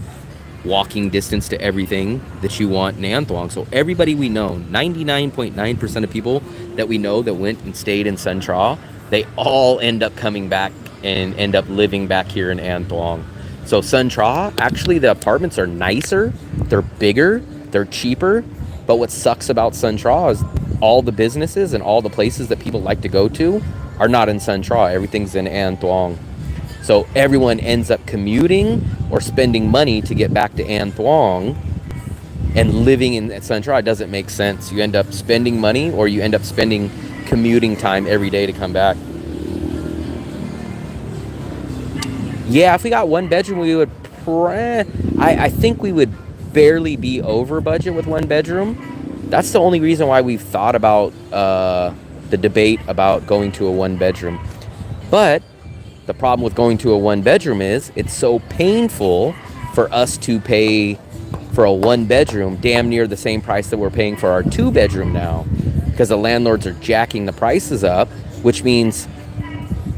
A: walking distance to everything that you want in An Thuong. So everybody we know, 99.9% of people that we know that went and stayed in Sun Tra, they all end up coming back and end up living back here in An Thuong. So Sun Tra, actually the apartments are nicer, they're bigger, they're cheaper. But what sucks about Sun Tra is all the businesses and all the places that people like to go to are not in Sun Tra. Everything's in An Thuong. So everyone ends up commuting or spending money to get back to An Thuong, and living in Sun Tra doesn't make sense. You end up spending money, or you end up spending commuting time every day to come back. Yeah, if we got 1 bedroom, we would I think we would barely be over budget with 1 bedroom. That's the only reason why we've thought about the debate about going to a 1 bedroom. But the problem with going to a 1 bedroom is it's so painful for us to pay for a 1 bedroom damn near the same price that we're paying for our 2 bedroom now, because the landlords are jacking the prices up, which means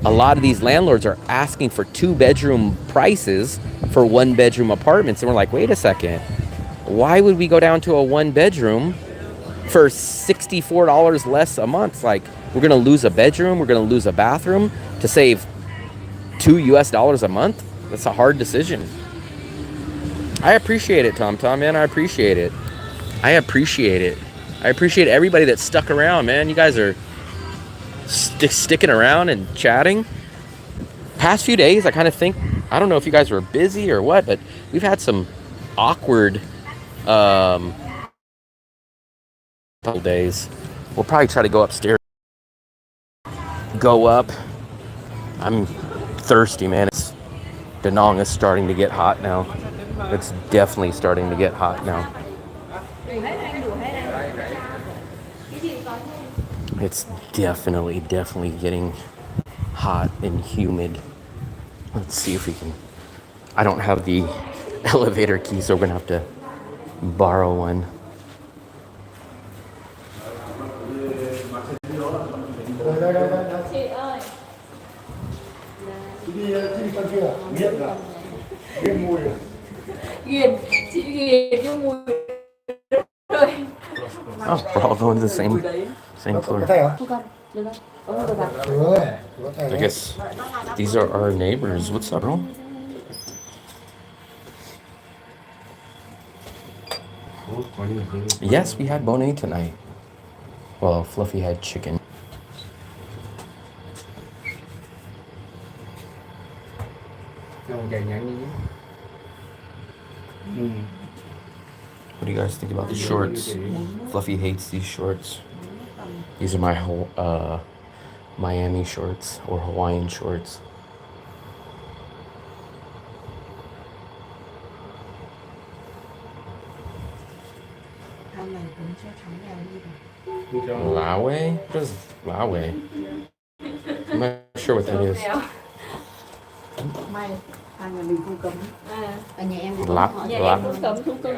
A: a lot of these landlords are asking for 2 bedroom prices for 1 bedroom apartments. And we're like, wait a second, why would we go down to a 1 bedroom for $64 less a month? Like, we're going to lose a bedroom, we're going to lose a bathroom to save $2 a month? That's a hard decision. I appreciate it, Tom, man. I appreciate it. I appreciate it. I appreciate everybody that stuck around, man. You guys are sticking around and chatting. Past few days, I kind of think, I don't know if you guys were busy or what, but we've had some awkward couple days. We'll probably try to go upstairs. Go up. I'm thirsty, man. Danong is starting to get hot now. It's definitely starting to get hot now. It's definitely getting hot and humid. Let's see if we can. I don't have the elevator key, so we're gonna have to borrow one. Oh, we're all going to the same floor. I guess these are our neighbors. What's up, bro? Yes, we had Bonet tonight. Well, Fluffy had chicken. What do you guys think about the shorts? Fluffy hates these shorts. These are my whole Miami shorts or Hawaiian shorts. Laue? What is Laue? I'm not sure what that is.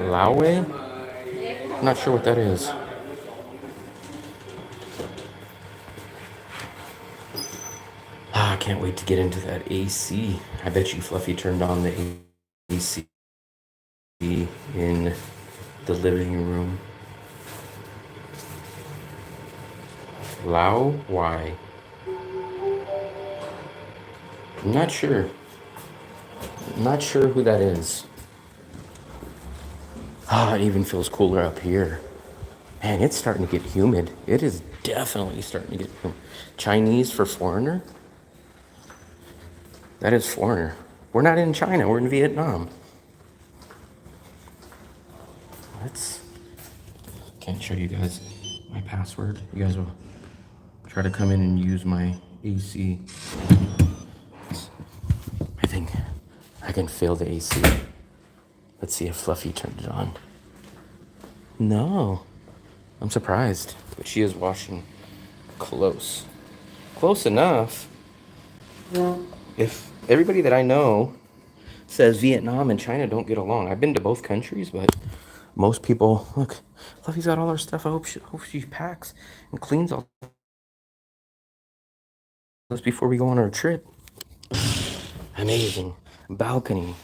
A: Laue? I'm not sure what that is. I can't wait to get into that AC. I bet you Fluffy turned on the AC in the living room. Lao Y. I'm not sure. I'm not sure who that is. It even feels cooler up here. Man, it's starting to get humid. It is definitely starting to get humid. Chinese for foreigner? That is foreigner. We're not in China, we're in Vietnam. Can't show you guys my password. You guys will try to come in and use my AC. I think I can feel the AC. Let's see if Fluffy turned it on. No. I'm surprised, but she is washing close. Close enough. If everybody that I know says Vietnam and China don't get along. I've been to both countries, but most people, look, Fluffy's got all her stuff. I hope she packs and cleans all this before we go on our trip. Amazing. Balcony.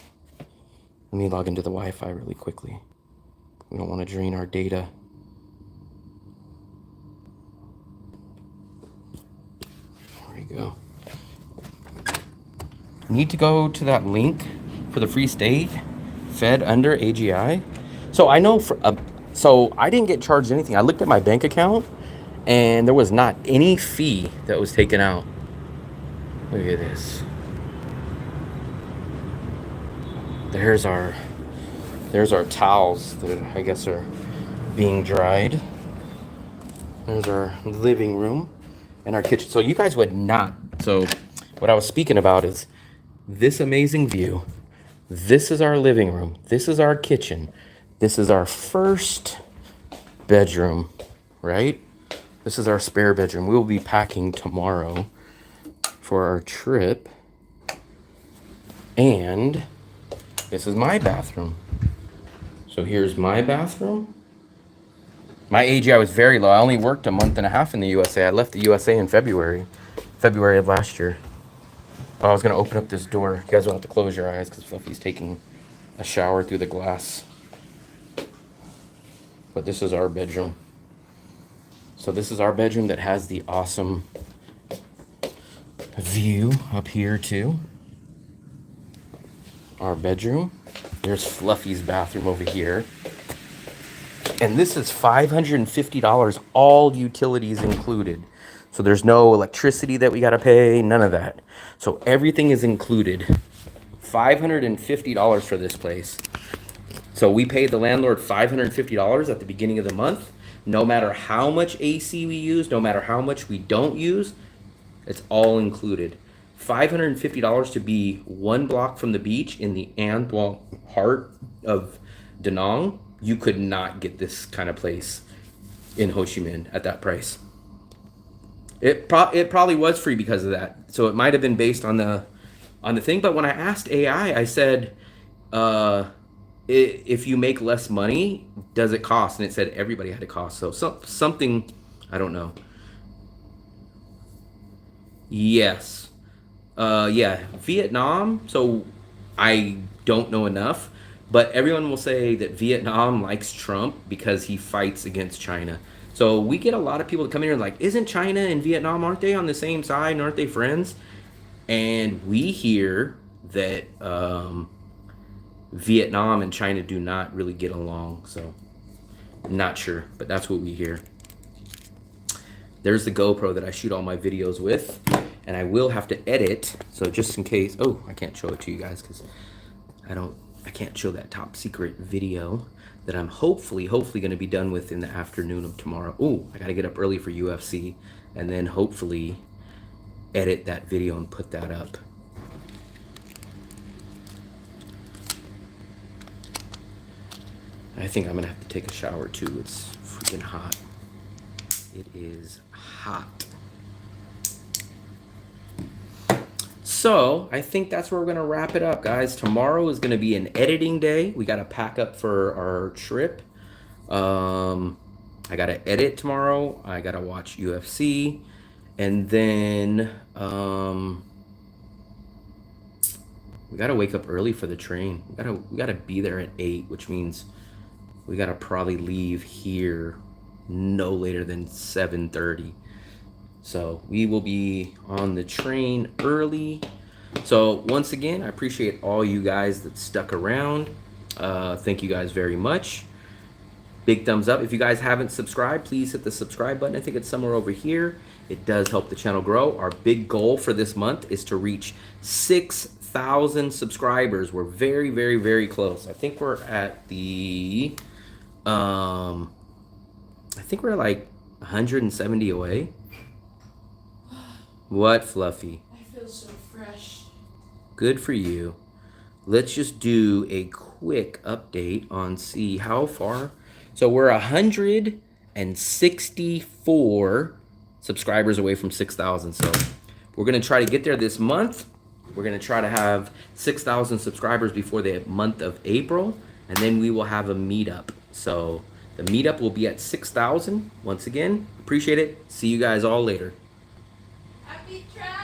A: Let me log into the Wi-Fi really quickly. We don't want to drain our data. There we go. Need to go to that link for the free state, Fed under AGI. So I know so I didn't get charged anything. I looked at my bank account and there was not any fee that was taken out. Look at this. There's our towels that I guess are being dried. There's our living room and our kitchen. So you guys would not. So what I was speaking about is this amazing view. This is our living room. This is our kitchen. This is our first bedroom, right? This is our spare bedroom. We'll be packing tomorrow for our trip. And this is my bathroom. So here's my bathroom. My AGI was very low. I only worked a month and a half in the USA. I left the USA in February of last year. Oh, I was gonna open up this door. You guys will have to close your eyes because Fluffy's taking a shower through the glass. But this is our bedroom. So this is our bedroom that has the awesome view up here too. Our bedroom. There's Fluffy's bathroom over here. And this is $550, all utilities included. So there's no electricity that we got to pay, none of that. So everything is included. $550 for this place. So we paid the landlord $550 at the beginning of the month. No matter how much AC we use, no matter how much we don't use, it's all included. $550 to be 1 block from the beach in the An Thuong heart of Da Nang. You could not get this kind of place in Ho Chi Minh at that price. It probably was free because of that. So it might have been based on the thing. But when I asked AI, I said, if you make less money, does it cost? And it said everybody had to cost. So something, I don't know. Yes. Yeah, Vietnam. So I don't know enough, but everyone will say that Vietnam likes Trump because he fights against China. So we get a lot of people to come in here and like, isn't China and Vietnam, aren't they on the same side and aren't they friends? And we hear that Vietnam and China do not really get along. So not sure, but that's what we hear. There's the GoPro that I shoot all my videos with, and I will have to edit. So just in case, oh, I can't show it to you guys because I can't show that top secret video that I'm hopefully going to be done with in the afternoon of tomorrow. Oh, I got to get up early for UFC and then hopefully edit that video and put that up. I think I'm going to have to take a shower too. It's freaking hot. It is hot. So I think that's where we're going to wrap it up, guys. Tomorrow is going to be an editing day. We got to pack up for our trip. I got to edit tomorrow. I got to watch UFC. And then we got to wake up early for the train. We got to be there at 8, which means we got to probably leave here no later than 7:30. So we will be on the train early. So once again, I appreciate all you guys that stuck around. Thank you guys very much. Big thumbs up. If you guys haven't subscribed, please hit the subscribe button. I think it's somewhere over here. It does help the channel grow. Our big goal for this month is to reach 6,000 subscribers. We're very, very, very close. I think we're at the, I think we're like 170 away. What, Fluffy?
B: I feel so fresh. Good
A: for you. Let's just do a quick update on see how far. So we're 164 subscribers away from 6,000. So we're going to try to get there this month. We're going to try to have 6,000 subscribers before the month of April. And then we will have a meetup. So the meetup will be at 6,000. Once again, appreciate it. See you guys all later.
B: Happy travel!